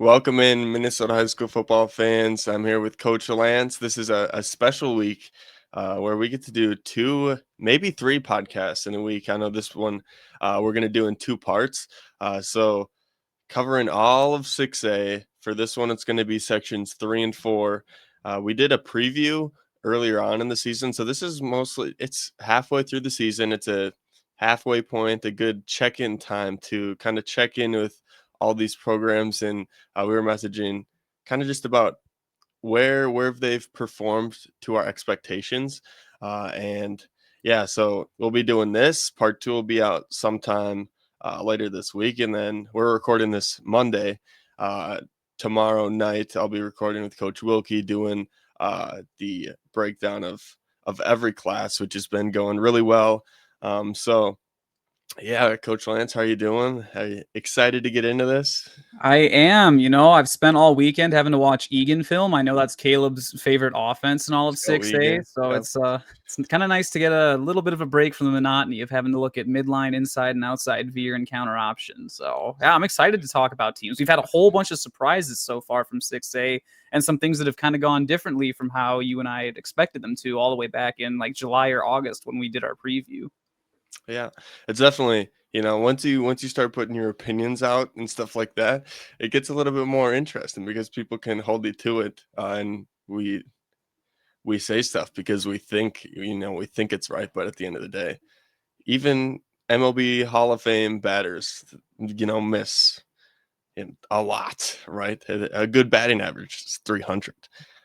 Welcome in, Minnesota high school football fans. I'm here with Coach Lance. This is a special week where we get to do two, maybe three podcasts in a week. I know this one we're going to do in two parts. So covering all of 6A. For this one, it's going to be sections 3 and 4. We did a preview earlier on in the season. So this is it's halfway through the season. It's a halfway point, a good check-in time to kind of check in with all these programs. And we were messaging kind of just about where they've performed to our expectations. And yeah, so we'll be doing this. Part 2 will be out sometime later this week. And then we're recording this Monday. Tomorrow night, I'll be recording with Coach Wilkie doing the breakdown of every class, which has been going really well. So yeah, Coach Lance, how are you doing? Are you excited to get into this? I am. I've spent all weekend having to watch Eagan film. I know that's Caleb's favorite offense in all of Let's go 6A. Egan. So Yep. it's kind of nice to get a little bit of a break from the monotony of having to look at midline, inside, and outside veer and counter options. So yeah, I'm excited to talk about teams. We've had a whole bunch of surprises so far from 6A and some things that have kind of gone differently from how you and I had expected them to all the way back in like July or August when we did our preview. Yeah, it's definitely, once you start putting your opinions out and stuff like that, it gets a little bit more interesting because people can hold you to it, and we say stuff because we think it's right, but at the end of the day, even MLB Hall of Fame batters, miss in a lot, right? A good batting average is 300.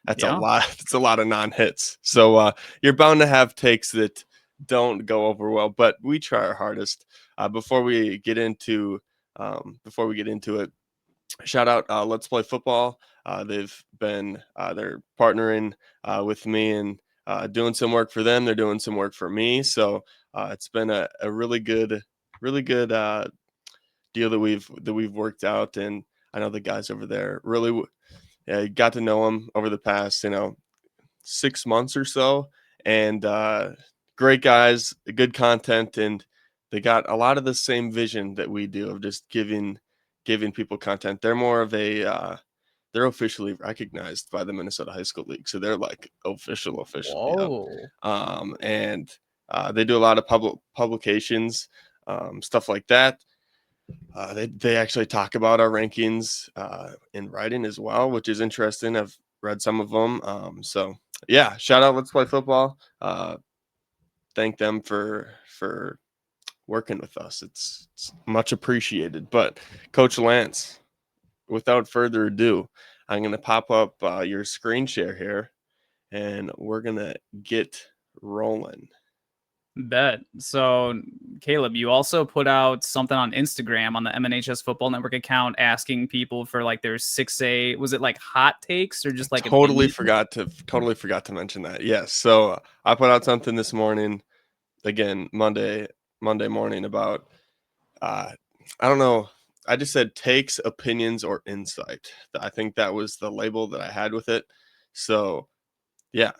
That's a Yeah. lot. It's a lot of non-hits. So you're bound to have takes that don't go over well, but we try our hardest. Before we get into it, shout out Let's Play Football. They're partnering with me and doing some work for them. They're doing some work for me. So it's been a really good deal that we've worked out, and I know the guys over there really got to know them over the past 6 months or so, and great guys, good content, and they got a lot of the same vision that we do of just giving people content. They're more of a they're officially recognized by the Minnesota High School League, so they're like official, yep. Whoa. And they do a lot of publications, stuff like that. They actually talk about our rankings in writing as well, which is interesting. I've read some of them. So yeah, shout out Let's Play Football. Thank them for working with us. It's much appreciated. But Coach Lance, without further ado, I'm gonna pop up your screen share here, and we're gonna get rolling. Bet. So, Caleb, you also put out something on Instagram on the MNHS Football Network account asking people for like their 6A, was it like hot takes or just like Totally opinions? forgot to mention that. Yes. So I put out something this morning, again, Monday morning about I don't know. I just said takes, opinions, or insight. I think that was the label that I had with it. So yeah,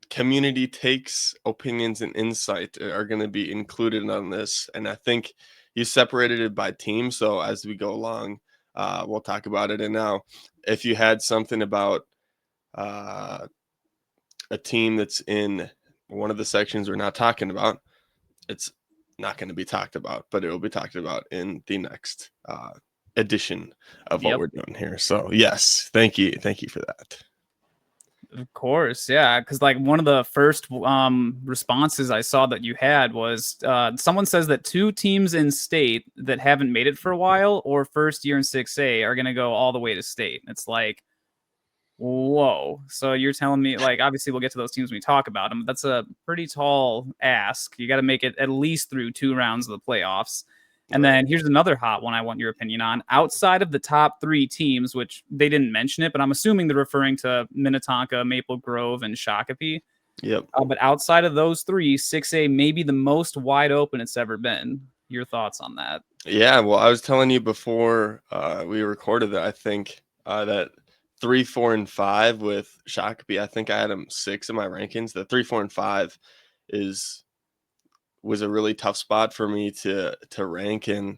community takes, opinions, and insight are going to be included on this. And I think you separated it by team. So as we go along, we'll talk about it. And now, if you had something about uh, a team that's in one of the sections we're not talking about, it's not going to be talked about, but it will be talked about in the next edition of what Yep. we're doing here. So yes, thank you for that. Of course, yeah. Because like one of the first responses I saw that you had was someone says that two teams in state that haven't made it for a while or first year in 6A are going to go all the way to state. It's like, whoa. So you're telling me, like, obviously we'll get to those teams when we talk about them. That's a pretty tall ask. You got to make it at least through 2 rounds of the playoffs. And Right. then here's another hot one I want your opinion on. Outside of the top 3 teams, which they didn't mention it, but I'm assuming they're referring to Minnetonka, Maple Grove, and Shakopee. Yep. But outside of those 3, 6A may be the most wide open it's ever been. Your thoughts on that? Yeah. Well, I was telling you before we recorded that I think that 3, 4, and 5 with Shakopee, I think I had them 6 in my rankings. The 3, 4, and 5 was a really tough spot for me to rank, and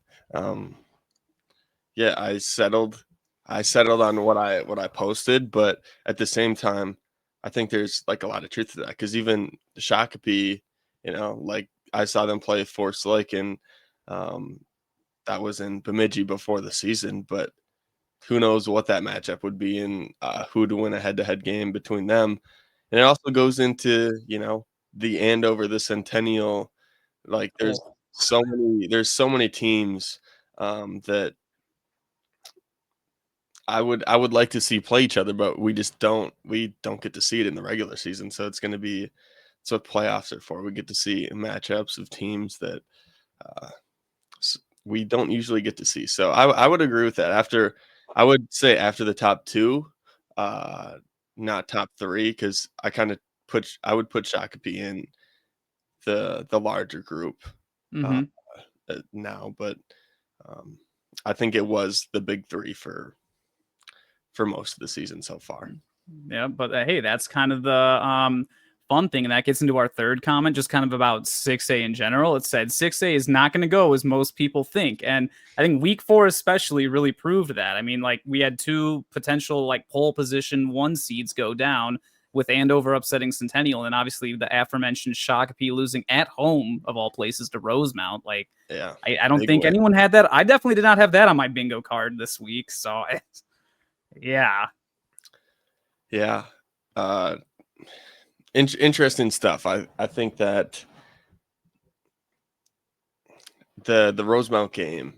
yeah, I settled I settled on what I posted, but at the same time, I think there's like a lot of truth to that because even Shakopee, like I saw them play Forest Lake, and um, that was in Bemidji before the season, but who knows what that matchup would be and who to win a head-to-head game between them. And it also goes into the Andover, the Centennial. Like Oh, there's so many teams that I would like to see play each other, but we don't get to see it in the regular season. So it's what playoffs are for. We get to see matchups of teams that uh, we don't usually get to see. So I would agree with that. I would say after the top two, uh, not top three, because I would put Shakopee in the larger group uh, mm-hmm. now, but um, I think it was the big three for most of the season so far. Yeah, but hey, that's kind of the fun thing, and that gets into our third comment, just kind of about 6A in general. It said 6A is not going to go as most people think, and I think week 4 especially really proved that. I mean, like we had two potential like pole position 1 seeds go down with Andover upsetting Centennial, and obviously the aforementioned Shakopee losing at home of all places to Rosemount. Like Yeah, I don't big think win. anyone had that. I definitely did not have that on my bingo card this week. So yeah. Yeah, uh, interesting stuff. I think that the Rosemount game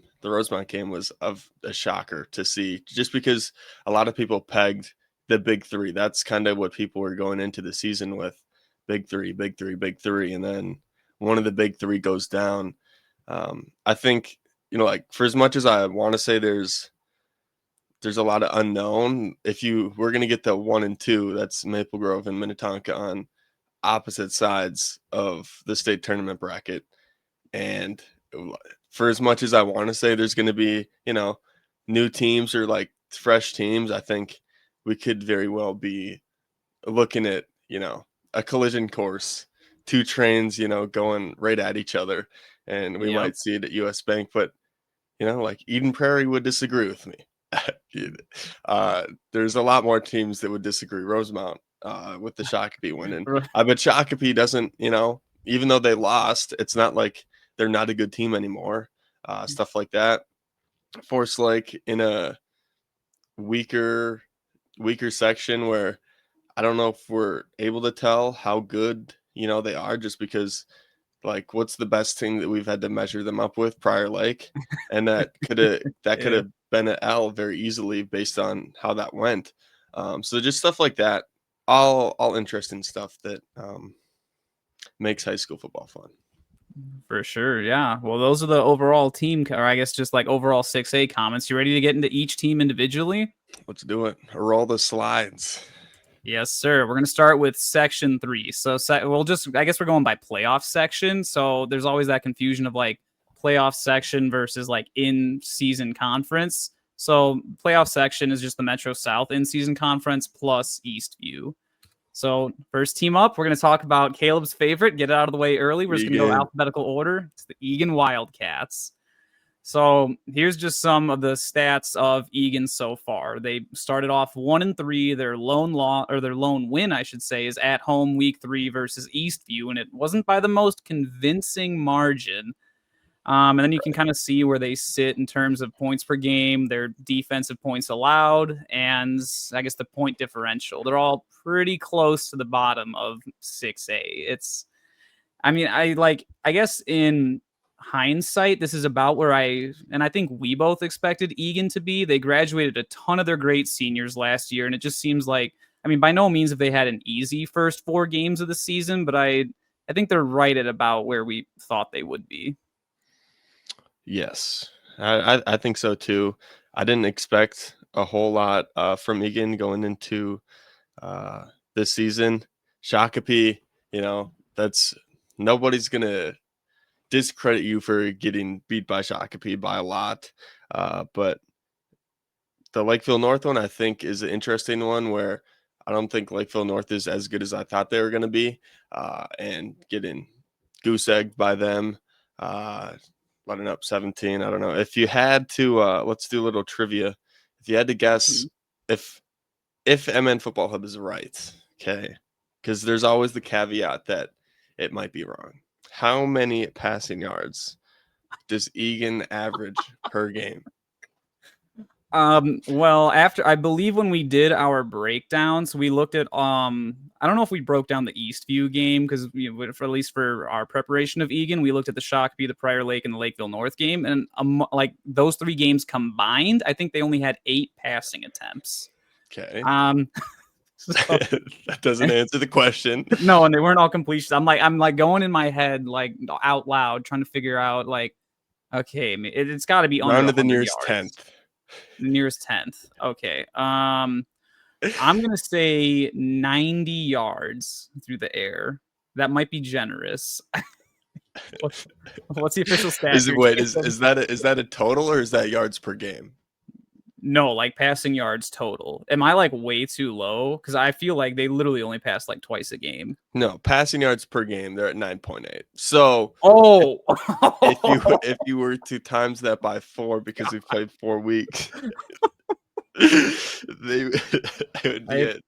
was of a shocker to see, just because a lot of people pegged the big three. That's kind of what people were going into the season with: big three, big three, big three, and then one of the big three goes down. I think like for as much as I want to say there's a lot of unknown. If we're gonna get the 1 and 2, that's Maple Grove and Minnetonka on opposite sides of the state tournament bracket. And for as much as I want to say there's going to be, new teams or like fresh teams, I think we could very well be looking at, a collision course, two trains, going right at each other. And we Yep. might see it at US Bank, but, like Eden Prairie would disagree with me. There's a lot more teams that would disagree. Rosemount with the Shakopee winning. I bet Shakopee doesn't, even though they lost, it's not like they're not a good team anymore. Stuff like that. Force Lake in a weaker, weaker section where I don't know if we're able to tell how good, they are, just because like what's the best thing that we've had to measure them up with? Prior Lake. And that could Yeah. have been an L very easily based on how that went. So just stuff like that. All interesting stuff that makes high school football fun. For sure. Yeah. Well, those are the overall team, or I guess just like overall 6A comments. You ready to get into each team individually? Let's do it. Roll the slides. Yes, sir. We're going to start with section 3. So we'll just, I guess we're going by playoff section. So there's always that confusion of like playoff section versus like in season conference. So playoff section is just the Metro South in season conference plus Eastview. So first team up, we're going to talk about Caleb's favorite. Get it out of the way early. We're just going to go Egan. alphabetical order. It's the Eagan Wildcats. So here's just some of the stats of Eagan so far. They started off 1-3. Their lone win, I should say, is at home week 3 versus Eastview, and it wasn't by the most convincing margin. And then you can kind of see where they sit in terms of points per game, their defensive points allowed, and I guess the point differential. They're all pretty close to the bottom of 6A. I guess in hindsight, this is about where I think we both expected Eagan to be. They graduated a ton of their great seniors last year, and it just seems like, I mean, by no means have they had an easy first 4 games of the season, but I think they're right at about where we thought they would be. Yes, I think so too. I didn't expect a whole lot from Egan going into uh, this season. Shakopee, that's nobody's gonna discredit you for getting beat by Shakopee by a lot. But the Lakeville North one, I think, is an interesting one where I don't think Lakeville North is as good as I thought they were going to be, and getting goose egged by them, uh, letting up 17. I don't know. If you had to, let's do a little trivia. If you had to guess, if MN Football Hub is right, okay, because there's always the caveat that it might be wrong. How many passing yards does Eagan average per game? Well, after I believe when we did our breakdowns, we looked at I don't know if we broke down the Eastview game because for at least for our preparation of Eagan, we looked at the Shakopee, the Prior Lake, and the Lakeville North game, and like those 3 games combined, I think they only had 8 passing attempts. Okay. So, That doesn't answer the question. no, and they weren't all completions. I'm like going in my head like out loud trying to figure out like, okay, it's got to be under Round to the 100 nearest yards. 10th. Nearest 10th. Okay. I'm gonna say 90 yards through the air. That might be generous. What's the official stat? Is that a total or is that yards per game? No, like passing yards total. Am I like way too low? Because I feel like they literally only pass like twice a game. No, passing yards per game, they're at 9.8. So oh, if you were to times that by 4 because we played 4 weeks, they would be at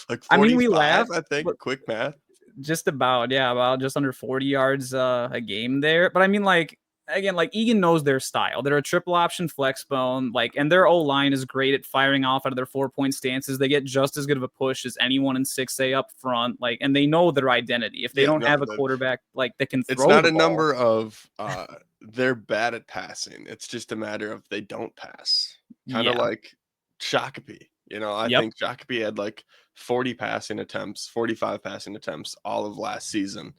like 45, I mean, we laugh. I think. Quick math. Just about, yeah, about just under 40 yards a game there. But I mean, like, again, like Eagan knows their style. They're a triple option flex bone, like, and their O-line is great at firing off out of their 4-point stances. They get just as good of a push as anyone in 6A up front, like, and they know their identity. If they don't have a quarterback like that can throw, it's not the a ball, number of they're bad at passing. It's just a matter of they don't pass. Kind of like Shakopee. I think Shakopee had like 40 passing attempts, 45 passing attempts all of last season.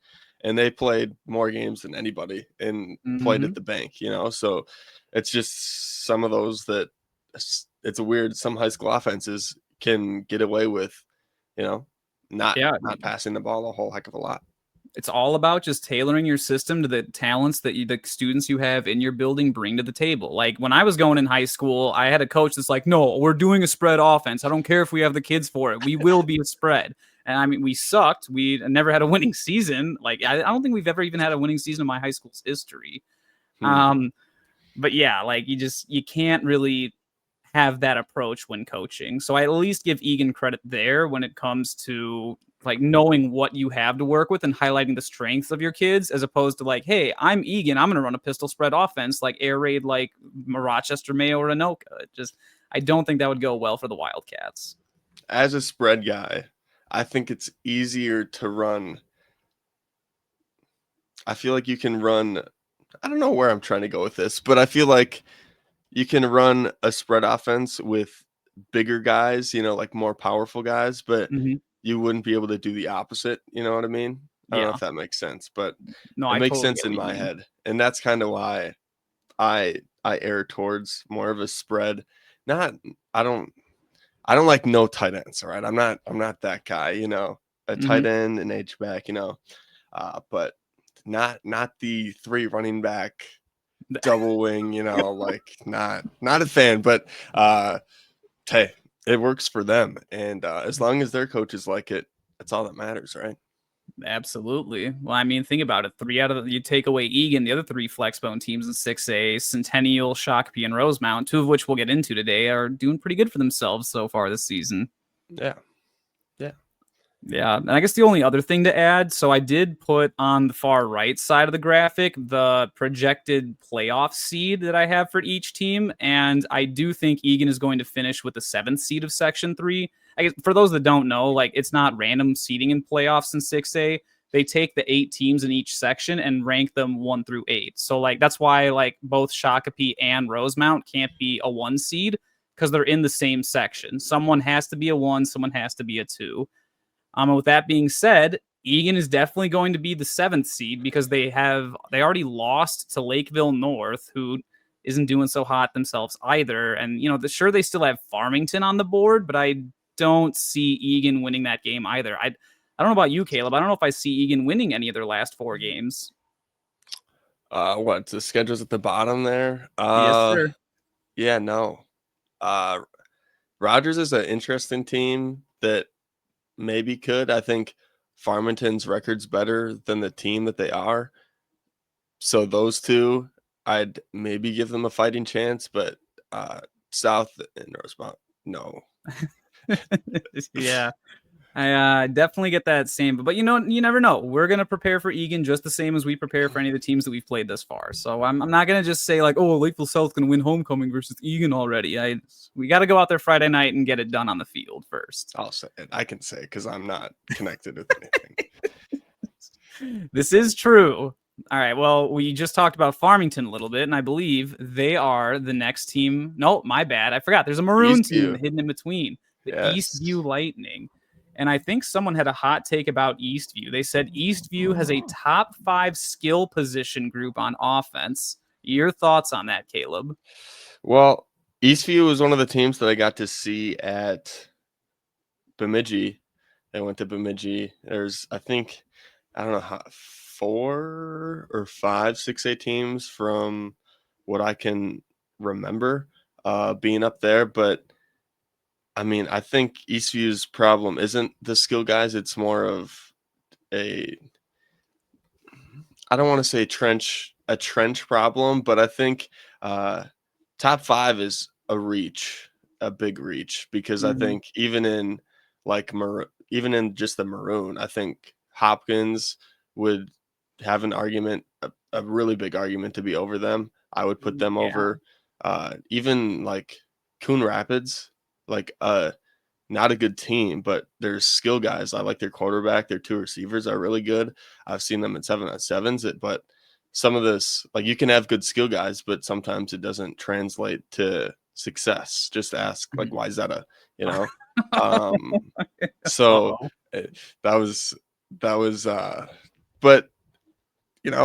And they played more games than anybody and played at the bank, So it's just some of those that it's a weird. Some high school offenses can get away with, not passing the ball a whole heck of a lot. It's all about just tailoring your system to the talents that the students you have in your building bring to the table. Like when I was going in high school, I had a coach that's like, no, we're doing a spread offense. I don't care if we have the kids for it. We will be a spread. And I mean, we sucked. We never had a winning season. Like, I don't think we've ever even had a winning season in my high school's history. But yeah, like you can't really have that approach when coaching. So I at least give Eagan credit there when it comes to like knowing what you have to work with and highlighting the strengths of your kids, as opposed to like, hey, I'm Eagan, I'm going to run a pistol spread offense, like air raid, like Rochester, Mayo, or Anoka. I don't think that would go well for the Wildcats. As a spread guy, I think it's easier to run. I feel like you can run. I don't know where I'm trying to go with this, but I feel like you can run a spread offense with bigger guys, like more powerful guys, but you wouldn't be able to do the opposite. You know what I mean? I don't know if that makes sense, but it makes sense in my head. And that's kind of why I err towards more of a spread. I don't like no tight ends, all right? I'm not that guy, a tight end, an H-back, but not the 3 running back double wing, like not a fan, but hey, it works for them. And as long as their coaches like it, that's all that matters, right? Absolutely. Well, I mean, think about it. 3 out of you take away Eagan, the other 3 flexbone teams in 6A, Centennial, Shakopee, and Rosemount, 2 of which we'll get into today, are doing pretty good for themselves so far this season. Yeah. And I guess the only other thing to add, so I did put on the far right side of the graphic the projected playoff seed that I have for each team. And I do think Eagan is going to finish with the 7th seed of Section 3. I guess for those that don't know, like it's not random seeding in playoffs in 6A. They take the 8 teams in each section and rank them 1 through 8. So like that's why like both Shakopee and Rosemount can't be a 1 seed because they're in the same section. Someone has to be a 1, someone has to be a 2. With that being said, Eagan is definitely going to be the 7th seed because they already lost to Lakeville North, who isn't doing so hot themselves either. And, sure, they still have Farmington on the board, but I don't see Eagan winning that game either. I don't know about you, Caleb. I don't know if I see Eagan winning any of their last 4 games. What, the schedule's at the bottom there? Yes, sir. Yeah, no. Rogers is an interesting team that maybe could. I think Farmington's record's better than the team that they are. So those 2, I'd maybe give them a fighting chance, but South and Rosemount. No. Yeah. I definitely get that same, but you never know. We're gonna prepare for Eagan just the same as we prepare for any of the teams that we've played thus far. So I'm not gonna just say like, oh, Lakeville South gonna win homecoming versus Eagan already. We got to go out there Friday night and get it done on the field first. I'll say it. I can say because I'm not connected with anything. This is true. All right. Well, we just talked about Farmington a little bit, and I believe they are the next team. No, my bad. I forgot. There's a maroon team hidden in between, the Eastview Lightning. And I think someone had a hot take about Eastview. They said Eastview has a top 5 skill position group on offense. Your thoughts on that, Caleb? Well, Eastview was one of the teams that I got to see at Bemidji. They went to Bemidji. There's, I think, I don't know, 4 or 5 6A teams from what I can remember being up there. But, I mean, I think Eastview's problem isn't the skill guys. It's more of I don't want to say a trench problem, but I think top 5 is a big reach, because I think even in just the maroon, I think Hopkins would have an argument, a really big argument to be over them. I would put them over even like Coon Rapids, like not a good team, but there's skill guys. I like their quarterback. Their 2 receivers are really good. I've seen them in 7-on-7s, but some of this, like, you can have good skill guys, but sometimes it doesn't translate to success. Just ask, like, why is that so that was, but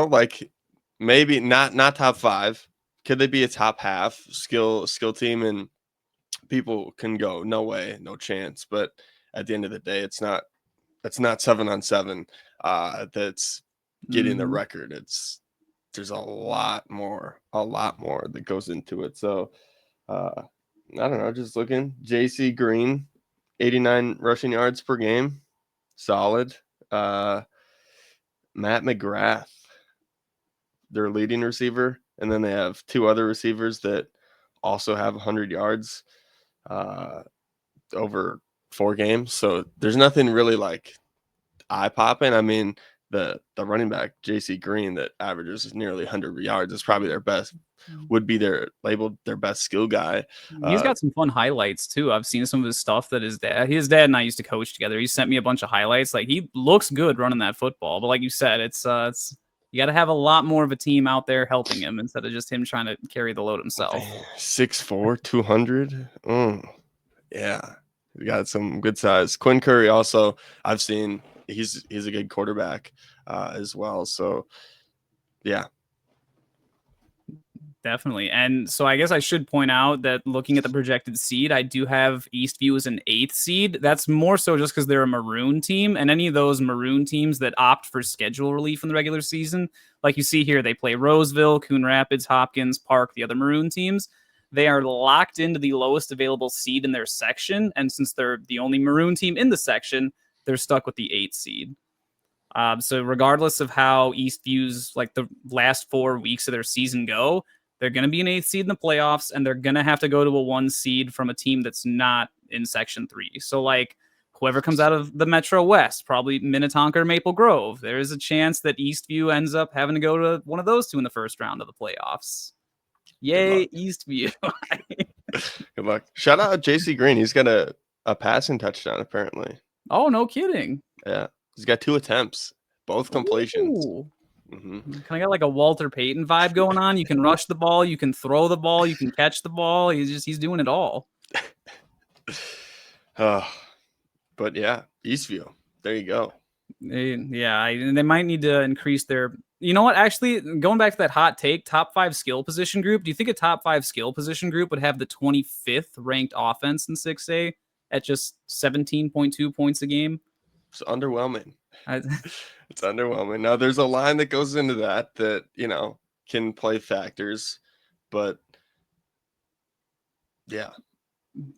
like, maybe not top 5. Could they be a top half skill team? And people can go, no way, no chance. But at the end of the day, it's not 7-on-7 that's getting the record. There's a lot more that goes into it. So I don't know, just looking. JC Green, 89 rushing yards per game, solid. Matt McGrath, their leading receiver, and then they have 2 other receivers that also have 100 yards over 4 games. So there's nothing really like eye popping. I mean, the running back JC Green that averages nearly 100 yards is probably labeled their best skill guy. He's got some fun highlights too. I've seen some of his stuff that his dad and I used to coach together. He sent me a bunch of highlights. Like, he looks good running that football, but like you said, it's you got to have a lot more of a team out there helping him instead of just him trying to carry the load himself. 6'4", 200. Yeah, we got some good size. Quinn Curry also, I've seen, he's a good quarterback as well. So yeah, definitely. And so I guess I should point out that looking at the projected seed, I do have Eastview as an 8th seed. That's more so just because they're a maroon team, and any of those maroon teams that opt for schedule relief in the regular season, like you see here, they play Roseville, Coon Rapids, Hopkins, Park, the other maroon teams. They are locked into the lowest available seed in their section, and since they're the only maroon team in the section, they're stuck with the 8th seed. So regardless of how Eastview's like the last 4 weeks of their season go, they're going to be an 8th seed in the playoffs, and they're going to have to go to a 1 seed from a team that's not in Section 3. So like whoever comes out of the Metro West, probably Minnetonka or Maple Grove, there is a chance that Eastview ends up having to go to one of those 2 in the first round of the playoffs. Yay, Eastview. Good luck. Shout out JC Green. He's got a passing touchdown, apparently. Oh, no kidding. Yeah. He's got 2 attempts, both completions. Kind of got like a Walter Payton vibe going on. You can rush the ball, you can throw the ball, you can catch the ball. He's doing it all. But yeah, Eastview. There you go. They might need to increase their. You know what? Actually, going back to that hot take, top 5 skill position group. Do you think a top 5 skill position group would have the 25th ranked offense in 6A at just 17.2 points a game? It's underwhelming. It's underwhelming. Now, there's a line that goes into that can play factors, but yeah.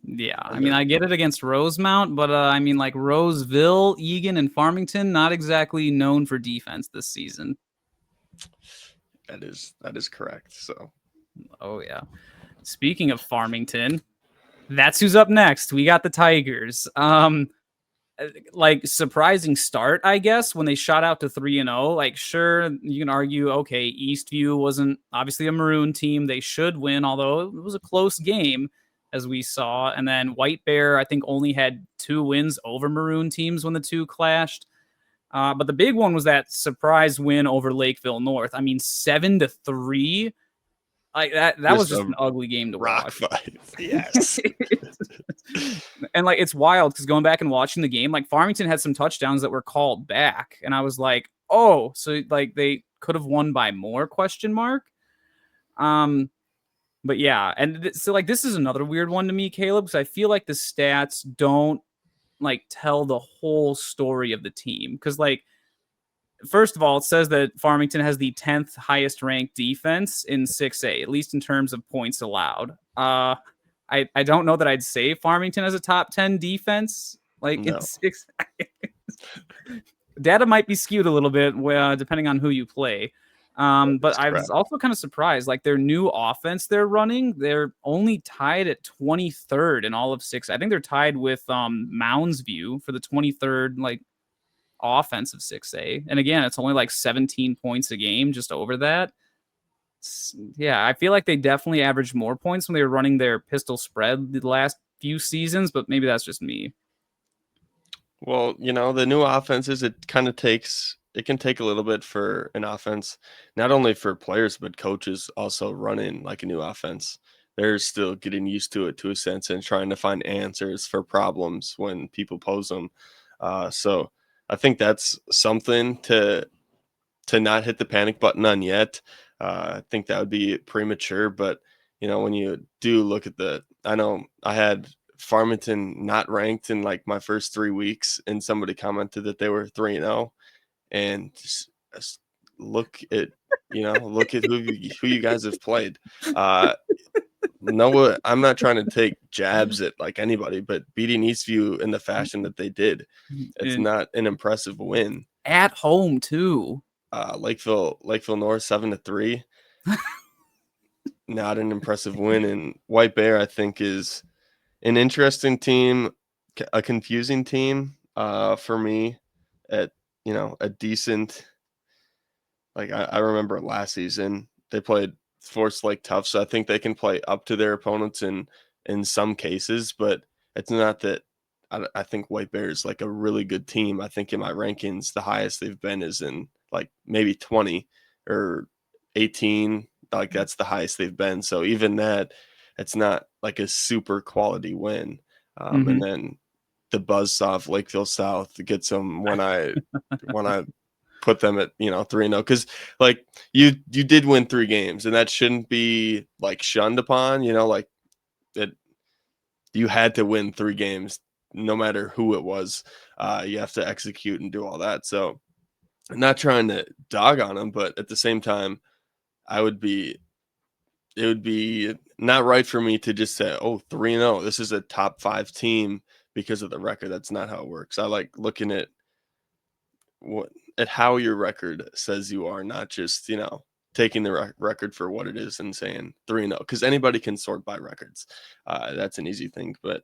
Yeah, I mean, I get it against Rosemount, but I mean, like Roseville, Eagan, and Farmington, not exactly known for defense this season. That is correct. So, oh yeah. Speaking of Farmington, that's who's up next. We got the Tigers. Like surprising start, I guess, when they shot out to 3-0. Like, sure, you can argue, okay, Eastview wasn't obviously a Maroon team. They should win, although it was a close game, as we saw. And then White Bear, I think, only had 2 wins over Maroon teams when the two clashed. But the big one was that surprise win over Lakeville North. I mean, 7-3. Like that was just an ugly game to rock watch. fight. Yes. And like it's wild because going back and watching the game, like Farmington had some touchdowns that were called back, and I was like, oh, so like they could have won by more ? But yeah, and so like this is another weird one to me, Caleb, because I feel like the stats don't like tell the whole story of the team. Because like first of all, it says that Farmington has the 10th highest ranked defense in 6A, at least in terms of points allowed. I don't know that I'd say Farmington has a top 10 defense. Like No. it's data might be skewed a little bit depending on who you play. But I was also kind of surprised. Like their new offense they're running, they're only tied at 23rd in all of 6. I think they're tied with Mounds View for the 23rd like offensive 6A. And again, it's only like 17 points a game, just over that. Yeah, I feel like they definitely averaged more points when they were running their pistol spread the last few seasons, but maybe that's just me. Well, the new offenses, it can take a little bit for an offense, not only for players, but coaches also running like a new offense. They're still getting used to it to a sense and trying to find answers for problems when people pose them. So I think that's something to not hit the panic button on yet. I think that would be premature, but when you do look at I know I had Farmington not ranked in like my first 3 weeks, and somebody commented that they were 3-0, and just look at who you guys have played. No, I'm not trying to take jabs at like anybody, but beating Eastview in the fashion that they did, it's not an impressive win. At home too. Lakeville North 7-3. Not an impressive win. And White Bear, I think, is an interesting team, a confusing team for me. At a decent, like I remember last season they played Forest Lake tough, so I think they can play up to their opponents in some cases, but it's not that. I think White Bear is like a really good team. I think in my rankings, the highest they've been is in like maybe 20 or 18. Like that's the highest they've been. So even that, it's not like a super quality win. And then the buzzsaw of Lakeville South gets them when I put them at 3-0, because like you did win 3 games, and that shouldn't be like shunned upon. Like it, you had to win 3 games no matter who it was. You have to execute and do all that. So I'm not trying to dog on them, but at the same time, it would be not right for me to just say, oh, 3-0, this is a top 5 team because of the record. That's not how it works. I like looking at how your record says you are, not just, taking the record for what it is and saying 3-0, because anybody can sort by records. That's an easy thing, but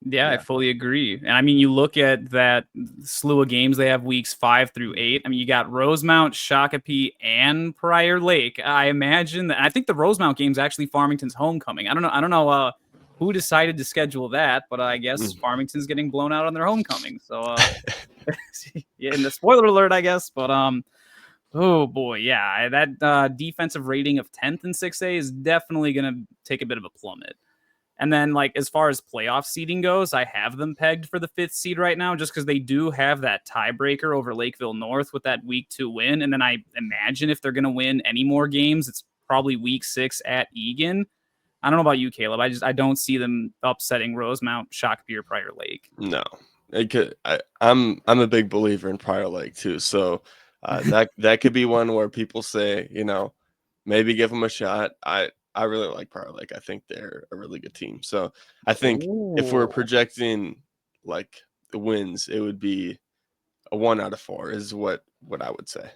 yeah, I fully agree. And I mean, you look at that slew of games they have weeks 5 through 8. I mean, you got Rosemount, Shakopee, and Prior Lake. I imagine that. I think the Rosemount game is actually Farmington's homecoming. I don't know who decided to schedule that, but I guess Farmington's getting blown out on their homecoming. So, yeah, and the spoiler alert, I guess. But oh boy, yeah, that defensive rating of 10th in 6A is definitely going to take a bit of a plummet. And then, like, as far as playoff seeding goes, I have them pegged for the 5th seed right now, just because they do have that tiebreaker over Lakeville North with that week 2 win. And then I imagine if they're going to win any more games, it's probably week 6 at Eagan. I don't know about you, Caleb. I don't see them upsetting Rosemount, Shakopee, or Prior Lake. No, it could. I'm a big believer in Prior Lake too. So that could be one where people say, maybe give them a shot. I really like Prior Lake. I think they're a really good team. So I think if we're projecting like the wins, it would be a 1 out of 4 is what I would say.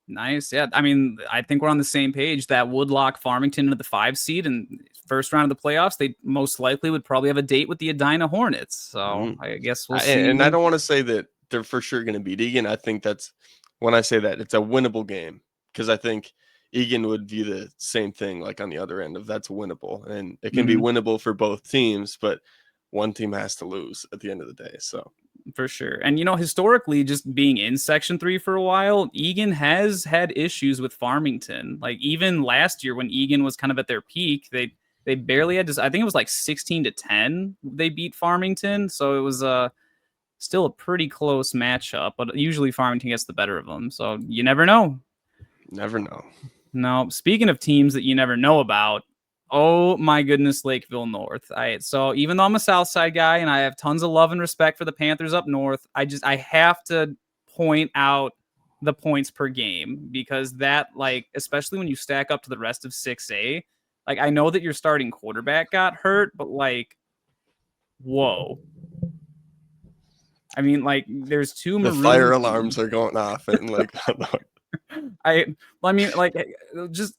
Nice. Yeah. I mean, I think we're on the same page. That would lock Farmington into the 5 seed and first round of the playoffs. They most likely would probably have a date with the Edina Hornets. So Mhm. I guess we'll And I see. don't want to say that they're for sure going to beat Egan. I think that's when I say that it's a winnable game because I think Egan would view the same thing like on the other end of that's winnable, and it can be Mhm. winnable for both teams, but one team has to lose at the end of the day. So For sure. And historically, just being in Section 3 for a while, Egan has had issues with Farmington. Like even last year when Egan was kind of at their peak, they barely had to, I think it was like 16-10 they beat Farmington. So it was still a pretty close matchup, but usually Farmington gets the better of them. So you never know. never know. No, speaking of teams that you never know about, oh my goodness, Lakeville North. So even though I'm a South Side guy and I have tons of love and respect for the Panthers up north, I have to point out the points per game because that, like, especially when you stack up to the rest of 6A, like I know that your starting quarterback got hurt, but like, whoa. I mean, like, there's two The fire maroon alarms teams. are going off, and like I I mean, like, just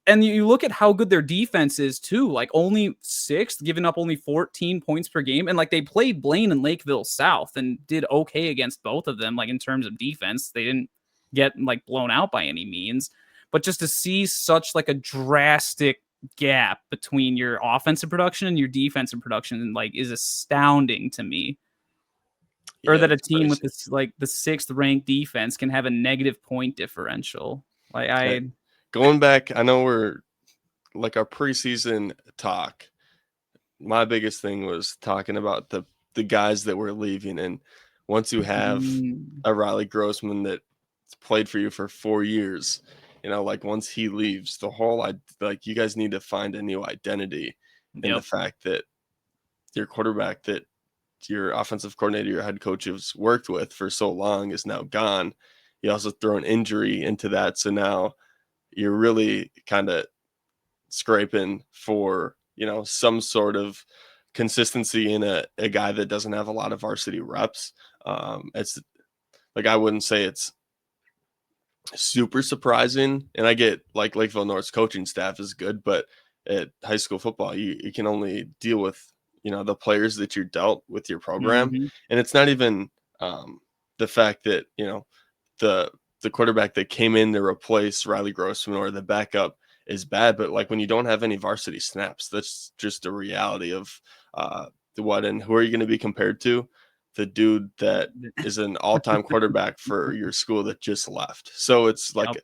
and you look at how good their defense is too. Like only sixth, giving up only 14 points per game, and like they played Blaine and Lakeville South and did okay against both of them. Like in terms of defense, they didn't get like blown out by any means. But just to see such like a drastic gap between your offensive production and your defensive production, like, is astounding to me. Or yeah, that a it's team with crazy. this like the sixth ranked defense can have a negative point differential. Like I Going back, I know we're like our preseason talk. My biggest thing was talking about the guys that were leaving, and once you have mm, a Riley Grossman that played for you for 4 years, like once he leaves, the whole like you guys need to find a new identity in the yep. fact that your quarterback that your offensive coordinator, your head coach has worked with for so long is now gone. You also throw an injury into that, so now you're really kind of scraping for some sort of consistency in a guy that doesn't have a lot of varsity reps. It's like I wouldn't say it's super surprising, and I get like Lakeville North's coaching staff is good, but at high school football, you can only deal with the players that you're dealt with your program, Mhm. and it's not even the fact that the the quarterback that came in to replace Riley Grossman or the backup is bad, but like when you don't have any varsity snaps, that's just a reality of what and who are you going to be compared to? The dude that is an all-time quarterback for your school that just left. So it's like Yep.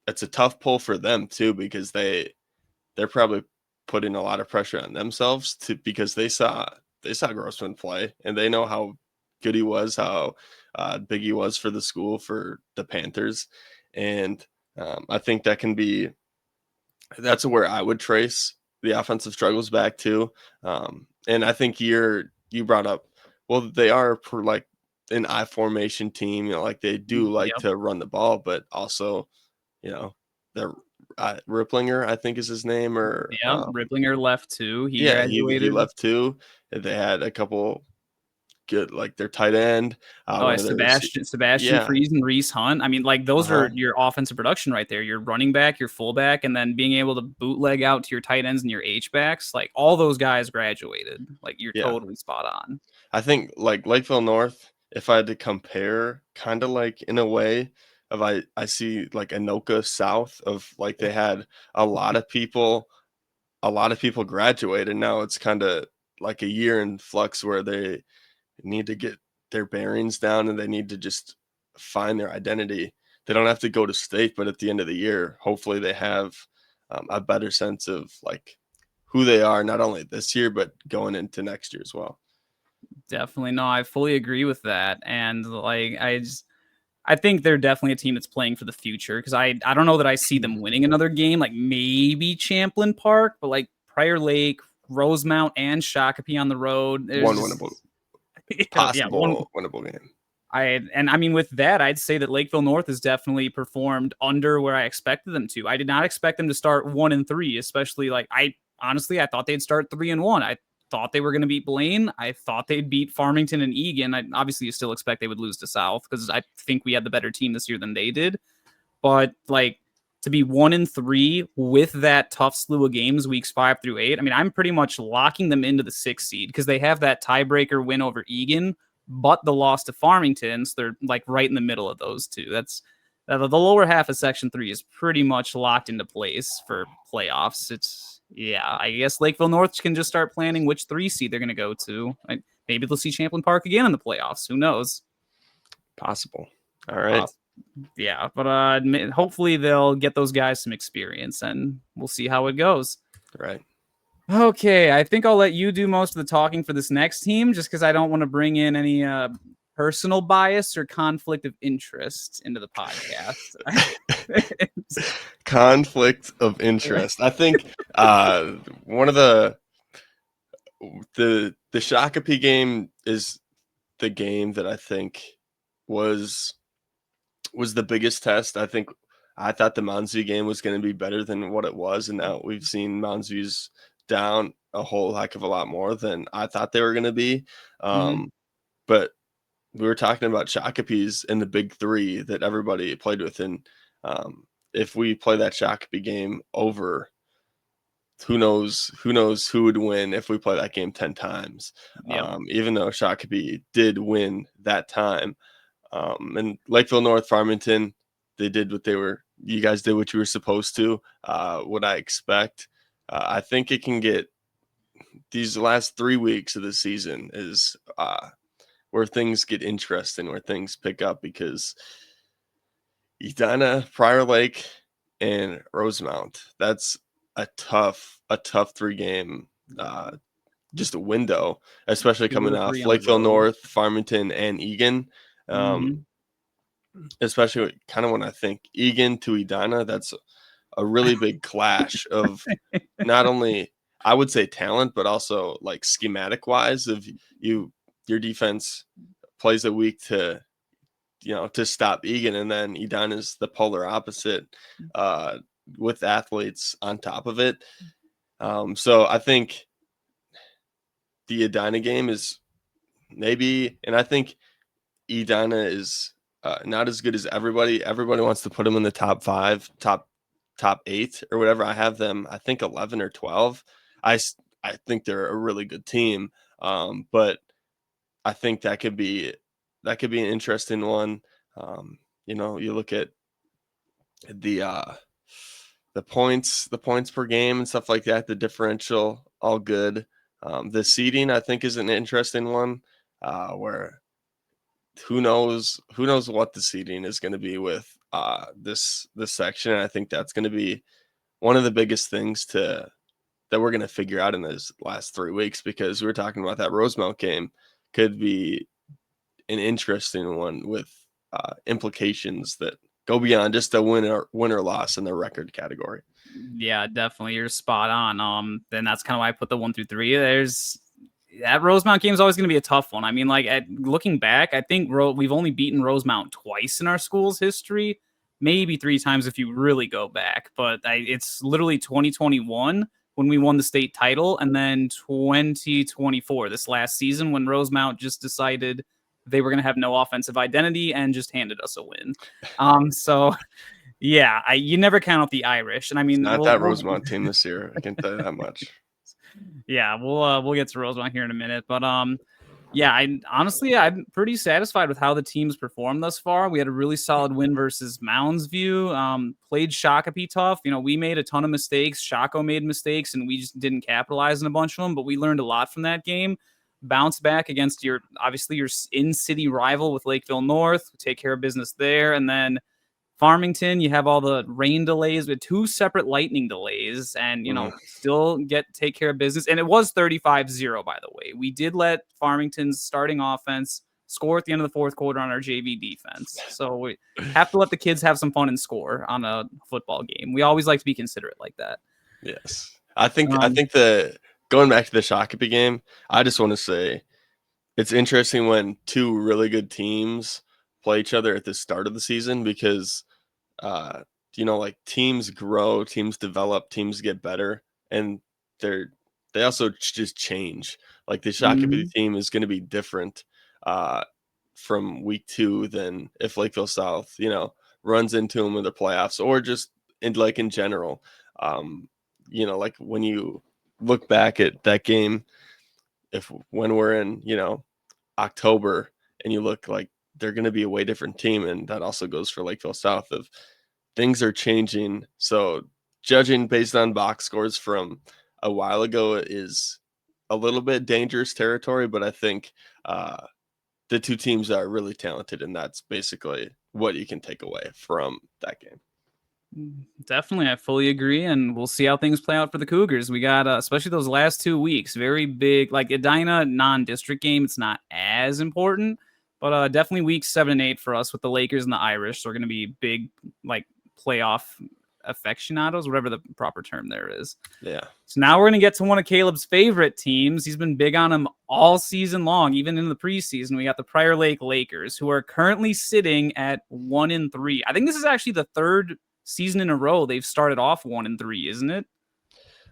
it's a tough pull for them too because they're probably putting a lot of pressure on themselves to because they saw Grossman play and they know how good he was, how big he was for the school for the Panthers, and I think that's where I would trace the offensive struggles back to. And I think you brought up, well, they are for like an I formation team, like they do like Yep. to run the ball, but also, you know, the Ripplinger, I think is his name, or Yep. Riplinger left too. He yeah, he graduated. left too. They had a couple good, like their tight end, Oh, one of their Sebastian yeah, Fries and Reese Hunt. I mean, like those uh-huh, are your offensive production right there. Your running back, your fullback, and then being able to bootleg out to your tight ends and your H backs. Like all those guys graduated. Like you're yeah. totally spot on. I think like Lakeville North, if I had to compare, kind of like in a way of I see like Anoka South of like they had a lot of people, a lot of people graduated. Now it's kind of like a year in flux where they need to get their bearings down and they need to just find their identity. They don't have to go to state, but at the end of the year, hopefully they have a better sense of like who they are, not only this year, but going into next year as well. Definitely. No, I fully agree with that. And like I think they're definitely a team that's playing for the future because I don't know that I see them winning another game, like maybe Champlain Park, but like Prior Lake, Rosemount, and Shakopee on the road. There's One winnable, just yeah, one. possible winnable game. I mean with that, I'd say that Lakeville North has definitely performed under where I expected them to. I did not expect them to start 1-3, especially like I thought they'd start 3-1. I thought they were going to beat Blaine. I thought they'd beat Farmington and Eagan. Obviously, you still expect they would lose to South because I think we had the better team this year than they did. but like to be 1-3 with that tough slew of games, weeks 5 through 8. I mean, I'm pretty much locking them into the 6th seed because they have that tiebreaker win over Eagan, but the loss to Farmington, so they're like right in the middle of those two. That's the lower half of Section 3 is pretty much locked into place for playoffs. I guess Lakeville North can just start planning which 3 seed they're going to go to. Maybe they'll see Champlain Park again in the playoffs. Who knows? Possible. All right. Yeah, but hopefully they'll get those guys some experience, and we'll see how it goes. Right. Okay, I think I'll let you do most of the talking for this next team, just because I don't want to bring in any personal bias or conflict of interest into the podcast. Conflict of interest. I think one of the Shakopee game is the game that I think was the biggest test. I thought the Mounds View game was going to be better than what it was, and now we've seen Mounds View's down a whole heck of a lot more than I thought they were going to be. But we were talking about Shakopee's in the big 3 that everybody played with, and if we play that Shakopee game over, who knows who would win if we play that game 10 times. Yep. Even though Shakopee did win that time. And Lakeville North, Farmington, you guys did what you were supposed to. What I expect, I think it can get these last 3 weeks of the season is where things get interesting, where things pick up, because Edina, Prior Lake, and Rosemount, that's a tough 3-game just a window, especially coming off Lakeville North, Farmington, and Eagan. Especially kind of when I think Eagan to Edina, that's a really big clash of not only, I would say, talent, but also like schematic wise of your defense plays a week to stop Eagan, and then Edina is the polar opposite with athletes on top of it. So I think the Edina game is maybe, and I think Edina is not as good as everybody. Everybody wants to put them in the top 5, top 8 or whatever. I have them, I think 11 or 12. I think they're a really good team, but I think that could be an interesting one. You look at the points per game and stuff like that. The differential, all good. The seeding, I think, is an interesting one, where who knows what the seeding is going to be with this section. And I think that's going to be one of the biggest things that we're going to figure out in those last 3 weeks, because we were talking about that Rosemount game could be an interesting one with implications that go beyond just a win or loss in the record category. Yeah, definitely. You're spot on. Then that's kind of why I put the 1 through 3. That Rosemount game is always going to be a tough one. I mean, like looking back, I think we've only beaten Rosemount twice in our school's history, maybe 3 times if you really go back. But it's literally 2021 when we won the state title, and then 2024, this last season, when Rosemount just decided they were going to have no offensive identity and just handed us a win. So yeah, you never count out the Irish, and I mean, it's not that Rosemount team this year. I can tell you that much. Yeah, we'll get to Rosemount here in a minute, but yeah, I'm pretty satisfied with how the teams performed thus far. We had a really solid win versus Mounds View. Played Shakopee tough. We made a ton of mistakes. Shako made mistakes, and we just didn't capitalize on a bunch of them. But we learned a lot from that game. Bounce back against your in-city rival with Lakeville North. Take care of business there, and then Farmington, you have all the rain delays with 2 separate lightning delays, and still take care of business. And it was 35-0, by the way. We did let Farmington's starting offense score at the end of the 4th quarter on our JV defense. So we have to let the kids have some fun and score on a football game. We always like to be considerate like that. Yes. I think going back to the Shakopee game, I just want to say it's interesting when 2 really good teams play each other at the start of the season, because like teams grow, teams develop, teams get better, and they also just change. Like the Shakopee team is going to be different from week 2 than if Lakeville South runs into them in the playoffs or just in general. Like when you look back at that game, when we're in, October and you look like they're going to be a way different team. And that also goes for Lakeville South of things are changing. So judging based on box scores from a while ago is a little bit dangerous territory, but I think the two teams are really talented, and that's basically what you can take away from that game. Definitely, I fully agree, and we'll see how things play out for the Cougars. We got, especially those last 2 weeks, very big. Like Edina non-district game, it's not as important, but definitely weeks 7 and 8 for us with the Lakers and the Irish. So we're going to be big, like playoff aficionados, whatever the proper term there is. Yeah. So now we're going to get to one of Caleb's favorite teams. He's been big on them all season long, even in the preseason. We got the Prior Lake Lakers, who are currently sitting at 1-3. I think this is actually the third season in a row they've started off 1-3, isn't it?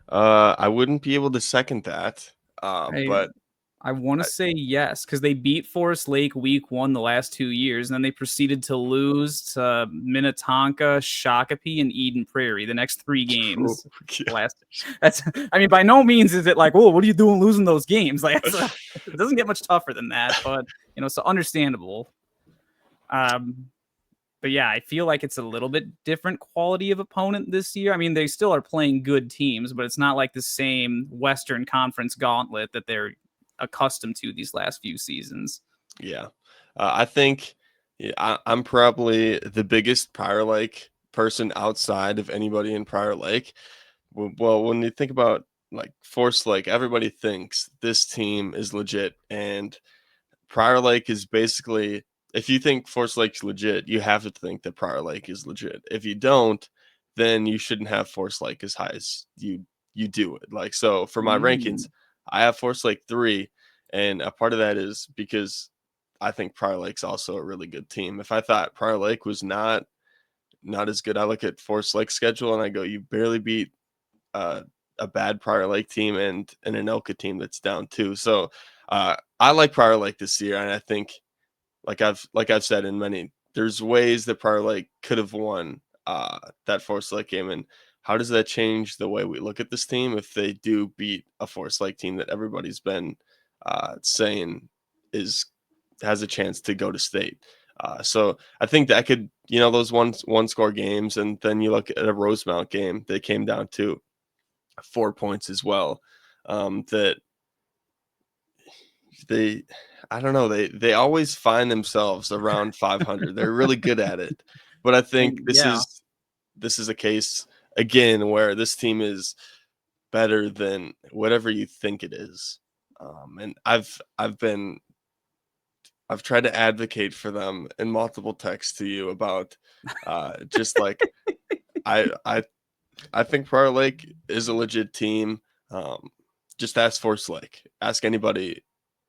I wouldn't be able to second that, but I want to say yes, because they beat Forest Lake week 1 the last 2 years, and then they proceeded to lose to Minnetonka, Shakopee, and Eden Prairie the next 3 games. By no means is it like, oh, what are you doing losing those games? Like, it doesn't get much tougher than that, but so understandable. But yeah, I feel like it's a little bit different quality of opponent this year. I mean, they still are playing good teams, but it's not like the same Western Conference gauntlet that they're accustomed to these last few seasons. Yeah. I think I'm probably the biggest Prior Lake person outside of anybody in Prior Lake. Well, when you think about like Forest Lake, everybody thinks this team is legit, and Prior Lake is basically, if you think Forest Lake's legit, you have to think that Prior Lake is legit. If you don't, then you shouldn't have Forest Lake as high as you do it. Like, so for my rankings, I have Forest Lake 3, and a part of that is because I think Prior Lake's also a really good team. If I thought Prior Lake was not as good, I look at Forest Lake's schedule and I go, you barely beat a bad Prior Lake team and an Anoka team that's down 2. So I like Prior Lake this year, and I think, like I've said in many, there's ways that Prior Lake could have won that Forest Lake game. And how does that change the way we look at this team if they do beat a Forest Lake team that everybody's been saying has a chance to go to state? So I think that could, those one score games, and then you look at a Rosemount game that came down to 4 points as well. That I don't know, they always find themselves around 500. They're really good at it. But I think this is a case again where this team is better than whatever you think it is. And I've tried to advocate for them in multiple texts to you about just like I think Prior Lake is a legit team. Just ask Forest Lake. Ask anybody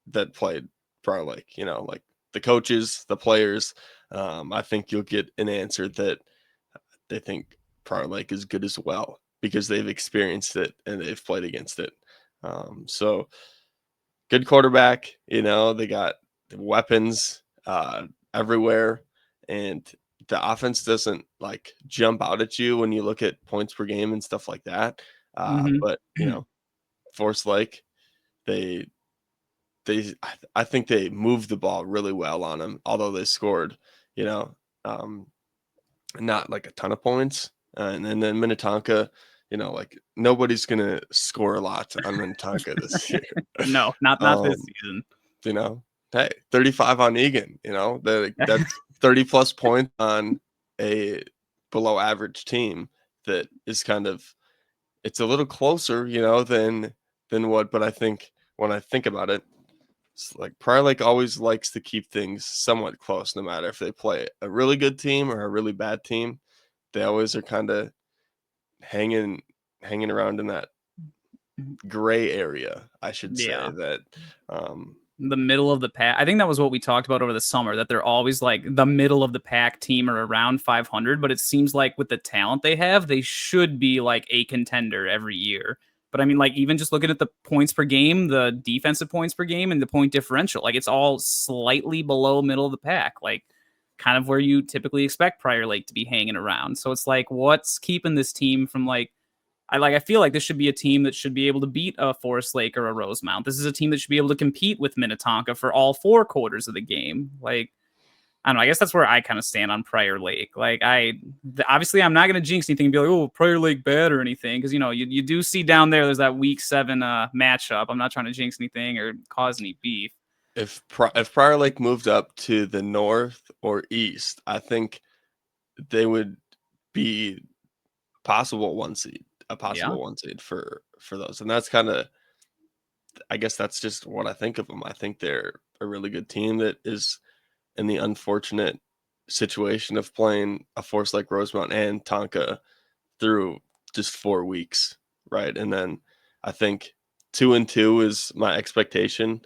that played Prior Lake, like the coaches, the players. I think you'll get an answer that they think Prior Lake is good as well because they've experienced it and they've played against it. So good quarterback, they got weapons everywhere, and the offense doesn't like jump out at you when you look at points per game and stuff like that. But Forest Lake, I think they moved the ball really well on them, although they scored, not like a ton of points. And then Minnetonka, like nobody's gonna score a lot on Minnetonka this year. No, not this season. Hey, 35 on Eagan, that's 30 plus points on a below average team that is kind of, it's a little closer, than what, but I think when I think about it, it's like Prior Lake always likes to keep things somewhat close, no matter if they play a really good team or a really bad team. They always are kind of hanging around in that gray area, I should say. That the middle of the pack. I think that was what we talked about over the summer, that they're always like the middle of the pack team or around 500, but it seems like with the talent they have, they should be like a contender every year. But I mean, like, even just looking at the points per game, the defensive points per game, and the point differential, like, it's all slightly below middle of the pack. Like, kind of where you typically expect Prior Lake to be hanging around. So it's like, what's keeping this team from like, I feel like this should be a team that should be able to beat a Forest Lake or a Rosemount. This is a team that should be able to compete with Minnetonka for all 4 quarters of the game. Like, I don't know. I guess that's where I kind of stand on Prior Lake. Like, obviously I'm not going to jinx anything and be like, oh, Prior Lake bad or anything. Because, you do see down there's that week 7 matchup. I'm not trying to jinx anything or cause any beef. If Prior Lake moved up to the north or east, I think they would be a possible one seed for those. And that's kind of, I guess that's just what I think of them. I think they're a really good team that is in the unfortunate situation of playing a force like Rosemount and Tonka through just 4 weeks, right? And then I think 2-2 is my expectation.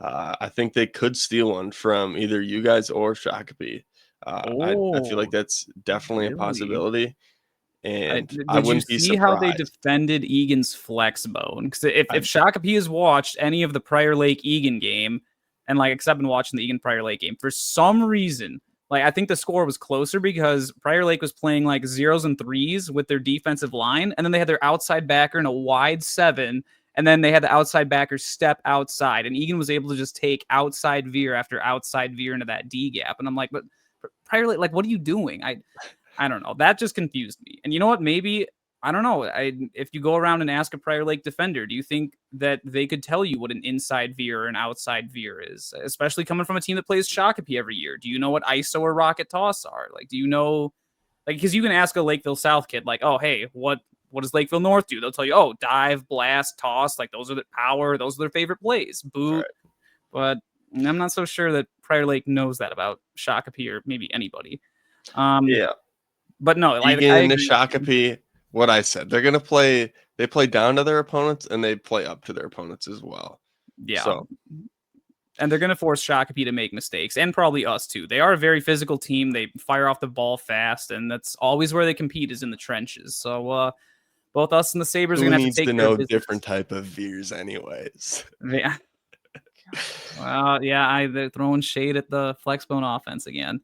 I think they could steal one from either you guys or Shakopee. I feel like that's definitely a Really? possibility, and I Did you wouldn't be see how they surprised. defended Egan's flex bone? Because if I Shakopee has watched any of the Prior Lake Egan game, and like, except been watching the Egan Prior Lake game, for some reason, like I think the score was closer because Prior Lake was playing like 0s and 3s with their defensive line, and then they had their outside backer in a wide 7, and then they had the outside backer step outside, and Egan was able to just take outside veer after outside veer into that D gap, and I'm like, but Prior Lake, like, what are you doing? I don't know. That just confused me. And you know what? Maybe, I don't know. If you go around and ask a Prior Lake defender, do you think that they could tell you what an inside veer or an outside veer is? Especially coming from a team that plays Shakopee every year. Do you know what ISO or rocket toss are? Like, do you know, like, because you can ask a Lakeville South kid, like, oh, hey, what does Lakeville North do? They'll tell you, oh, dive, blast, toss. Like, those are the power. Those are their favorite plays. Boot. right. But I'm not so sure that Prior Lake knows that about Shakopee or maybe anybody. Um, Yeah, but no, like I Egan, agree with you. Shakopee, what I said, they're gonna play. They play down to their opponents and they play up to their opponents as well. Yeah. So And they're going to force Shakopee to make mistakes, and probably us too. They are a very physical team. They fire off the ball fast, and that's always where they compete is in the trenches. So both us and the Sabres are who going to have to needs to take care of know business. different type of veers, anyways? Yeah. Well, yeah, they're throwing shade at the Flexbone offense again.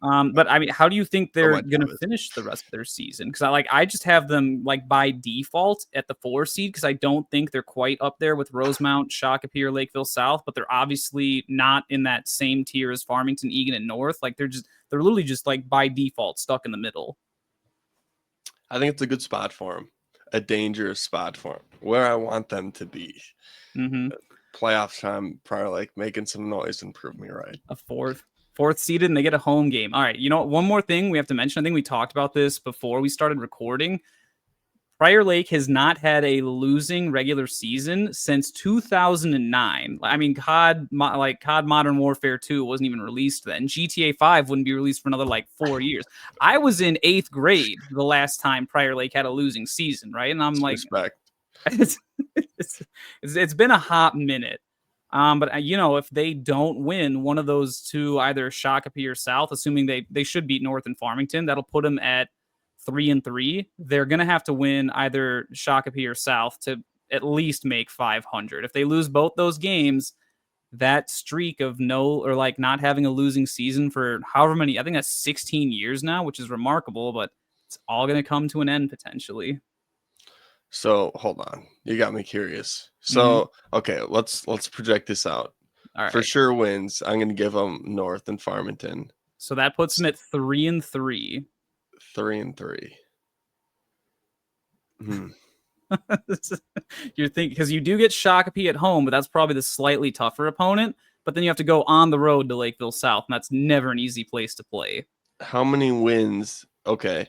But I mean, how do you think So they're much gonna of it. finish the rest of their season? Because I just have them like by default at the 4 seed because I don't think they're quite up there with Rosemount, Shakopee, or Lakeville South, but they're obviously not in that same tier as Farmington, Eagan, and North. Like they're literally just like by default stuck in the middle. I think it's a good spot for them, a dangerous spot for them, where I want them to be. Mm-hmm. Playoff time, probably like making some noise and prove me right. A fourth seeded, and they get a home game. All right, you know what? One more thing we have to mention. I think we talked about this before we started recording. Prior Lake has not had a losing regular season since 2009. I mean, COD Modern Warfare 2 wasn't even released then. GTA 5 wouldn't be released for another like 4 years. I was in 8th grade the last time Prior Lake had a losing season, right? And I'm It's like, respect. it's been a hot minute. But if they don't win one of those two, either Shakopee or South, assuming they should beat North and Farmington, that'll put them at 3-3. They're gonna have to win either Shakopee or South to at least make 500. If they lose both those games, that streak of not having a losing season for however many, I think that's 16 years now, which is remarkable, but it's all gonna come to an end potentially. So hold on, you got me curious. Mm-hmm. So okay, let's project this out. All For right. sure wins. I'm gonna give them North and Farmington So that puts them at 3-3. 3-3. Hmm. You're thinking because you do get Shakopee at home, but that's probably the slightly tougher opponent. But then you have to go on the road to Lakeville South, and that's never an easy place to play. How many wins? Okay,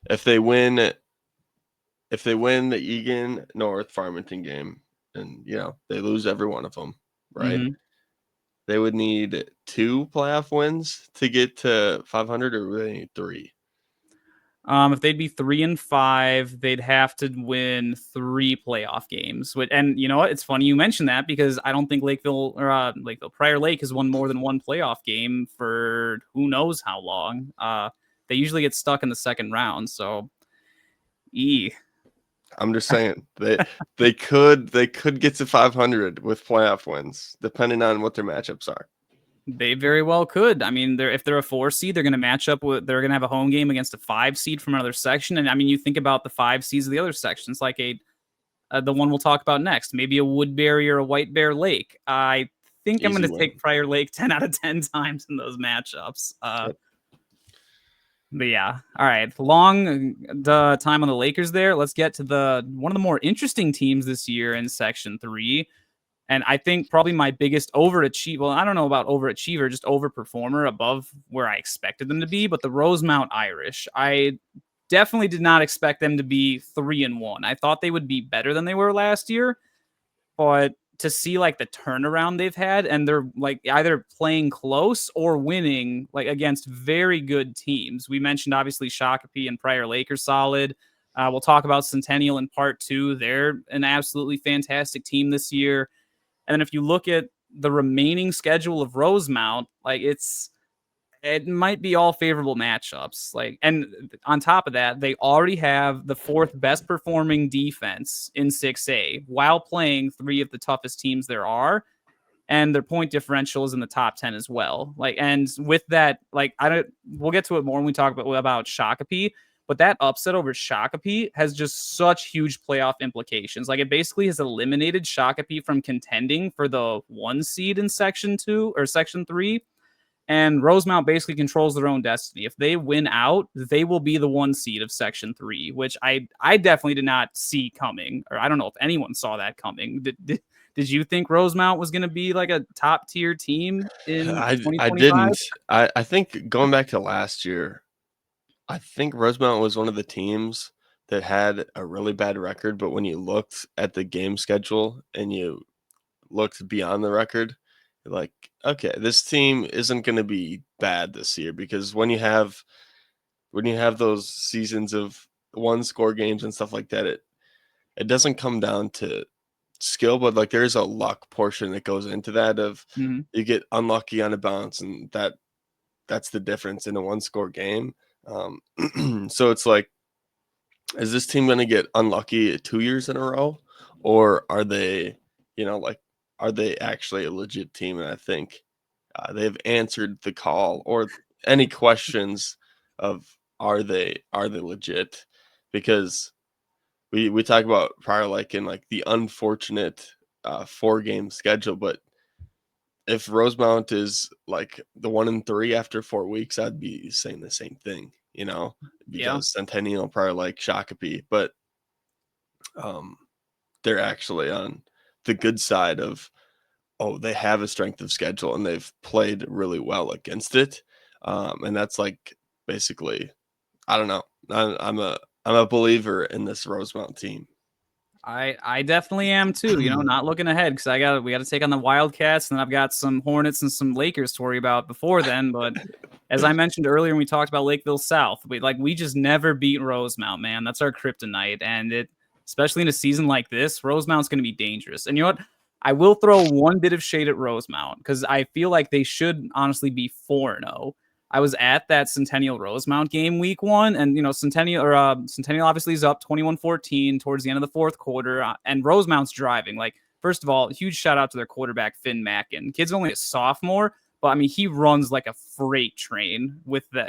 if they win the Eagan North Farmington game, and they lose every one of them, right? Mm-hmm. They would need 2 playoff wins to get to 500, or would they need 3? If they'd be 3-5, they'd have to win 3 playoff games. And you know what? It's funny you mentioned that because I don't think Lakeville Prior Lake has won more than 1 playoff game for who knows how long. They usually get stuck in the second round. So, I'm just saying they could get to 500 with playoff wins, depending on what their matchups are. They very well could. I mean, if they're a 4 seed, they're going to match up with. They're going to have a home game against a 5 seed from another section. And I mean, you think about the 5 seeds of the other sections, like the one we'll talk about next, maybe a Woodbury or a White Bear Lake. I think I'm Easy going to take win. Prior Lake 10 out of 10 times in those matchups. Yep. But yeah, all right. Long the time on the Lakers there. Let's get to one of the more interesting teams this year in Section 3. And I think probably my biggest overachiever, well, I don't know about overachiever, just overperformer above where I expected them to be, but the Rosemount Irish. I definitely did not expect them to be 3-1. I thought they would be better than they were last year, but to see like the turnaround they've had, and they're like either playing close or winning like against very good teams. We mentioned obviously Shakopee and Prior Lake are solid. We'll talk about Centennial in part 2. They're an absolutely fantastic team this year. And then if you look at the remaining schedule of Rosemount, like it might be all favorable matchups. Like, and on top of that, they already have the 4th best performing defense in 6A while playing 3 of the toughest teams there are. And their point differential is in the top 10 as well. Like, and with that, like, we'll get to it more when we talk about Shakopee, but that upset over Shakopee has just such huge playoff implications. Like, it basically has eliminated Shakopee from contending for the 1 seed in Section 2 or Section 3. And Rosemount basically controls their own destiny. If they win out, they will be the 1 seed of Section 3, which I definitely did not see coming. Or I don't know if anyone saw that coming. Did you think Rosemount was going to be like a top tier team in I 2025? didn't. I think going back to last year, I think Rosemount was one of the teams that had a really bad record, but when you looked at the game schedule and you looked beyond the record, you're like, okay, this team isn't going to be bad this year, because when you have those seasons of 1-score games and stuff like that, it doesn't come down to skill, but like there's a luck portion that goes into that of Mm-hmm. you get unlucky on a bounce, and that's the difference in a 1-score game. So it's like, is this team going to get unlucky 2 years in a row, or are they, like, are they actually a legit team? And I think they've answered the call or any questions of are they legit, because we talk about Prior Lake in like the unfortunate 4-game schedule, but if Rosemount is like the 1-3 after 4 weeks, I'd be saying the same thing, Yeah. because Centennial, Prior Lake, Shakopee, but they're actually on the good side of, oh, they have a strength of schedule and they've played really well against it. And that's like basically, I don't know. I'm a believer in this Rosemount team. I definitely am too. Not looking ahead because we got to take on the Wildcats, and I've got some Hornets and some Lakers to worry about before then. But as I mentioned earlier, when we talked about Lakeville South, we just never beat Rosemount, man. That's our kryptonite, and especially in a season like this, Rosemount's going to be dangerous. And you know what? I will throw one bit of shade at Rosemount because I feel like they should honestly be 4-0. I was at that Centennial Rosemount game week 1, and Centennial obviously is up 21-14 towards the end of the 4th quarter, and Rosemount's driving. Like, first of all, huge shout out to their quarterback Finn Mackin. Kid's only a sophomore, but I mean he runs like a freight train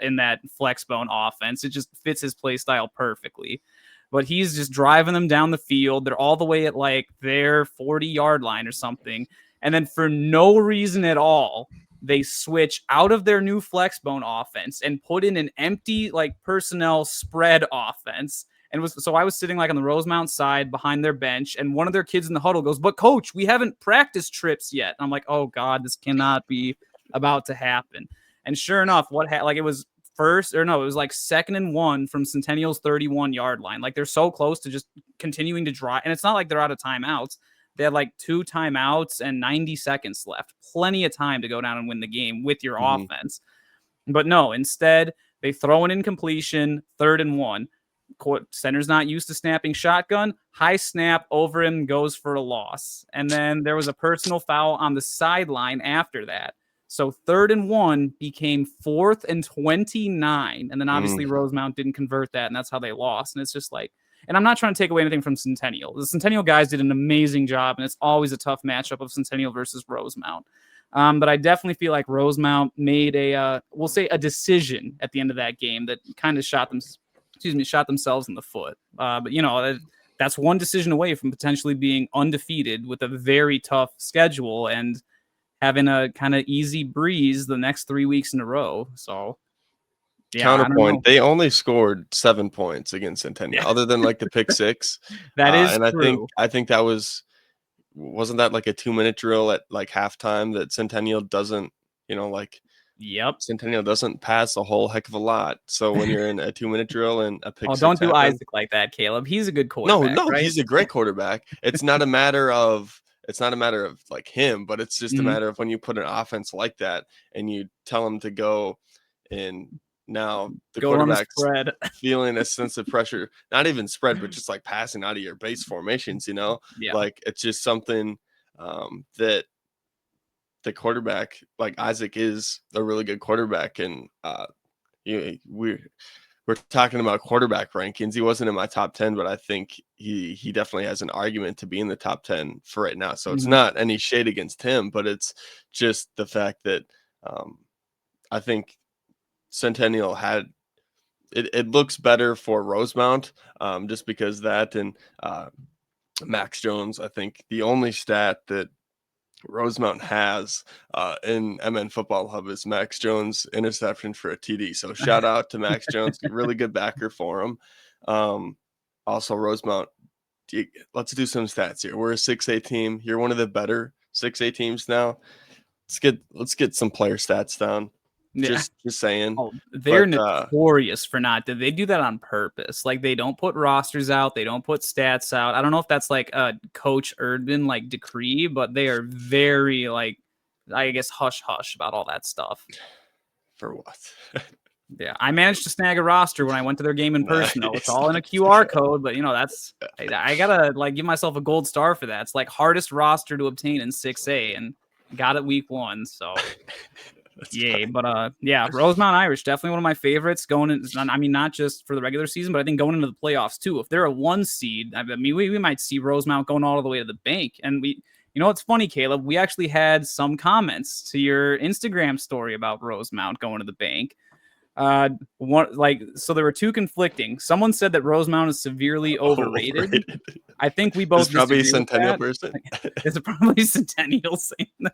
in that flex bone offense. It just fits his play style perfectly. But he's just driving them down the field. They're all the way at like their 40-yard line or something, and then for no reason at all, they switch out of their new flexbone offense and put in an empty like personnel spread offense. And so I was sitting like on the Rosemount side behind their bench, and one of their kids in the huddle goes, "But coach, we haven't practiced trips yet." And I'm like, "Oh God, this cannot be about to happen." And sure enough, it was it was like 2nd and 1 from Centennial's 31-yard line. Like they're so close to just continuing to drive, and it's not like they're out of timeouts. They had like 2 timeouts and 90 seconds left. Plenty of time to go down and win the game with your offense. But no, instead, they throw an incompletion, 3rd and 1. Center's not used to snapping shotgun. High snap over him, goes for a loss. And then there was a personal foul on the sideline after that. So 3rd and 1 became 4th and 29. And then obviously Rosemount didn't convert that, and that's how they lost. And it's just like, and I'm not trying to take away anything from Centennial. The Centennial guys did an amazing job, and it's always a tough matchup of Centennial versus Rosemount. But I definitely feel like Rosemount made we'll say a decision at the end of that game that kind of shot themselves in the foot. But that's one decision away from potentially being undefeated with a very tough schedule and having a kind of easy breeze the next 3 weeks in a row. So yeah, I don't know. Counterpoint, they only scored 7 points against Centennial, Yeah, other than like the pick six. that is And true. I think that wasn't that like a 2-minute drill at like halftime that Centennial doesn't, like Yep. Centennial doesn't pass a whole heck of a lot. So when you're in a 2-minute drill and a pick Oh, six don't do happens, Isaac like that, Caleb. He's a good no, quarterback, no, right? he's a great quarterback. It's not a matter of like him, but it's just a Mhm. matter of when you put an offense like that and you tell him to go, and now the Go run a quarterback's spread. feeling a sense of pressure, not even spread, but just like passing out of your base formations, Yeah. like it's just something that the quarterback, like Isaac, is a really good quarterback. And we're talking about quarterback rankings. He wasn't in my top 10, but I think he definitely has an argument to be in the top 10 for right now. So it's Mhm. not any shade against him, but it's just the fact that I think Centennial had it looks better for Rosemount, just because that and Max Jones. I think the only stat that Rosemount has in MN Football Hub is Max Jones interception for a TD. So shout out to Max Jones, really good backer for him. Also, Rosemount, let's do some stats here. We're a 6A team. You're one of the better 6A teams now. Let's get some player stats down. Yeah. Just saying. Oh, they're But notorious for not. They do that on purpose. Like they don't put rosters out. They don't put stats out. I don't know if that's like a Coach Erdman like decree, but they are very like, I guess, hush hush about all that stuff. for what? Yeah, I managed to snag a roster when I went to their game in person. Though it's Nice. all in a QR code, but that's I gotta like give myself a gold star for that. It's like hardest roster to obtain in 6A, and got it week 1. So yay! Funny. But yeah, Rosemount Irish definitely one of my favorites going in. I mean, not just for the regular season, but I think going into the playoffs too. If they're a 1 seed, I mean, we might see Rosemount going all the way to the bank. And what's funny, Caleb? We actually had some comments to your Instagram story about Rosemount going to the bank. So there were two conflicting. Someone said that Rosemount is severely overrated. Overrated. I think we It's both probably a disagree with Centennial that. person. It's probably Centennial saying that.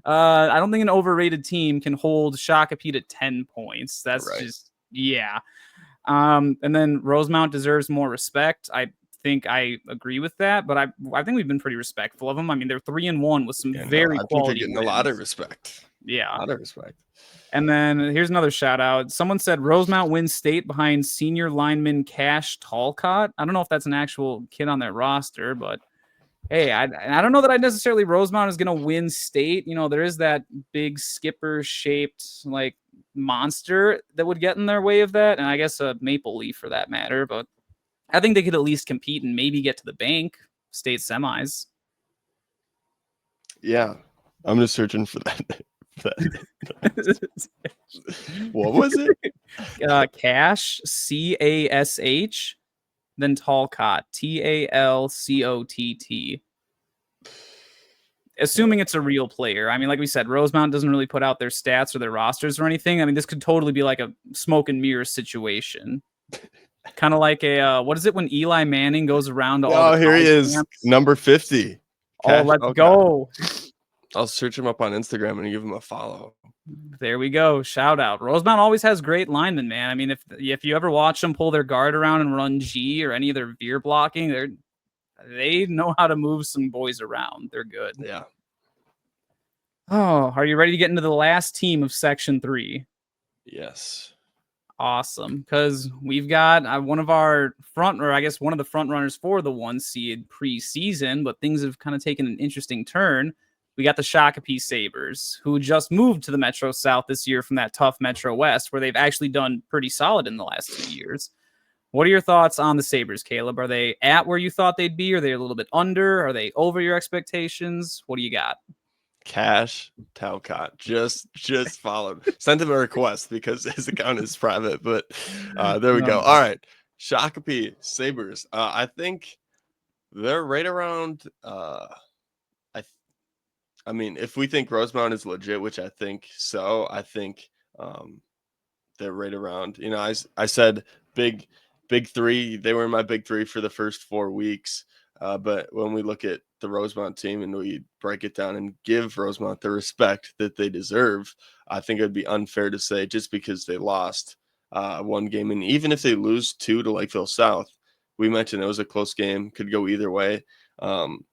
I don't think an overrated team can hold Shakopee to 10 points. That's Right. just yeah. And then Rosemount deserves more respect. I think I agree with that, but I think we've been pretty respectful of them. I mean, they're 3-1 with some Yeah, no, very I think they're quality getting wins. a lot of respect. Yeah. A lot of respect. And then here's another shout out. Someone said Rosemount wins state behind senior lineman Cash Talcott. I don't know if that's an actual kid on their roster, but hey, I don't know that I necessarily Rosemount is going to win state. There is that big skipper shaped like monster that would get in their way of that. And I guess a maple leaf for that matter. But I think they could at least compete and maybe get to the bank state semis. Yeah, I'm just searching for that. What was it? Cash, Cash, then Talcott, Talcott. Assuming it's a real player. I mean, like we said, Rosemount doesn't really put out their stats or their rosters or anything. I mean, this could totally be like a smoke and mirror situation. Kind of like what is it when Eli Manning goes around to all the Here he is, camps? number 50. Oh, let's go. I'll search him up on Instagram and give him a follow. There we go. Shout out. Rosemount always has great linemen, man. I mean, if you ever watch them pull their guard around and run G or any of their veer blocking, they know how to move some boys around. They're good. Yeah. Oh, are you ready to get into the last team of Section 3? Yes. Awesome, because we've got one of the front runners for the 1 seed preseason, but things have kind of taken an interesting turn. We got the Shakopee Sabers, who just moved to the Metro South this year from that tough Metro West, where they've actually done pretty solid in the last 2 years. What are your thoughts on the Sabers, Caleb? Are they at where you thought they'd be? Are they a little bit under? Are they over your expectations? What do you got? Cash Talcott just followed. Sent him a request because his account is private, but there we go. All right. Shakopee Sabers. I think they're right around I mean, if we think Rosemount is legit, which I think so, I think they're right around. I said big big three. They were in my big three for the first 4 weeks. But when we look at the Rosemount team and we break it down and give Rosemount the respect that they deserve, I think it would be unfair to say just because they lost one game, and even if they lose two to Lakeville South, we mentioned it was a close game, could go either way. Um,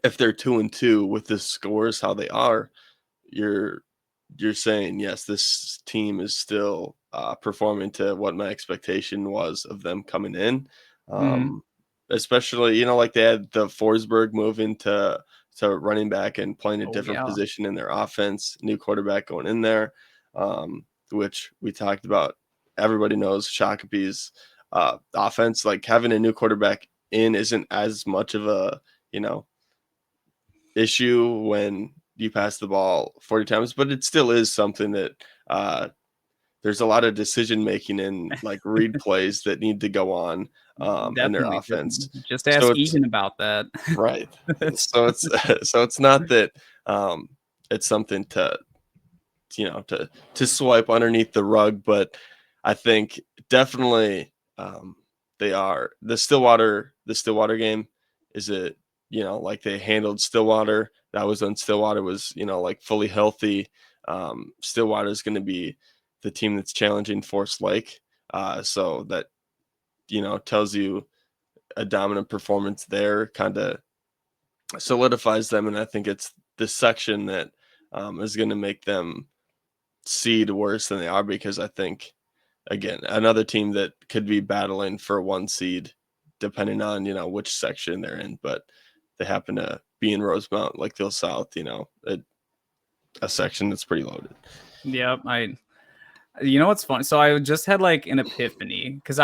if they're 2-2 with the scores how they are, you're saying yes, this team is still performing to what my expectation was of them coming in. Mhm. Especially, like they had the Forsberg move into running back and playing a Oh different yeah. position in their offense, new quarterback going in there, which we talked about. Everybody knows Shakopee's offense, like having a new quarterback in isn't as much of a, you know, issue when you pass the ball 40 times, but it still is something that there's a lot of decision making and like read plays that need to go on in their Definitely. offense. Just So ask it's Eagan about that. right. So it's so it's not that it's something to swipe underneath the rug, but I think definitely they are the Stillwater game is it like they handled Stillwater. That was when Stillwater was like fully healthy. Stillwater is going to be the team that's challenging Forest Lake, so that tells you a dominant performance there kind of solidifies them, and I think it's the section that is going to make them seed worse than they are, because I think again another team that could be battling for one seed depending on which section they're in, but they happen to be in Rosemount, Lakeville South, a section that's pretty loaded. Yep. You know what's funny? So I just had like an epiphany because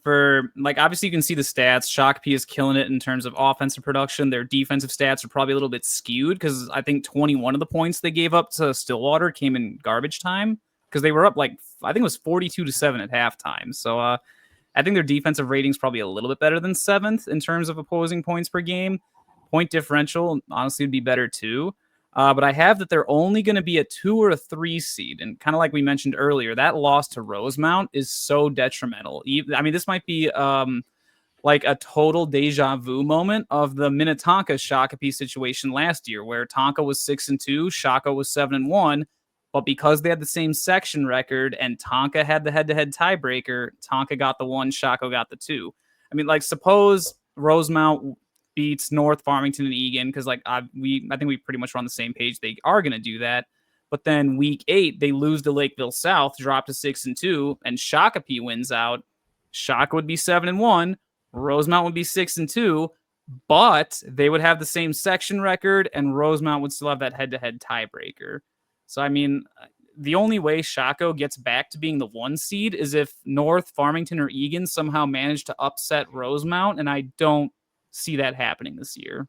for like, obviously you can see the stats. Shakopee is killing it in terms of offensive production. Their defensive stats are probably a little bit skewed because I think 21 of the points they gave up to Stillwater came in garbage time because they were up like, I think it was 42-7 at halftime. So I think their defensive rating is probably a little bit better than seventh in terms of opposing points per game. Point differential, honestly, would be better too. But I have that they're only going to be a 2 or a 3 seed. And kind of like we mentioned earlier, that loss to Rosemount is so detrimental. I mean, this might be like a total deja vu moment of the Minnetonka Shakopee situation last year, where Tonka was 6-2, Shaka was 7-1. But because they had the same section record and Tonka had the head-to-head tiebreaker, Tonka got the 1, Shaka got the 2. I mean, like, suppose Rosemount beats North, Farmington, and Eagan, because I think we pretty much were on the same page. They are going to do that. But then week 8, they lose to Lakeville South, drop to 6-2, and Shakopee wins out. Shaka would be 7-1. Rosemount would be 6-2, but they would have the same section record, and Rosemount would still have that head-to-head tiebreaker. So, I mean, the only way Shako gets back to being the 1 seed is if North, Farmington, or Eagan somehow manage to upset Rosemount, and I don't see that happening this year.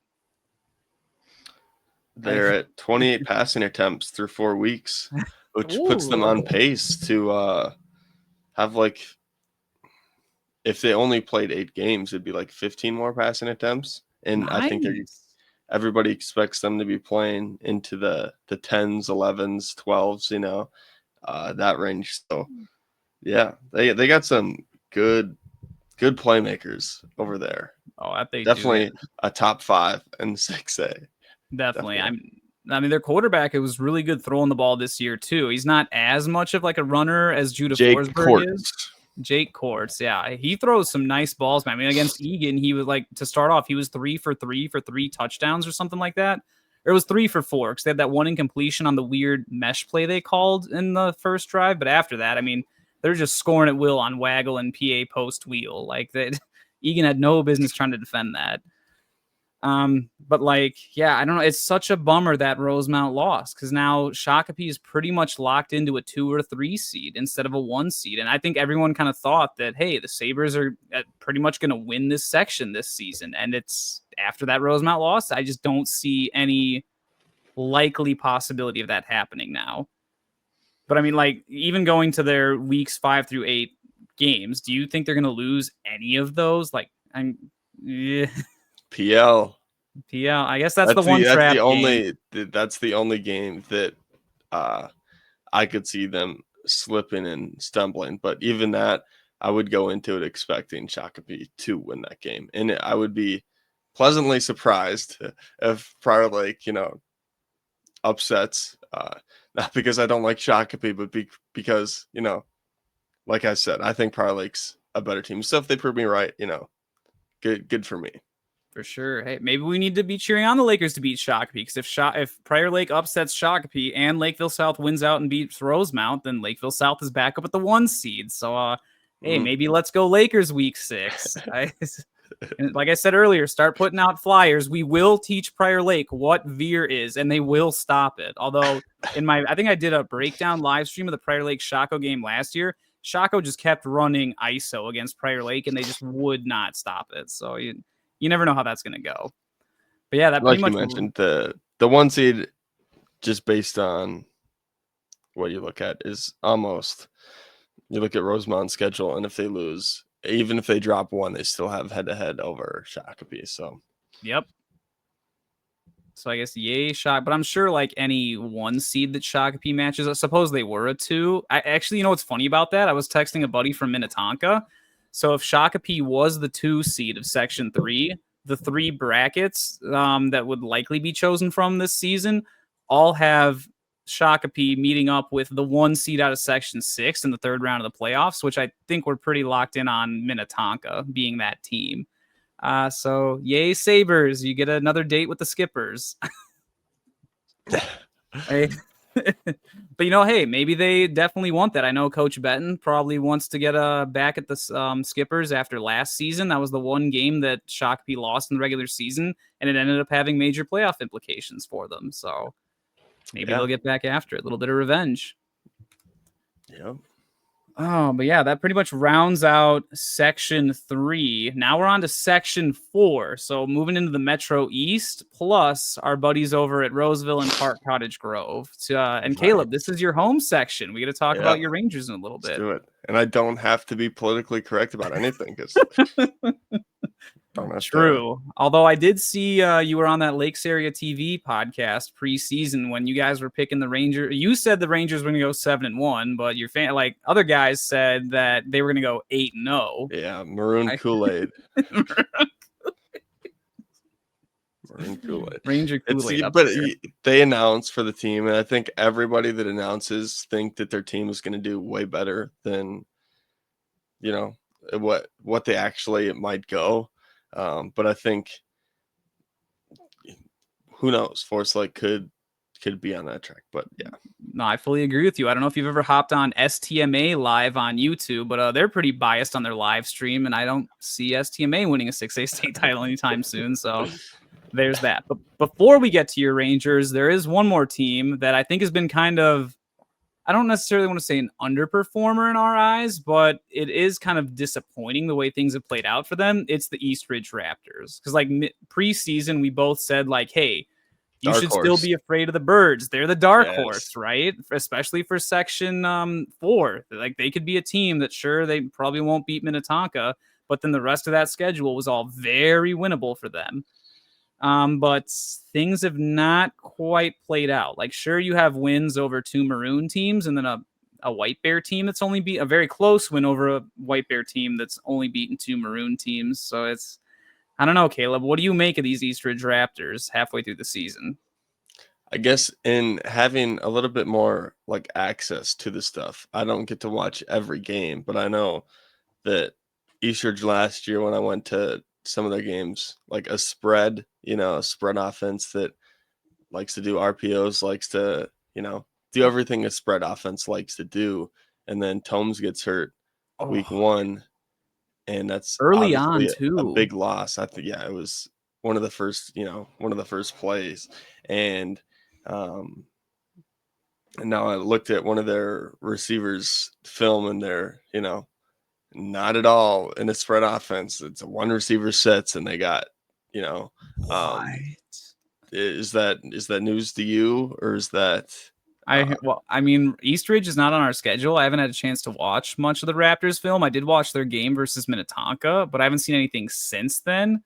They're at 28 passing attempts through 4 weeks, which puts them on pace to have like, if they only played 8 games, it'd be like 15 more passing attempts. And I think everybody expects them to be playing into the 10s, 11s, 12s, that range. So yeah, they got some good playmakers over there. Oh, that they Definitely do. a top 5 in 6A. Definitely. I mean, their quarterback, it was really good throwing the ball this year too. He's not as much of like a runner as Judah Jake Forsberg is. Courts. Jake Courts, yeah, he throws some nice balls, man. I mean, against Eagan, he was like, to start off, he was 3 for 3 for 3 touchdowns or something like that. Or it was 3 for 4 because they had that one incompletion on the weird mesh play they called in the first drive. But after that, I mean, they're just scoring at will on waggle and PA post wheel. Like that, Eagan had no business trying to defend that. But like, yeah, I don't know. It's such a bummer that Rosemount lost because now Shakopee is pretty much locked into a 2 or 3 seed instead of a 1 seed. And I think everyone kind of thought that, hey, the Sabres are pretty much going to win this section this season. And it's after that Rosemount loss, I just don't see any likely possibility of that happening now. But I mean, like, even going to their weeks 5 through 8 games, do you think they're going to lose any of those? Like, yeah. PL. Yeah, I guess that's the one trap game. That's the only game that I could see them slipping and stumbling. But even that, I would go into it expecting Shakopee to win that game, and I would be pleasantly surprised if Prior Lake, upsets. Not because I don't like Shakopee, but because like I said, I think Prior Lake's a better team. So if they prove me right, good for me. For sure. Hey, maybe we need to be cheering on the Lakers to beat Shakopee, because if Prior Lake upsets Shakopee and Lakeville South wins out and beats Rosemount, then Lakeville South is back up at the 1 seed. So, hey, maybe let's go Lakers week 6. And like I said earlier, start putting out flyers. We will teach Prior Lake what veer is, and they will stop it. Although I think I did a breakdown live stream of the Prior Lake Shako game last year. Shako just kept running ISO against Prior Lake, and they just would not stop it. So you never know how that's going to go. But yeah, that like pretty much you mentioned, the 1 seed, just based on what you look at, is almost, you look at Rosemount's schedule, and if they lose, even if they drop 1, they still have head-to-head over Shakopee. So yep. So I guess yay Shak, but I'm sure like any 1 seed that Shakopee matches, I suppose they were a 2. I actually, what's funny about that? I was texting a buddy from Minnetonka. So if Shakopee was the 2 seed of Section 3, the 3 brackets that would likely be chosen from this season all have Shakopee meeting up with the 1 seed out of Section 6 in the 3rd round of the playoffs, which I think we're pretty locked in on Minnetonka being that team. So yay Sabers, you get another date with the Skippers. Hey. But hey, maybe they definitely want that. I know Coach Benton probably wants to get back at the Skippers after last season. That was the one game that Shakopee lost in the regular season, and it ended up having major playoff implications for them. So maybe they'll get back after it. A little bit of revenge. Yep. Oh, but yeah, that pretty much rounds out Section 3. Now we're on to Section 4. So moving into the Metro East, plus our buddies over at Roseville and Park Cottage Grove. And Caleb, this is your home section. We got to talk about your Rangers in a little bit. Let's do it. And I don't have to be politically correct about anything, because true. Although I did see you were on that Lakes Area TV podcast preseason when you guys were picking the Rangers. You said the Rangers were going to go 7-1, but your other guys said that they were going to go 8-0. Yeah, Maroon Kool-Aid. Maroon Kool-Aid. Ranger Kool-Aid. But they announce for the team, and I think everybody that announces think that their team is going to do way better than what they actually might go. But I think, who knows, Forest Lake could be on that track. But yeah, no, I fully agree with you. I don't know if you've ever hopped on STMA live on YouTube, but they're pretty biased on their live stream, and I don't see STMA winning a 6A state title anytime soon. So there's that. But before we get to your Rangers, there is one more team that I think has been kind of, I don't necessarily want to say an underperformer in our eyes, but it is kind of disappointing the way things have played out for them. It's the Eastridge Raptors. Because preseason, we both said hey, you should still be afraid of the Birds. They're the dark horse, right? Especially for Section 4. They could be a team that, sure, they probably won't beat Minnetonka, but then the rest of that schedule was all very winnable for them. But things have not quite played out. Sure, you have wins over 2 Maroon teams, and then a White Bear team that's only beat a very close win over a White Bear team that's only beaten 2 Maroon teams. So it's, I don't know, Caleb, what do you make of these Eastridge Raptors halfway through the season? I guess in having a little bit more access to the stuff, I don't get to watch every game, but I know that Eastridge last year, when I went to some of their games, a spread offense that likes to do RPOs, likes to, do everything a spread offense likes to do. And then Tomes gets hurt week 1. And that's early on too. A big loss. I think, it was one of the first plays. And now I looked at one of their receivers' film, and they're, not at all in a spread offense. It's a 1 receiver sets, and they got, is that news to you, or is that? Eastridge is not on our schedule. I haven't had a chance to watch much of the Raptors film. I did watch their game versus Minnetonka, but I haven't seen anything since then.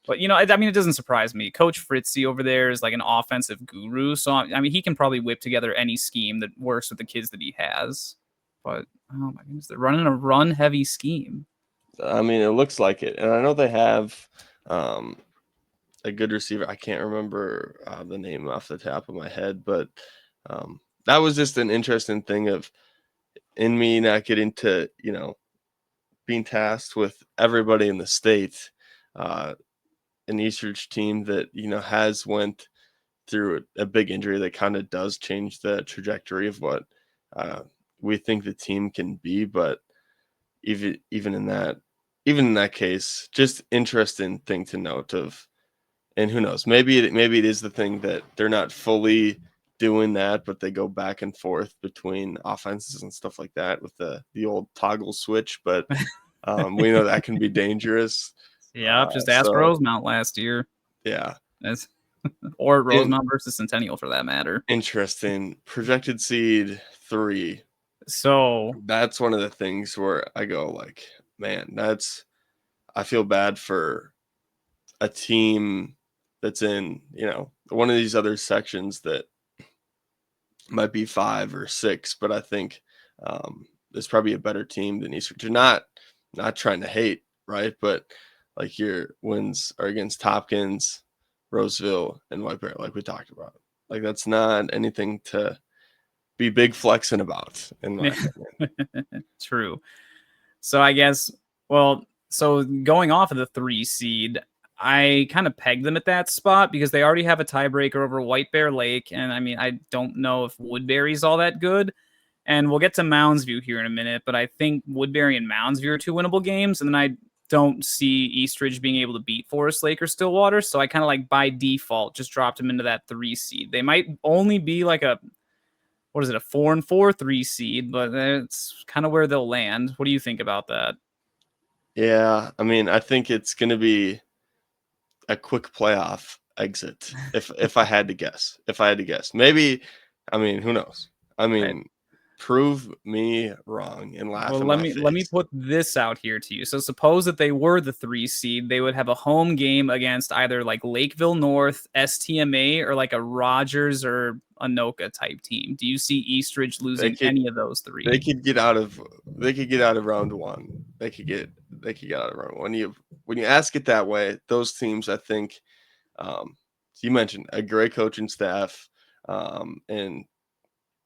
But, I mean, it doesn't surprise me. Coach Fritzy over there is like an offensive guru. So, I mean, he can probably whip together any scheme that works with the kids that he has. But, oh my goodness, they're running a run-heavy scheme. I mean, it looks like it. And I know they have a good receiver. I can't remember the name off the top of my head, but that was just an interesting thing of in me not getting to, being tasked with everybody in the state, an Eastridge team that, has went through a big injury that kind of does change the trajectory of what we think the team can be. But even in that case, just interesting thing to note of, and who knows, maybe it is the thing that they're not fully doing that, but they go back and forth between offenses and stuff like that with the old toggle switch. But we know that can be dangerous. Yeah, just ask So Rosemount last year. yeah, or Rosemount versus Centennial for that matter. interesting. Projected seed 3. So That's one of the things where I go like, man, I feel bad for a team that's in, one of these other sections that might be 5 or 6, but I think there's probably a better team than Eastridge. You're not trying to hate, right? But like your wins are against Hopkins, Roseville, and White Bear, like we talked about. Like that's not anything to be big flexing about, in my opinion. True. So I guess, so going off of the 3 seed, I kind of pegged them at that spot because they already have a tiebreaker over White Bear Lake. And I mean, I don't know if Woodbury's all that good. And we'll get to Moundsview here in a minute, but I think Woodbury and Moundsview are 2 winnable games. And then I don't see Eastridge being able to beat Forest Lake or Stillwater. So I kind of like by default just dropped them into that 3 seed. They might only be like a 4-4 3 seed, but it's kind of where they'll land. What do you think about that? Yeah, I mean, I think it's going to be a quick playoff exit if I had to guess. Maybe, I mean, who knows? I mean, Right. Prove me wrong and laugh in let my me face. put this out here to you. So suppose that they were the 3 seed, they would have a home game against either like Lakeville North, STMA, or like a Rogers or Anoka type team. Do you see Eastridge losing any of those 3? They could get out of round 1. They could get out of round 1. When you ask it that way, those teams, I think, you mentioned a great coaching staff, and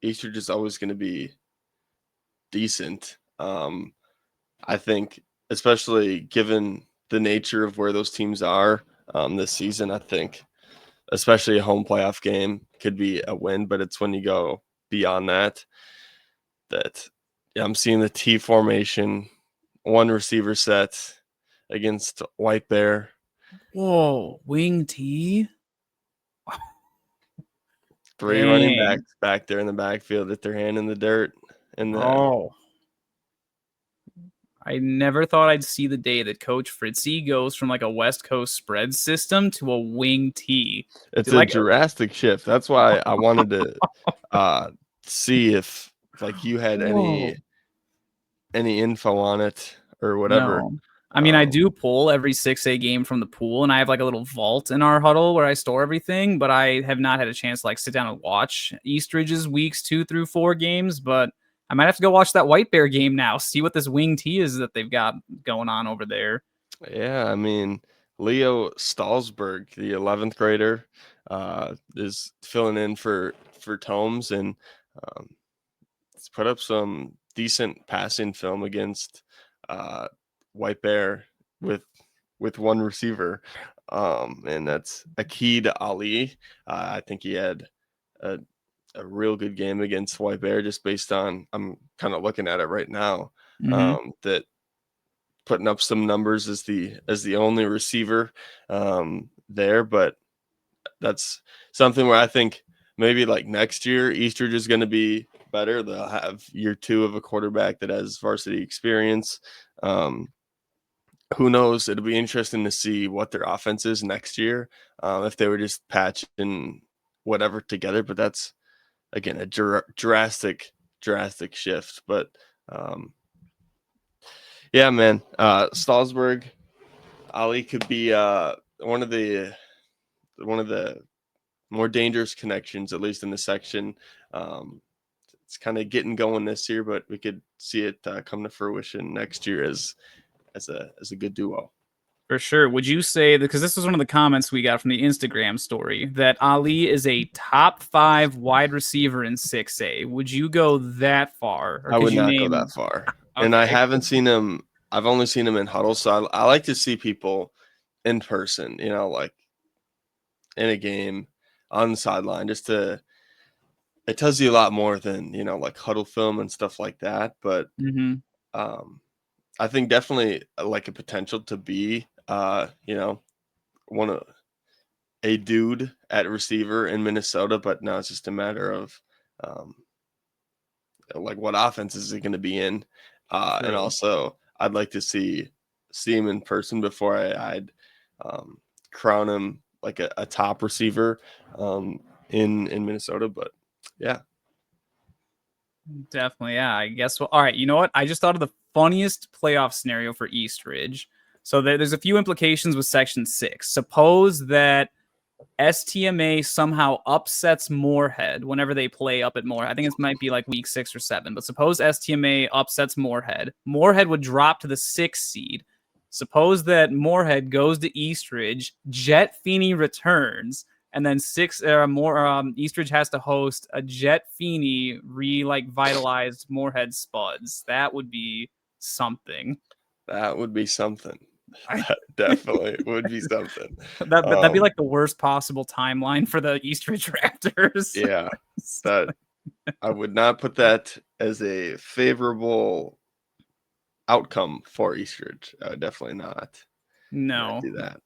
Eastridge is always going to be decent. I think, especially given the nature of where those teams are this season, I think, especially a home playoff game could be a win. But it's when you go beyond that, I'm seeing the T formation, 1 receiver set against White Bear. Whoa, wing T. 3 running backs back there in the backfield with their hand in the dirt. And I never thought I'd see the day that Coach Fritzy goes from like a West Coast spread system to a wing T. it's a drastic shift. That's why I wanted to see if like you had any info on it or whatever. No. I mean, I do pull every 6A game from the pool, and I have like a little vault in our huddle where I store everything, but I have not had a chance to like sit down and watch Eastridge's weeks 2 through 4 games, but I might have to go watch that White Bear game now, see what this wing T is that they've got going on over there. Yeah, I mean, Leo Stalsberg, the 11th grader, is filling in for Tomes, and he's put up some decent passing film against White Bear with 1 receiver, and that's Akeed Ali. I think he had a real good game against White Bear, just based on, I'm kind of looking at it right now, that putting up some numbers as the only receiver there. But that's something where I think maybe like next year Eastridge is going to be better. They'll have year 2 of a quarterback that has varsity experience. Who knows? It'll be interesting to see what their offense is next year, if they were just patching whatever together. But that's, again, a drastic shift. But yeah, man, Stalsberg, Ali could be a one of the more dangerous connections, at least in the section. It's kind of getting going this year, but we could see it come to fruition next year as a good duo. For sure. Would you say that, because this was one of the comments we got from the Instagram story, that Ali is a top 5 wide receiver in 6A? Would you go that far? Or I could would you not go name? that far, and I Okay. haven't seen him. I've only seen him in huddle, so I like to see people in person. Like in a game on the sideline, just to it tells you a lot more than like huddle film and stuff like that. But Mm-hmm. um, I think definitely like a potential to be one of a dude at receiver in Minnesota, but now it's just a matter of um, like what offense is he going to be in, and True. also I'd like to see him in person before I'd crown him like a top receiver in Minnesota. But yeah, Definitely. Yeah. I guess. Well, all right. You know what? I just thought of the funniest playoff scenario for Eastridge. So there's a few implications with Section 6. Suppose that STMA somehow upsets Moorhead whenever they play up at Moorhead. I think it might be like week 6 or 7, but suppose STMA upsets Moorhead. Moorhead would drop to the 6th seed. Suppose that Moorhead goes to Eastridge, Jet Feeney returns, and then Eastridge has to host a Jet Feeney vitalized Moorhead Spuds. That would be something. that would be something. That definitely would be something. That'd be like the worst possible timeline for the Eastridge Raptors. Yeah, that I would not put that as a favorable outcome for Eastridge. Definitely not No, do that.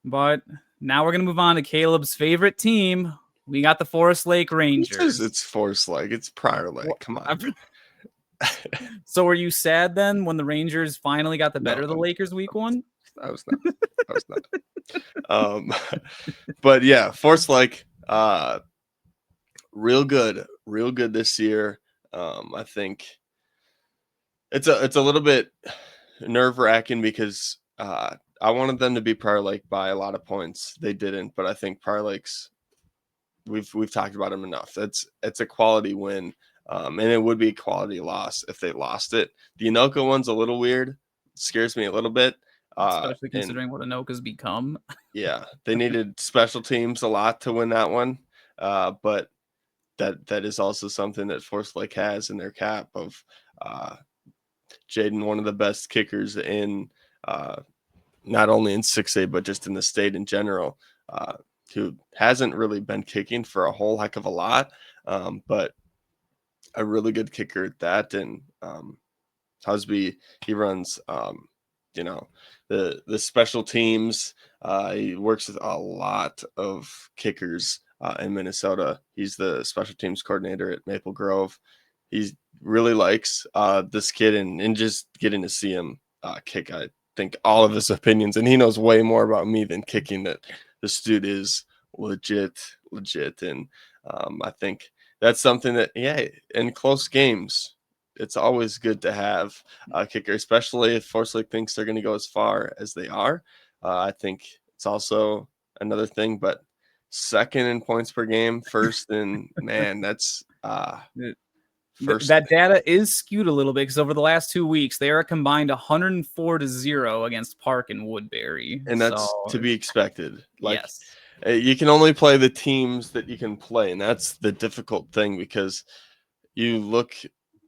but now we're gonna move on to Caleb's favorite team. We got the Forest Lake It says Rangers. it's Forest Lake. It's Prior Lake. Come on. So were you sad then when the Rangers finally got the better No, of the Lakers week 1? I was not. I was not. Um, but yeah, Forest Lake, real good this year. I think it's a little bit nerve wracking because I wanted them to be Prior Lake by a lot of points. They didn't, but I think Prior Lake's we've talked about them enough. It's a quality win, and it would be a quality loss if they lost it. The Anoka one's a little weird, scares me a little bit, Especially and considering what Anoka's become. yeah, they needed special teams a lot to win that one, but that is also something that Forest Lake has in their cap of uh, Jaden, one of the best kickers in not only in 6A but just in the state in general. Who hasn't really been kicking for a whole heck of a lot, but a really good kicker at that. And Husby, he runs, the special teams. He works with a lot of kickers in Minnesota. He's the special teams coordinator at Maple Grove. He really likes this kid, and just getting to see him kick, I think all of his opinions, and he knows way more about me than kicking, that this dude is legit. And I think that's something that, yeah, in close games, it's always good to have a kicker, especially if Forest Lake thinks they're going to go as far as they are. I think it's also another thing, but second in points per game, first in, man, that's first. That data is skewed a little bit because over the last 2 weeks, they are combined 104-0 against Park and Woodbury. And that's So, to be expected. Like, yes. you can only play the teams that you can play, and that's the difficult thing, because you look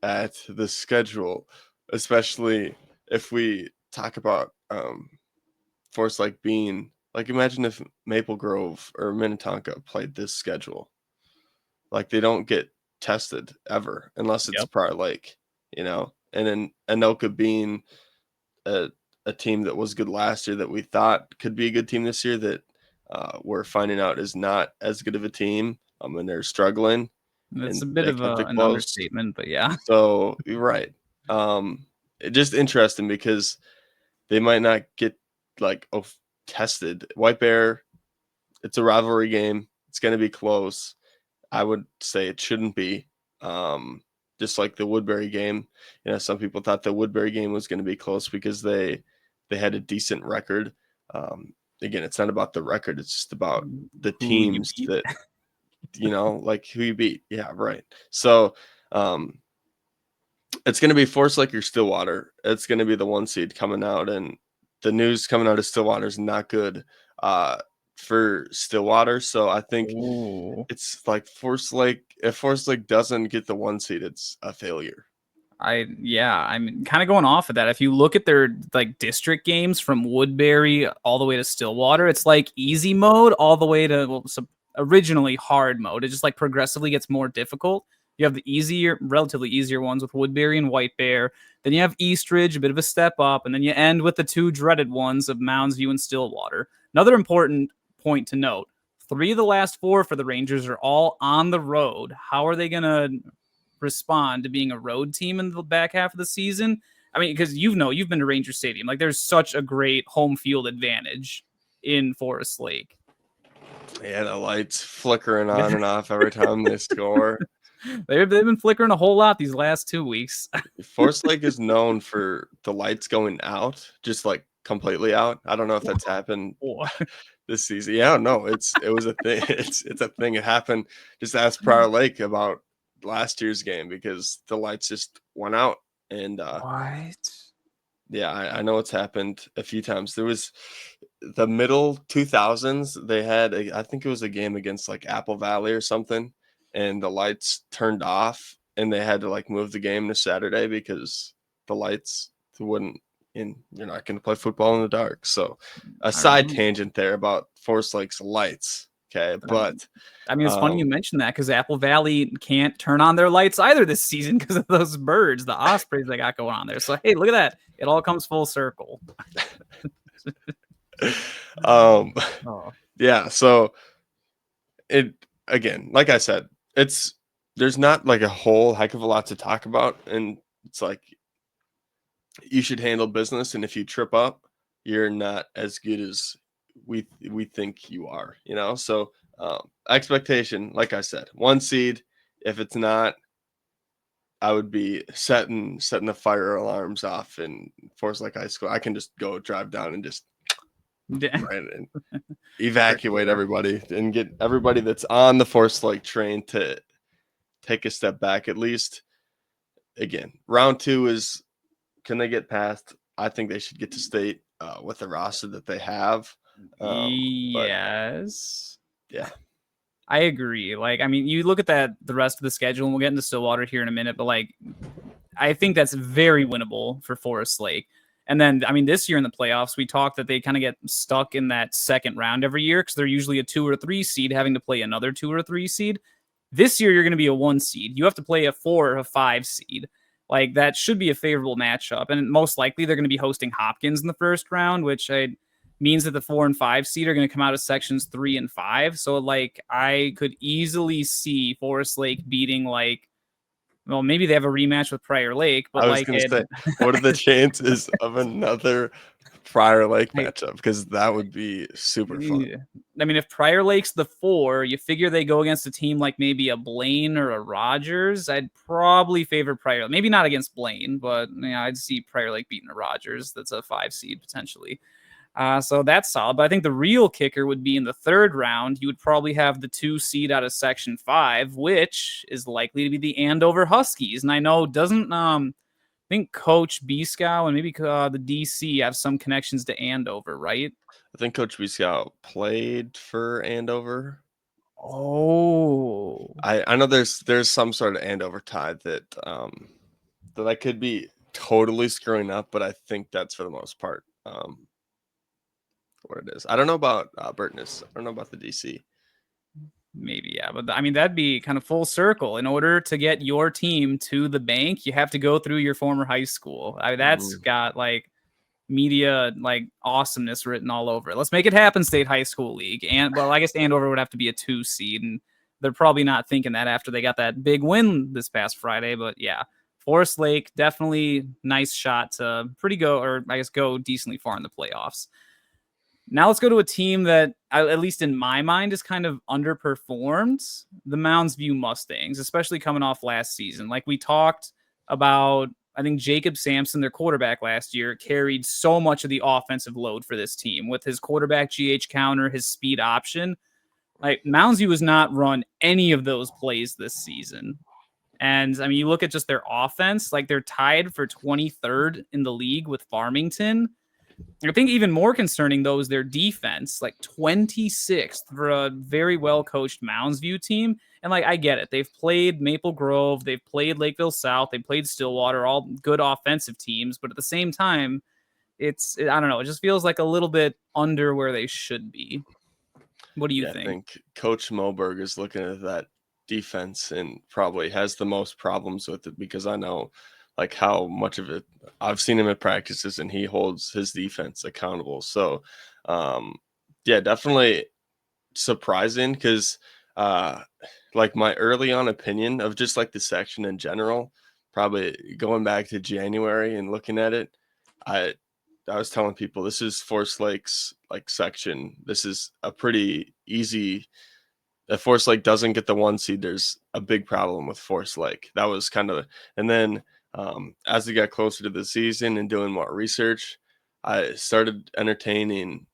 at the schedule, especially if we talk about Forest Lake being like, imagine if Maple Grove or Minnetonka played this schedule. Like, they don't get tested ever unless it's Yep. Prior Lake, and then Anoka being a team that was good last year that we thought could be a good team this year, that we're finding out is not as good of a team, and they're struggling, That's and a bit they of kept it an close. understatement, but yeah. So you're right. It just interesting because they might not get like tested. White Bear, it's a rivalry game. It's going to be close. I would say it shouldn't be. Just like the Woodbury game, some people thought the Woodbury game was going to be close because they had a decent record. again, it's not about the record. It's just about the Who you teams beat. that, like who you beat. Yeah, right. So it's going to be Forest Lake or Stillwater. It's going to be the 1 seed coming out, and the news coming out of Stillwater is not good for Stillwater. So I think Ooh. it's like Forest Lake. If Forest Lake doesn't get the 1 seed, it's a failure. I'm kind of going off of that. If you look at their like district games from Woodbury all the way to Stillwater, it's like easy mode all the way to originally hard mode. It just like progressively gets more difficult. You have the relatively easier ones with Woodbury and White Bear. Then you have Eastridge, a bit of a step up, and then you end with the 2 dreaded ones of Mounds View and Stillwater. Another important point to note: 3 of the last 4 for the Rangers are all on the road. How are they gonna respond to being a road team in the back half of the season? I mean, because you've been to Ranger Stadium. Like, there's such a great home field advantage in Forest Lake. Yeah, the lights flickering on and off every time they score. They've been flickering a whole lot these last 2 weeks. Forest Lake is known for the lights going out, just like completely out. I don't know if that's happened this season. Yeah, no, it was a thing. It's a thing. It happened. Just ask Prior Lake about last year's game because the lights just went out. And What? yeah, I know it's happened a few times. There was the middle 2000s. They had I think it was a game against like Apple Valley or something, and the lights turned off, and they had to like move the game to Saturday because the lights wouldn't. And you're not going to play football in the dark. So a side tangent there about Forest Lake's lights. Okay, but I mean, it's funny you mentioned that because Apple Valley can't turn on their lights either this season because of those birds, the ospreys they got going on there. So hey, look at that! It all comes full circle. Yeah. So it again, like I said, there's not like a whole heck of a lot to talk about, and it's like you should handle business, and if you trip up, you're not as good as we think you are. So expectation, like I said, 1 seed. If it's not, I would be setting the fire alarms off in Forest Lake High School. I can just go drive down and just and evacuate everybody and get everybody that's on the Forest Lake train to take a step back at least. Again, round 2 is, can they get past? I think they should get to state with the roster that they have. Yes. Yeah. I agree. Like, I mean, you look at the rest of the schedule, and we'll get into Stillwater here in a minute, but like, I think that's very winnable for Forest Lake. And then, I mean, this year in the playoffs, we talked that they kind of get stuck in that second round every year because they're usually a 2 or 3 seed having to play another 2 or 3 seed. This year, you're going to be a 1 seed. You have to play a 4 or a 5 seed. Like, that should be a favorable matchup. And most likely, they're going to be hosting Hopkins in the first round, which means that the 4 and 5 seed are going to come out of sections 3 and 5. So, like, I could easily see Forest Lake beating, like, well, maybe they have a rematch with Prior Lake, but I was going to say, what are the chances of another Prior Lake matchup? Because that would be super fun. I mean, if Prior Lake's the 4, you figure they go against a team like maybe a Blaine or a Rogers. I'd probably favor Prior Lake. Maybe not against Blaine, but I'd see Prior Lake beating a Rogers. That's a 5 seed potentially. So that's solid. But I think the real kicker would be in the third round. You would probably have the 2 seed out of Section 5, which is likely to be the Andover Huskies. And I know I think Coach Biscow and maybe the DC have some connections to Andover, right? I think Coach Biscow played for Andover. Oh, I know there's some sort of Andover tie that I could be totally screwing up, but I think that's for the most part what it is. I don't know about Burtness. I don't know about the DC. Maybe, yeah. But I mean, that'd be kind of full circle. In order to get your team to the bank, you have to go through your former high school. That's got like media like awesomeness written all over it. Let's make it happen, State High School League. And well, I guess Andover would have to be a 2 seed, and they're probably not thinking that after they got that big win this past Friday. But yeah, Forest Lake definitely nice shot to go decently far in the playoffs. Now let's go to a team that, at least in my mind, is kind of underperformed, the Mounds View Mustangs, especially coming off last season. Like we talked about I think Jacob Sampson, their quarterback last year, carried so much of the offensive load for this team with his quarterback GH counter, his speed option. Like Mounds View has not run any of those plays this season. And I mean, you look at just their offense, like they're tied for 23rd in the league with Farmington. I think even more concerning, though, is their defense, like 26th for a very well coached Mounds View team. And like, I get it. They've played Maple Grove, they've played Lakeville South, they played Stillwater, all good offensive teams. But at the same time, I don't know, it just feels like a little bit under where they should be. What do you think? I think Coach Moberg is looking at that defense and probably has the most problems with it, because I know like how much of it I've seen him at practices and he holds his defense accountable. So definitely surprising, because like my early on opinion of just like the section in general, probably going back to January and looking at it, I was telling people this is Forest Lake's like section. This is a pretty easy. If Forest Lake doesn't get the 1 seed, there's a big problem with Forest Lake. That was kind of, and then as we got closer to the season and doing more research, I started entertaining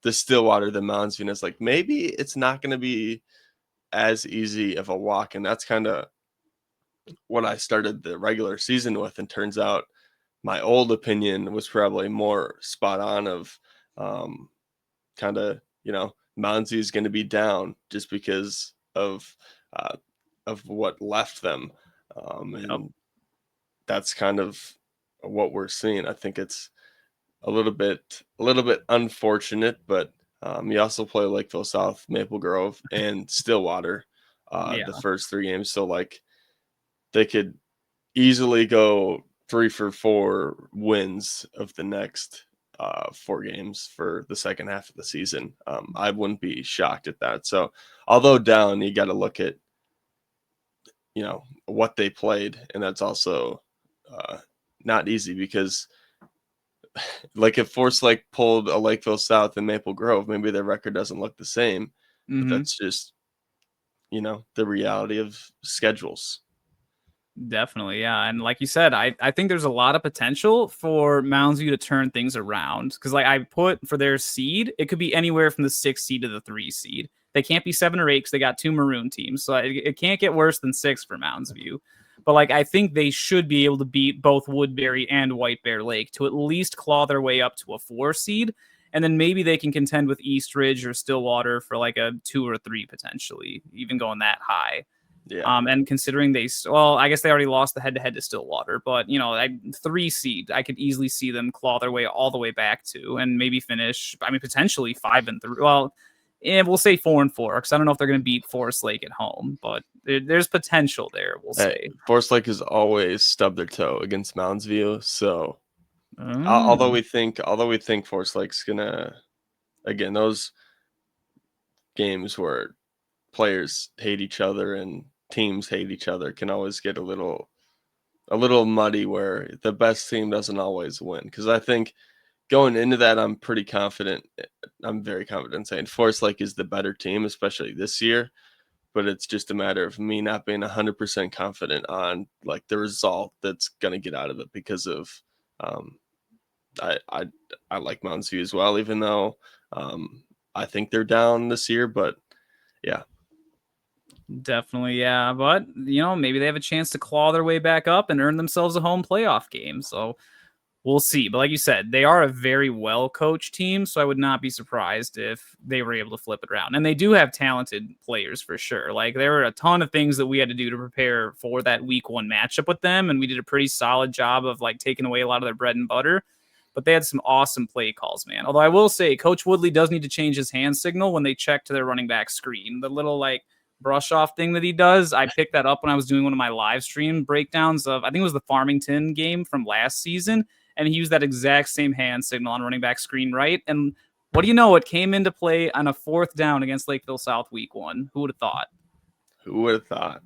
the Stillwater, the Mounds View, and it's like maybe it's not going to be as easy of a walk, and that's kind of what I started the regular season with. And turns out my old opinion was probably more spot on of kind of, Mounds View is going to be down just because of what left them. And that's kind of what we're seeing. I think it's a little bit unfortunate, but you also play Lakeville South, Maple Grove, and Stillwater the first 3 games. So like they could easily go 3 for 4 wins of the next 4 games for the second half of the season. I wouldn't be shocked at that. So although down, you got to look at, what they played. And that's also not easy, because like if Forest Lake pulled a Lakeville South and Maple Grove, maybe their record doesn't look the same, but that's just, the reality of schedules. Definitely, yeah. And like you said, I think there's a lot of potential for Mounds View to turn things around. Because like I put for their seed, it could be anywhere from the 6 seed to the 3 seed. They can't be 7 or 8 because they got 2 maroon teams. So it can't get worse than 6 for Mounds View. But like I think they should be able to beat both Woodbury and White Bear Lake to at least claw their way up to a 4 seed. And then maybe they can contend with East Ridge or Stillwater for like a 2 or 3 potentially, even going that high. Yeah. And considering I guess they already lost the head-to-head to Stillwater, but 3 seed, I could easily see them claw their way all the way back to, and maybe finish. I mean, potentially 5-3. Well, we'll say 4-4 because I don't know if they're going to beat Forest Lake at home, but there's potential there. We'll say Forest Lake has always stubbed their toe against Mounds View, so although we think Forest Lake's gonna, again, those games where players hate each other and teams hate each other can always get a little muddy, where the best team doesn't always win. Because I think going into that, I'm very confident saying Forest Lake is the better team, especially this year. But it's just a matter of me not being 100% confident on like the result that's going to get out of it, because of I like Mounds View as well, even though I think they're down this year. But yeah. Definitely, yeah. But, maybe they have a chance to claw their way back up and earn themselves a home playoff game. So we'll see. But like you said, they are a very well-coached team, so I would not be surprised if they were able to flip it around. And they do have talented players for sure. Like, there were a ton of things that we had to do to prepare for that week 1 matchup with them, and we did a pretty solid job of, like, taking away a lot of their bread and butter. But they had some awesome play calls, man. Although I will say, Coach Woodley does need to change his hand signal when they check to their running back screen. The little, like, brush off thing that he does. I picked that up when I was doing one of my live stream breakdowns of, I think it was the Farmington game from last season. And he used that exact same hand signal on running back screen right. And what do you know? It came into play on a 4th down against Lakeville South week 1. Who would have thought? Who would have thought?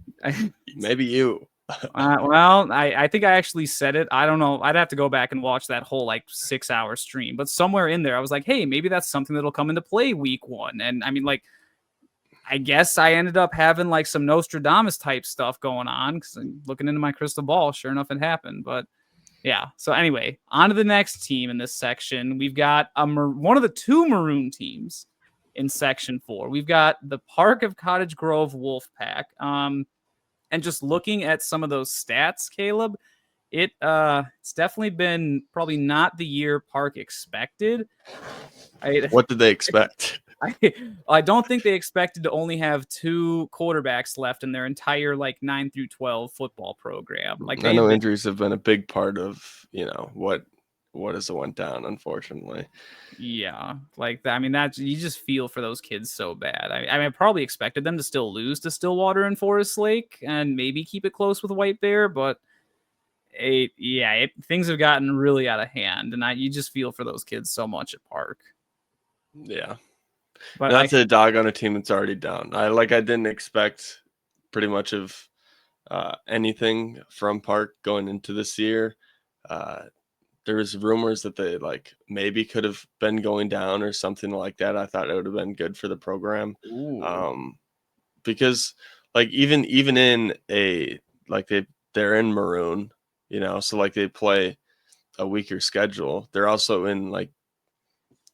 Maybe you. Well, I think I actually said it. I don't know. I'd have to go back and watch that whole 6-hour stream. But somewhere in there, I was like, hey, maybe that's something that'll come into play week 1. And I mean, I guess I ended up having some Nostradamus type stuff going on because I'm looking into my crystal ball. Sure enough, it happened. But Yeah. So anyway, on to the next team in this section. We've got one of the two maroon teams in section 4. We've got the Park of Cottage Grove Wolfpack. And just looking at some of those stats, Caleb, it's definitely been probably not the year Park expected. What did they expect? I don't think they expected to only have 2 quarterbacks left in their entire 9 through 12 football program. I know injuries have been a big part of, what has went down, unfortunately. Yeah, that you just feel for those kids so bad. I probably expected them to still lose to Stillwater and Forest Lake and maybe keep it close with White Bear, but things have gotten really out of hand, and you just feel for those kids so much at Park. Yeah. But that's a dog on a team that's already down. I didn't expect pretty much of anything from Park going into this year. There was rumors that they maybe could have been going down or something like that. I thought it would have been good for the program. Because even in they're in maroon, so they play a weaker schedule. They're also in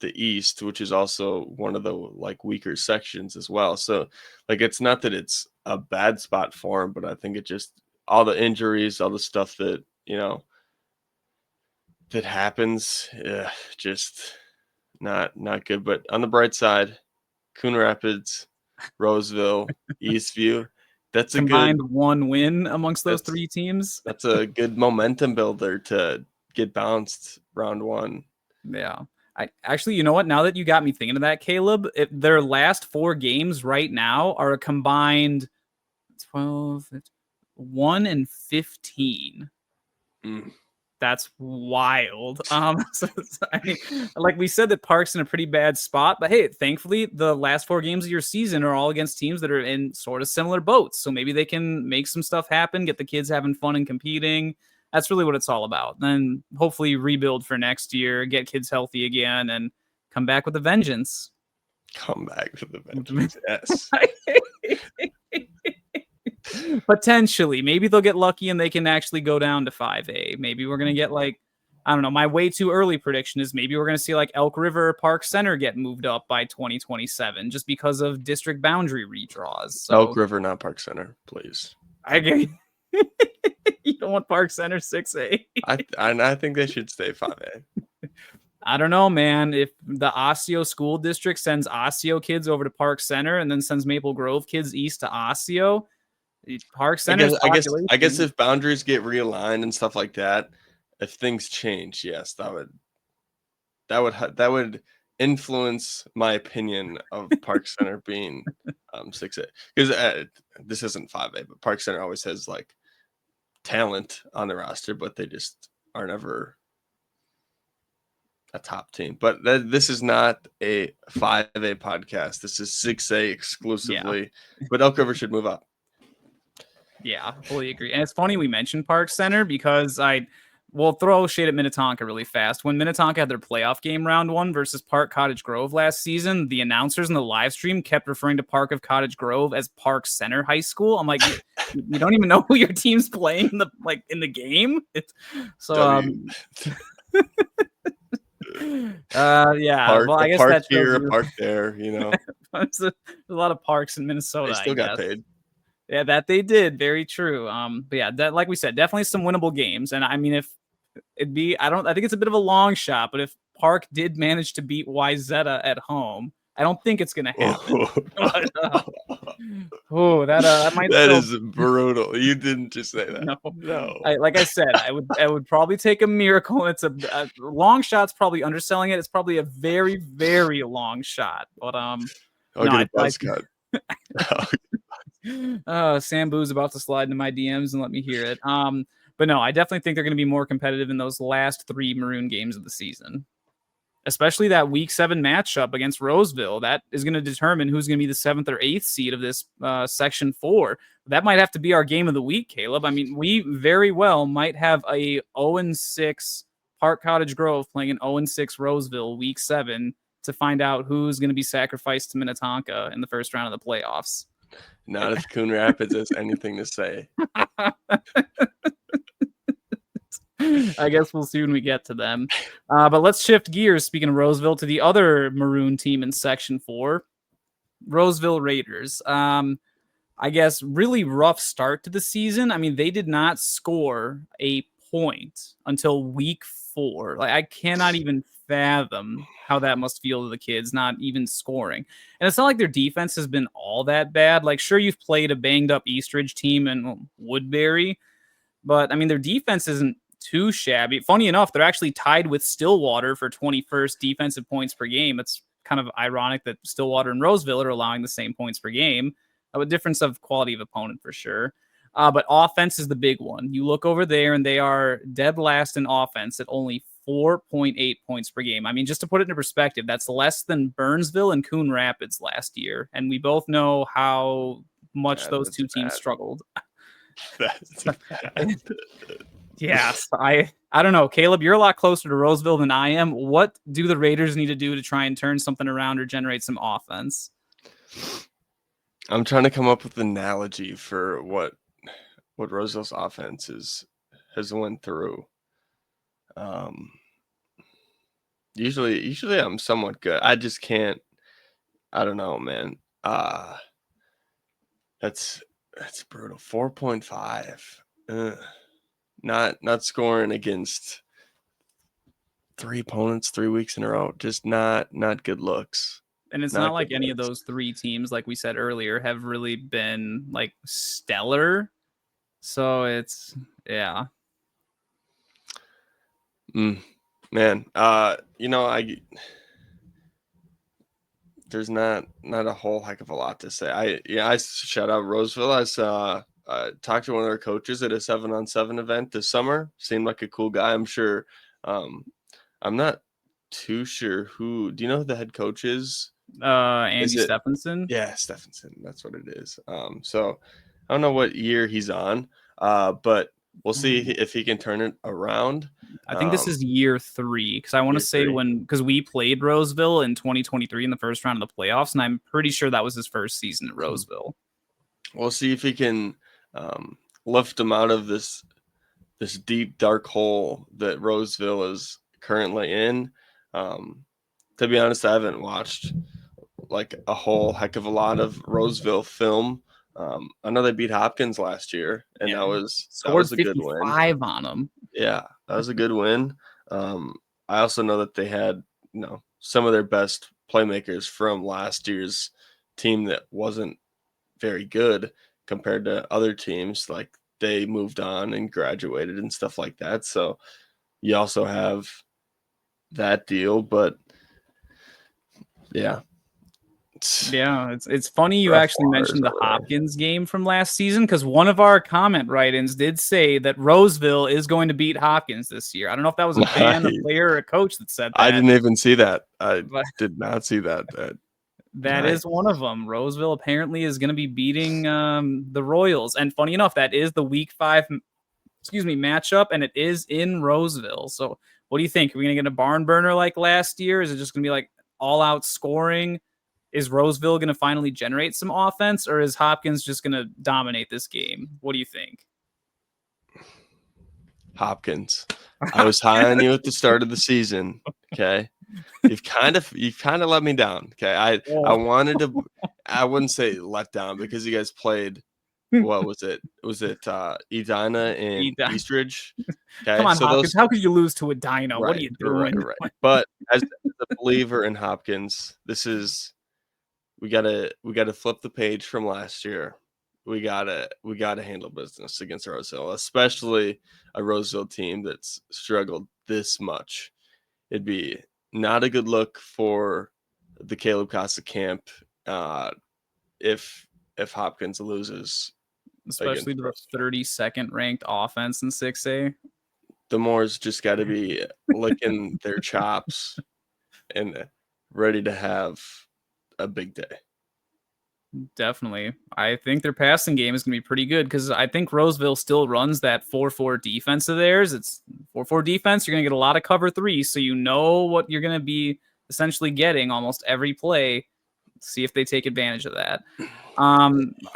the East, which is also one of the weaker sections as well. So it's not that it's a bad spot for them, but I think it just all the injuries, all the stuff that that happens, just not good. But on the bright side, Coon Rapids, Roseville, Eastview, that's combined 1 win amongst those 3 teams. That's a good momentum builder to get bounced round 1. Yeah. Actually, you know what? Now that you got me thinking of that, Caleb, their last 4 games right now are a combined 12, 1 and 15. That's wild. Like we said, that Park's in a pretty bad spot, but hey, thankfully the last 4 games of your season are all against teams that are in sort of similar boats. So maybe they can make some stuff happen, get the kids having fun and competing. That's really what it's all about. Then hopefully rebuild for next year, get kids healthy again, and come back with a vengeance. Come back with a vengeance. Yes. Potentially. Maybe they'll get lucky and they can actually go down to 5A. Maybe we're going to get I don't know. My way too early prediction is maybe we're going to see Elk River Park Center get moved up by 2027 just because of district boundary redraws. So, Elk River, not Park Center, please. I get you don't want Park Center 6A. I think they should stay 5A. I don't know, man. If the Osseo school district sends Osseo kids over to Park Center and then sends Maple Grove kids east to Osseo, Park Center. I guess if boundaries get realigned and stuff like that, if things change, yes, that would influence my opinion of Park Center being 6A, because this isn't 5A, but Park Center always has talent on the roster, but they just are never a top team. But this is not a 5A podcast. This is 6A exclusively. Yeah. But Elk River should move up. Yeah, fully agree. And it's funny we mentioned Park Center because we'll throw shade at Minnetonka really fast. When Minnetonka had their playoff game round 1 versus Park Cottage Grove last season, the announcers in the live stream kept referring to Park of Cottage Grove as Park Center High School. I'm like, you don't even know who your team's playing in the game. Yeah. Park, well, I guess park that's here, a park there. There's a lot of parks in Minnesota. They still got paid. Yeah, that they did. Very true. But yeah, that, like we said, definitely some winnable games. And I mean, if it'd be, I think it's a bit of a long shot, but if Park did manage to beat Wyzetta at home, I don't think it's going to happen. That might. That is brutal. You didn't just say that. No. Like I said, I would probably take a miracle. It's a long shot's probably underselling it. It's probably a very, very long shot. But I'll get a buzz cut. Sambu's about to slide into my DMs and let me hear it. But no, I definitely think they're going to be more competitive in those last 3 Maroon games of the season, especially that week 7 matchup against Roseville. That is going to determine who's going to be the 7th or 8th seed of this section 4. That might have to be our game of the week, Caleb. I mean, we very well might have a 0-6 Park Cottage Grove playing an 0-6 Roseville week 7 to find out who's going to be sacrificed to Minnetonka in the first round of the playoffs. Not if Coon Rapids has anything to say. I guess we'll see when we get to them. But let's shift gears, speaking of Roseville, to the other Maroon team in Section 4, Roseville Raiders. I guess really rough start to the season. I mean, they did not score a point until week 4. Like, I cannot even fathom how that must feel to the kids, not even scoring. And it's not like their defense has been all that bad. Like, sure, you've played a banged up Eastridge team in Woodbury, but I mean, their defense isn't too shabby. Funny enough, they're actually tied with Stillwater for 21st defensive points per game. It's kind of ironic that Stillwater and Roseville are allowing the same points per game. A difference of quality of opponent for sure. But offense is the big one. You look over there and they are dead last in offense at only 4.8 points per game. I mean, just to put it into perspective, that's less than Burnsville and Coon Rapids last year. And we both know how much those two teams struggled. That's bad. Yes, I don't know. Caleb, you're a lot closer to Roseville than I am. What do the Raiders need to do to try and turn something around or generate some offense? I'm trying to come up with an analogy for what Roseville's offense has went through. Usually I'm somewhat good. I just can't. I don't know, man. That's brutal. 4.5. Not scoring against 3 opponents 3 weeks in a row. Just not good looks. And it's not like any of those 3 teams, like we said earlier, have really been like stellar. So it's Man, there's not a whole heck of a lot to say. I shout out Roseville. I talked to one of their coaches at a 7-on-7 event this summer. Seemed like a cool guy. I'm sure. I'm not too sure who. Do you know who the head coach is? Andy Stephenson. Yeah, Stephenson. That's what it is. So I don't know what year he's on, but we'll see if he can turn it around. I think this is year 3 because I want to say because we played Roseville in 2023 in the first round of the playoffs, and I'm pretty sure that was his first season at Roseville. We'll see if he can lift him out of this deep dark hole that Roseville is currently in. To be honest, I haven't watched like a whole heck of a lot of Roseville film. I know they beat Hopkins last year, and that was a good win. 55 on them. Yeah, that was a good win. I also know that they had some of their best playmakers from last year's team that wasn't very good compared to other teams. Like they moved on and graduated and stuff like that. So you also have that deal, but yeah. It's funny you actually mentioned the Hopkins game from last season because one of our comment write-ins did say that Roseville is going to beat Hopkins this year. I don't know if that was a fan, a player, or a coach that said that. I didn't even see that. I did not see that. That is one of them. Roseville apparently is going to be beating the Royals. And funny enough, that is the week 5 matchup, and it is in Roseville. So what do you think? Are we going to get a barn burner like last year? Is it just going to be like all-out scoring? Is Roseville going to finally generate some offense, or is Hopkins just going to dominate this game? What do you think? Hopkins. I was high on you at the start of the season. Okay. You've kind of let me down. Okay. I wanted to, I wouldn't say let down because you guys played, what was it? Was it Edina and Eastridge? Okay. Come on, so Hopkins. How could you lose to Edina? Right, what are you doing? Right. But as a believer in Hopkins, we gotta flip the page from last year. We gotta handle business against Roseville, especially a Roseville team that's struggled this much. It'd be not a good look for the Caleb Costa camp if Hopkins loses, especially the 32nd ranked offense in 6A. The Moors just got to be licking their chops and ready to have a big day. Definitely. I think their passing game is going to be pretty good because I think Roseville still runs that 4-4 defense of theirs. It's 4-4 defense. You're going to get a lot of cover 3, so you know what you're going to be essentially getting almost every play. see if they take advantage of that.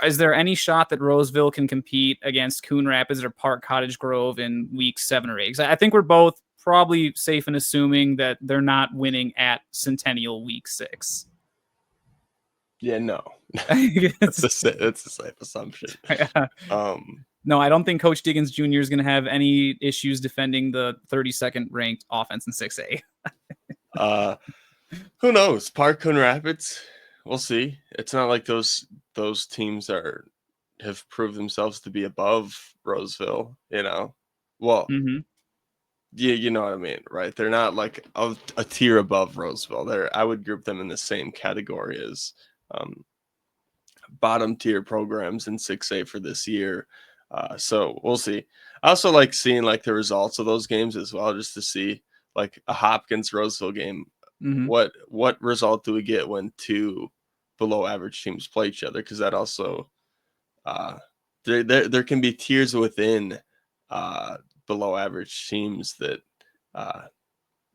Is there any shot that Roseville can compete against Coon Rapids or Park Cottage Grove in week 7 or 8? 'Cause I think we're both probably safe in assuming that they're not winning at Centennial week 6. Yeah, no. That's a safe assumption. No, I don't think Coach Diggins Jr. is going to have any issues defending the 32nd ranked offense in 6A. Who knows? Park Coon Rapids, we'll see. It's not like those teams have proved themselves to be above Roseville, Well, yeah, you know what I mean, right? They're not like a tier above Roseville. I would group them in the same category as bottom tier programs in 6A for this year. So we'll see. I also like seeing like the results of those games as well, just to see like a Hopkins Roseville game. What result do we get when 2 below average teams play each other? Because that also there can be tiers within below average teams that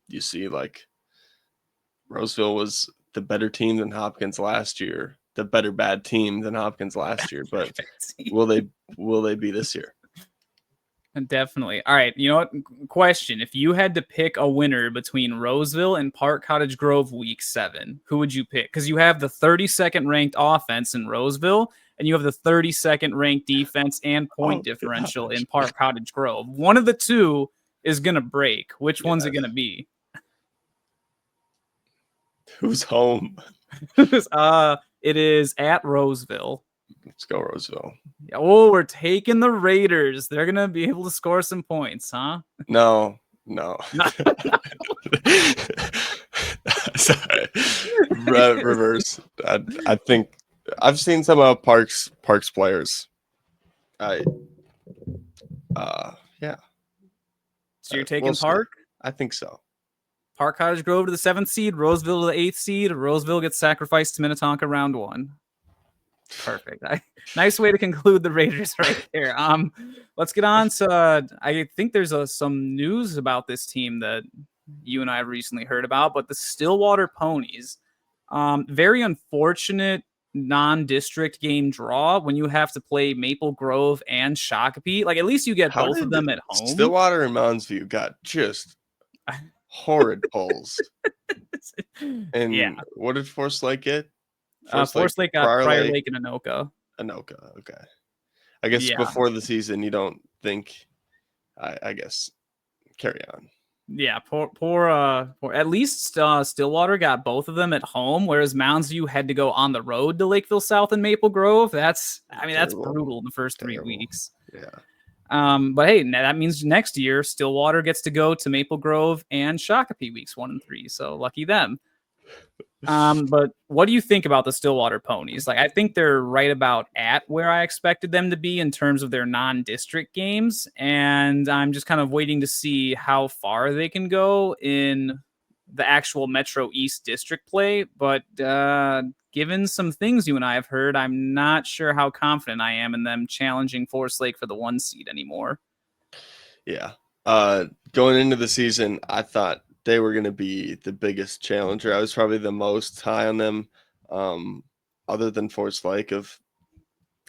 you see. Like Roseville was the better team than Hopkins last year, the better bad team than Hopkins last year, but will they be this year? Definitely. All right. You know what? Question. If you had to pick a winner between Roseville and Park Cottage Grove week 7, who would you pick? Because you have the 32nd ranked offense in Roseville and you have the 32nd ranked defense and point differential in Park Cottage Grove. One of the two is going to break. Which one's it going to be? Who's home? It is at Roseville. Let's go Roseville. Oh, we're taking the Raiders. They're going to be able to score some points, huh? No. Sorry. Reverse. I think I've seen some of Parks players. Yeah. So you're taking Park? I think so. Park Cottage Grove to the 7th seed, Roseville to the 8th seed. Roseville gets sacrificed to Minnetonka round 1. Perfect. Nice way to conclude the Raiders right there. Let's get on to I think there's some news about this team that you and I have recently heard about, but the Stillwater Ponies. Very unfortunate non-district game draw when you have to play Maple Grove and Shakopee. Like, at least you get both of them at home. Stillwater and Mounds View got just horrid polls. And what did Forest Lake get? Forest Lake got Prior Lake and Anoka. Okay. I guess before the season, you don't think. I guess carry on. Yeah, poor. At least Stillwater got both of them at home, whereas Mounds View had to go on the road to Lakeville South and Maple Grove. That's brutal in the first 3 weeks. Yeah. But hey, that means next year Stillwater gets to go to Maple Grove and Shakopee weeks 1 and 3. So lucky them. But what do you think about the Stillwater Ponies? Like, I think they're right about at where I expected them to be in terms of their non-district games, and I'm just kind of waiting to see how far they can go in the actual Metro East district play. But given some things you and I have heard, I'm not sure how confident I am in them challenging Forest Lake for the 1 seed anymore. Yeah. Going into the season, I thought they were going to be the biggest challenger. I was probably the most high on them, other than Forest Lake, of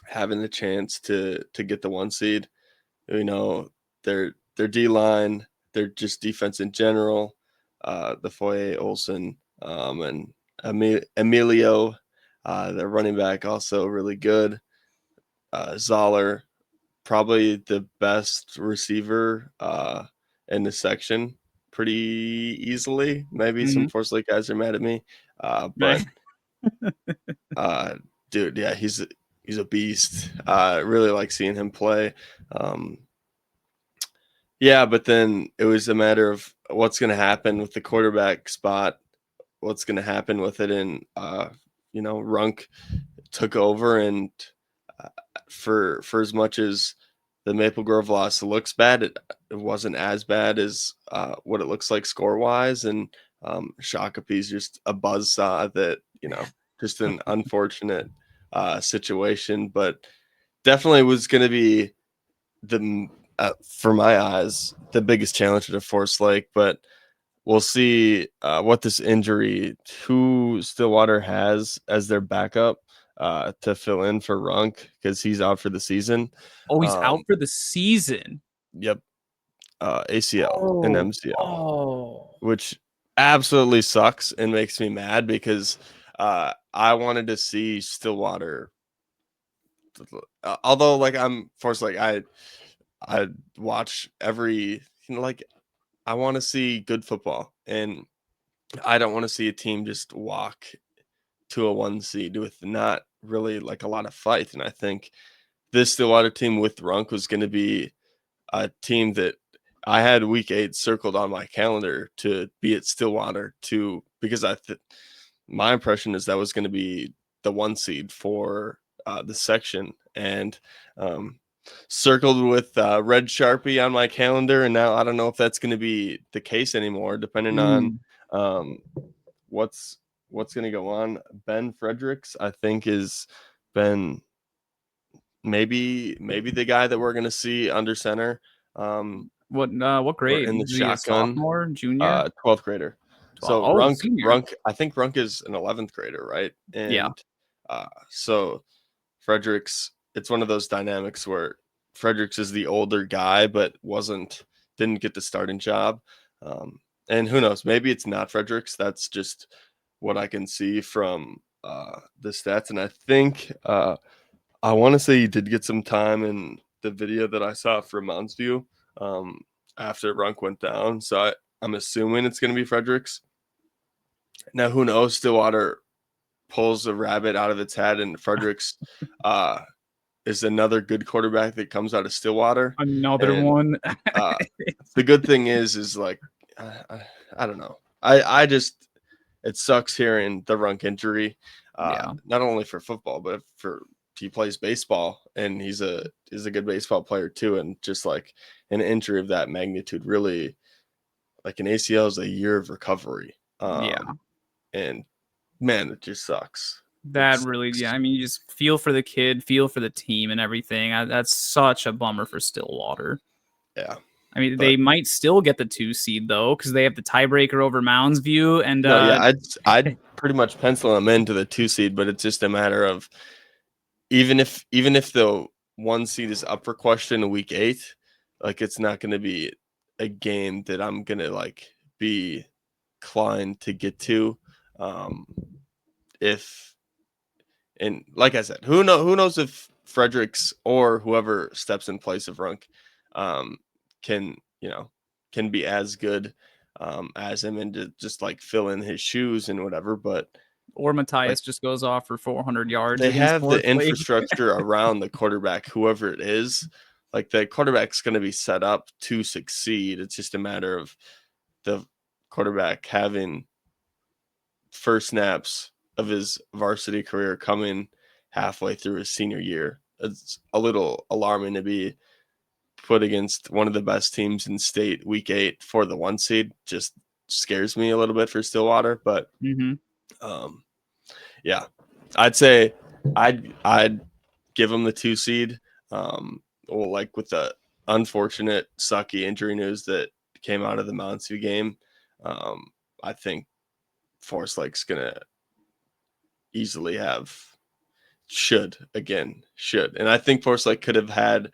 having the chance to get the 1 seed. Their D-line, their just defense in general, the Foye Olsen and Emilio, their running back, also really good. Zoller, probably the best receiver in the section, pretty easily. Maybe some Forest Lake guys are mad at me, but dude, yeah, he's a beast. Really like seeing him play. Yeah, but then it was a matter of what's going to happen with the quarterback spot, what's going to happen with it, and Runk took over, and for as much as the Maple Grove loss looks bad, it wasn't as bad as what it looks like score-wise, and Shakopee's just a buzzsaw that, just an unfortunate situation, but definitely was going to be for my eyes, the biggest challenge to Forest Lake. But we'll see what this injury, who Stillwater has as their backup to fill in for Runk, because he's out for the season. Oh, he's out for the season. Yep. ACL and MCL, Oh. which absolutely sucks and makes me mad because I wanted to see Stillwater. Although, like, I'm forced, like, I watch every, like, I want to see good football, and I don't want to see a team just walk to a 1 seed with not really like a lot of fight. And I think this Stillwater team with Runk was going to be a team that I had week 8 circled on my calendar to be at Stillwater because my impression is that was going to be the 1 seed for the section, and circled with red Sharpie on my calendar. And now I don't know if that's going to be the case anymore, depending on what's going to go on. Ben Fredericks, I think, is been maybe the guy that we're going to see under center. What grade? In the Is he a shotgun, sophomore, junior? 12th grader. So Senior. I think Runk is an 11th grader, right? And Yeah. So Fredericks, it's one of those dynamics where Fredericks is the older guy, but didn't get the starting job. And who knows? Maybe it's not Fredericks. That's just what I can see from the stats. And I think I want to say he did get some time in the video that I saw from Mounds View after Runk went down. So I'm assuming it's going to be Fredericks. Now, who knows? Stillwater pulls a rabbit out of its hat, and Fredericks is another good quarterback that comes out of Stillwater. Another one. The good thing is like, I don't know. I just, it sucks hearing the Runk injury, not only for football, but he plays baseball, and he's a good baseball player too. And just like an injury of that magnitude, really, like an ACL is a year of recovery. And man, it just sucks. That really, I mean, you just feel for the kid, feel for the team and everything. That's such a bummer for Stillwater. Yeah. I mean, they might still get the 2 seed though, because they have the tiebreaker over Mounds View. And I'd pretty much pencil them into the 2 seed, but it's just a matter of even if the 1 seed is up for question in week 8, like, it's not going to be a game that I'm going to like be inclined to get to. And like I said, who knows if Fredericks or whoever steps in place of Runk can be as good as him, and to just like fill in his shoes and whatever. But or Matthias just goes off for 400 yards. They have the infrastructure around the quarterback, whoever it is. Like, the quarterback's going to be set up to succeed. It's just a matter of the quarterback having first snaps of his varsity career coming halfway through his senior year. It's a little alarming to be put against one of the best teams in state week 8 for the 1 seed. Just scares me a little bit for Stillwater, but yeah, I'd say I'd give them the 2 seed. Well, like, with the unfortunate sucky injury news that came out of the Mounds View game, I think Forest Lake's gonna easily should, and I think Forest Lake could have had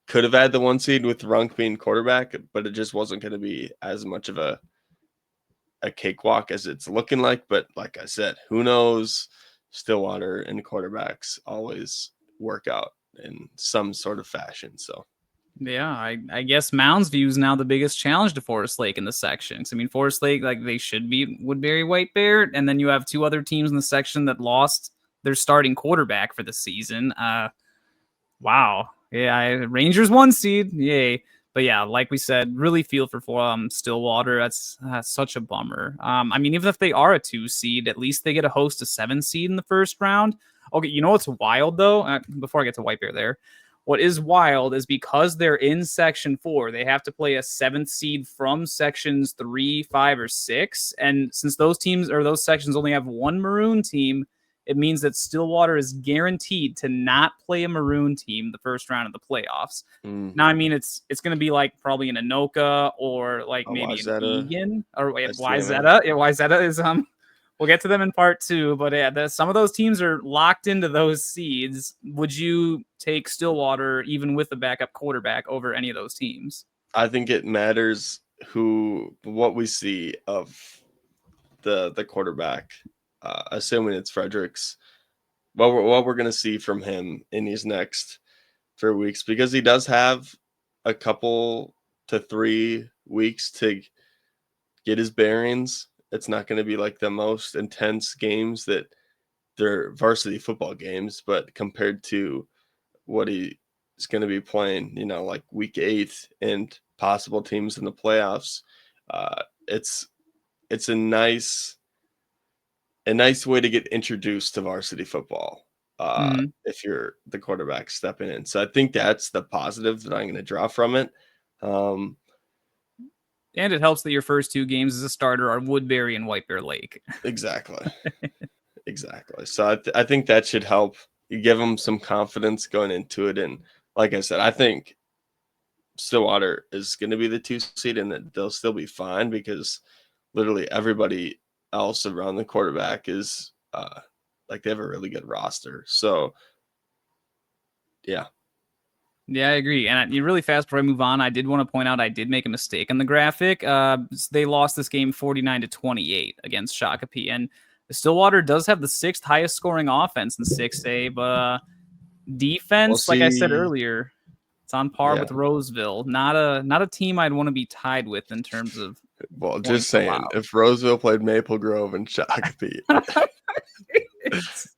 the 1 seed with Runk being quarterback, but it just wasn't going to be as much of a cakewalk as it's looking like. But like I said, who knows? Stillwater and quarterbacks always work out in some sort of fashion. So yeah, I guess Mounds View is now the biggest challenge to Forest Lake in the section. I mean, Forest Lake, like, they should be Woodbury White Bear, and then you have 2 other teams in the section that lost their starting quarterback for the season. Wow. Yeah, Rangers 1 seed. Yay. But yeah, like we said, really feel for Stillwater. That's such a bummer. I mean, even if they are a 2 seed, at least they get to host a 7 seed in the first round. Okay, you know what's wild though? Before I get to White Bear there, what is wild is because they're in Section 4, they have to play a 7th seed from Sections 3, 5, or 6. And since those teams or those sections only have 1 Maroon team, it means that Stillwater is guaranteed to not play a Maroon team the first round of the playoffs. Now, I mean, it's going to be like probably an Anoka or like maybe an Wayzata, Eagan or wait, STMA. Wayzata. Yeah, Wayzata is we'll get to them in part 2, but yeah, some of those teams are locked into those seeds. Would you take Stillwater even with the backup quarterback over any of those teams? I think it matters what we see of the quarterback, assuming it's Fredericks. What we're going to see from him in these next 3 weeks, because he does have a couple to 3 weeks to get his bearings. It's not going to be like the most intense games that they're varsity football games, but compared to what he is going to be playing, like week 8 and possible teams in the playoffs, it's a nice way to get introduced to varsity football if you're the quarterback stepping in. So I think that's the positive that I'm going to draw from it. And it helps that your first 2 games as a starter are Woodbury and White Bear Lake. Exactly. So I think that should help you give them some confidence going into it. And like I said, I think Stillwater is going to be the 2 seed and that they'll still be fine because literally everybody else around the quarterback is like they have a really good roster. So yeah. Yeah, I agree. And you really fast before I move on, I did want to point out I did make a mistake in the graphic. They lost this game 49-28 against Shakopee, and Stillwater does have the 6th highest scoring offense in 6A, but defense, like I said earlier, it's on par with Roseville. Not a team I'd want to be tied with in terms of. Well, just saying, if Roseville played Maple Grove and Shakopee,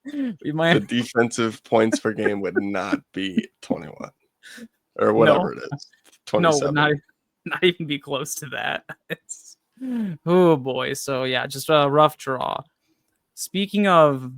the defensive points per game would not be 21 or whatever it is. 27. No, not even be close to that. Oh boy. So yeah, just a rough draw. Speaking of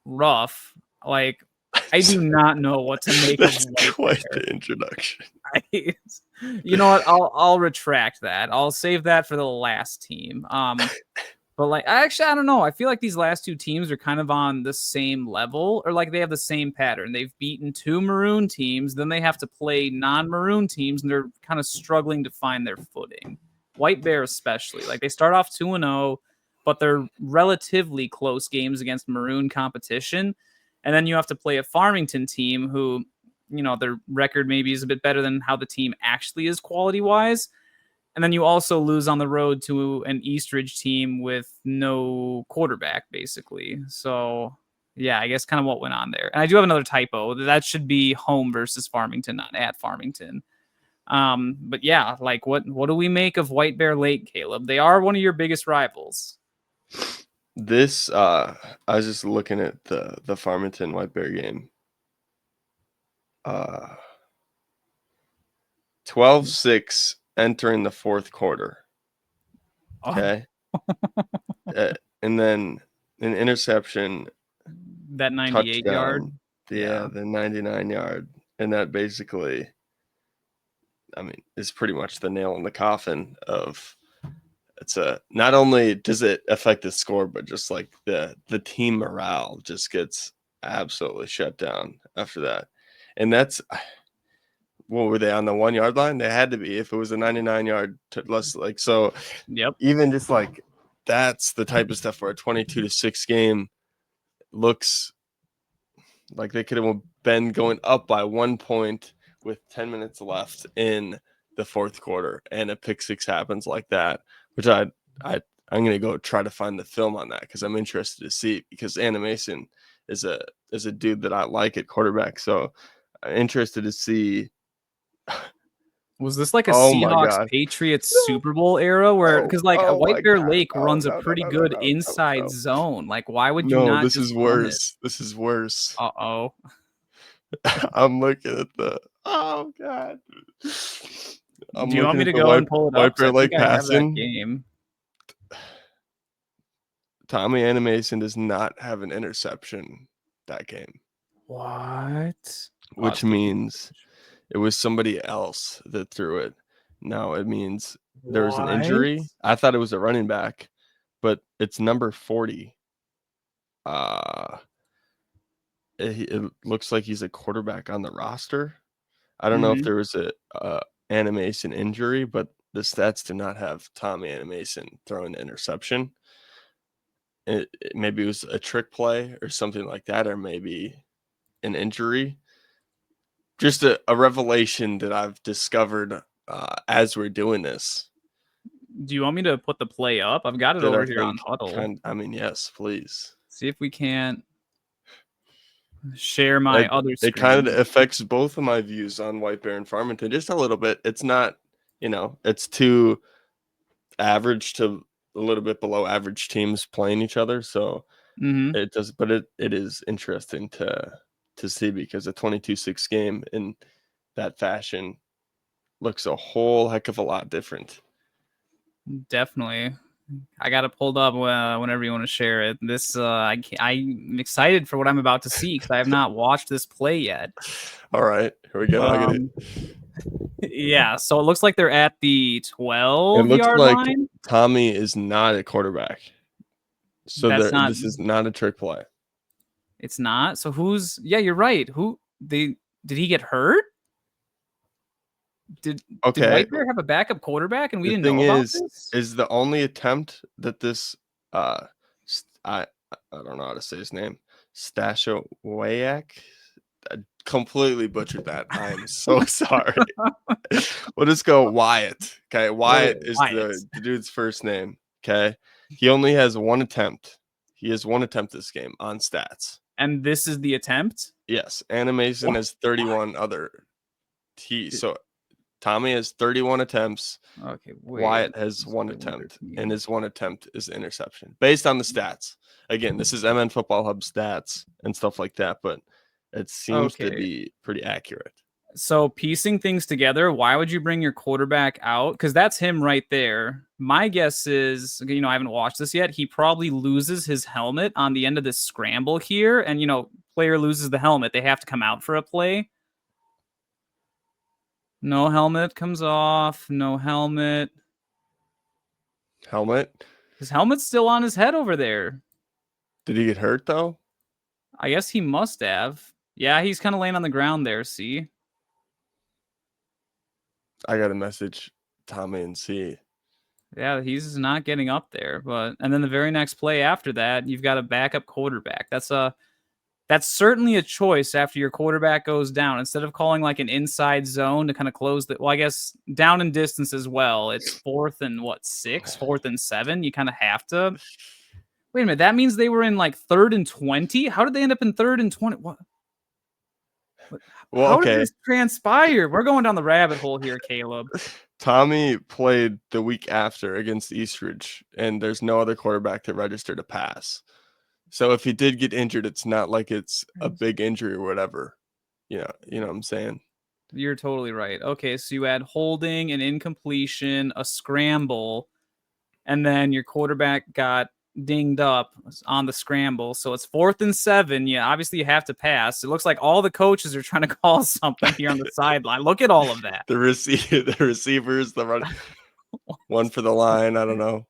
rough, like I do not know what to make of White quite Bear. The introduction. You know what? I'll retract that. I'll save that for the last team. But like, actually, I don't know. I feel like these last 2 teams are kind of on the same level, or like they have the same pattern. They've beaten 2 Maroon teams, then they have to play non-Maroon teams, and they're kind of struggling to find their footing. White Bear especially. Like they start off 2-0, but they're relatively close games against Maroon competition. And then you have to play a Farmington team who, their record maybe is a bit better than how the team actually is quality-wise. And then you also lose on the road to an Eastridge team with no quarterback, basically. So, yeah, I guess kind of what went on there. And I do have another typo. That should be home versus Farmington, not at Farmington. But yeah, like what do we make of White Bear Lake, Caleb? They are one of your biggest rivals. This, I was just looking at the Farmington White Bear game. 12-6 entering the 4th quarter. Okay. And then an interception. That 98 yard. Yeah, the 99 yard. And that basically, I mean, is pretty much the nail in the coffin of not only does it affect the score, but just like the team morale just gets absolutely shut down after that. And that's, what were they on the 1 yard line? They had to be if it was a 99 yard less like so. Yep. Even just like that's the type of stuff where a 22-6 game looks like they could have been going up by 1 point with 10 minutes left in the 4th quarter, and a pick 6 happens like that, which I'm going to go try to find the film on that because I'm interested to see, because Anna Mason is a dude that I like at quarterback. So I'm interested to see. Was this like a Seahawks Patriots Super Bowl era where, because White Bear Lake runs a pretty good inside zone. Like, why would you not? This is worse. This is worse. Uh-oh. I'm looking at oh God. Do you want me to go and pull it up? White Bear Lake passing game. Tommy Anna Mason does not have an interception that game. What? Which means it was somebody else that threw it. No, it means there was an injury. I thought it was a running back, but it's number 40. it looks like he's a quarterback on the roster. I don't know if Mhm. there was a Animation injury, but the stats do not have Tommy Animation throwing the interception. Maybe it was a trick play or something like that, or maybe an injury. Just a revelation that I've discovered as we're doing this. Do you want me to put the play up? I've got it That I over here think on Huddle. yes, please. See if we can't share my other It kind of screen. affects both of my views on White Bear and Farmington just a little bit. It's not, it's too average to a little bit below average teams playing each other. So Mhm. it does, but it is interesting to see because a 22-6 game in that fashion looks a whole heck of a lot different. Definitely. I got it pulled up whenever you want to share it. This I'm excited for what I'm about to see because I have not watched this play yet. All right, here we go. I get it. Um, yeah, so it looks like they're at the It looks 12-yard like line. Tommy is not a quarterback. So That's not. this is not a trick play. It's not. So who's? Yeah, you're right. Who did he get hurt? Did Okay, White Bear have a backup quarterback and we the didn't thing know about this? is the only attempt that this I don't know how to say his name. Stashowayak. I completely butchered that. I am so sorry. We'll just go Wyatt. Okay, Wyatt is Wyatt. the dude's first name. Okay, he only has one attempt. He has one attempt this game on stats. And this is the attempt. Yes, Animation has 31 other. So Tommy has 31 attempts. Okay, wait. Wyatt has one attempt, and his one attempt is interception based on the stats. Again, this is MN Football Hub stats and stuff like that, but it seems to be pretty accurate. So piecing things together, why would you bring your quarterback out? Because that's him right there. My guess is, I haven't watched this yet. He probably loses his helmet on the end of this scramble here. And, player loses the helmet. They have to come out for a play. No helmet comes off. No helmet. Helmet? His helmet's still on his head over there. Did he get hurt, though? I guess he must have. Yeah, he's kind of laying on the ground there, see? I got to message Tommy and see. Yeah, he's not getting up there. And then the very next play after that, you've got a backup quarterback. That's certainly a choice after your quarterback goes down. Instead of calling like an inside zone to kind of close the, well, I guess down in distance as well. It's 4th and 6, 4th and 7. You kind of have to. Wait a minute. That means they were in like 3rd and 20. How did they end up in 3rd and 20? What? Well, How okay. did this transpire? We're going down the rabbit hole here, Caleb. Tommy played the week after against Eastridge, and there's no other quarterback to register to pass. So if he did get injured, it's not like it's a big injury or whatever. You know what I'm saying? You're totally right. Okay, so you add holding, an incompletion, a scramble, and then your quarterback got dinged up on the scramble. So it's 4th and 7. Yeah, obviously you have to pass. It looks like all the coaches are trying to call something here on the sideline. Look at all of that. The receivers, the run, one for the line. I don't know.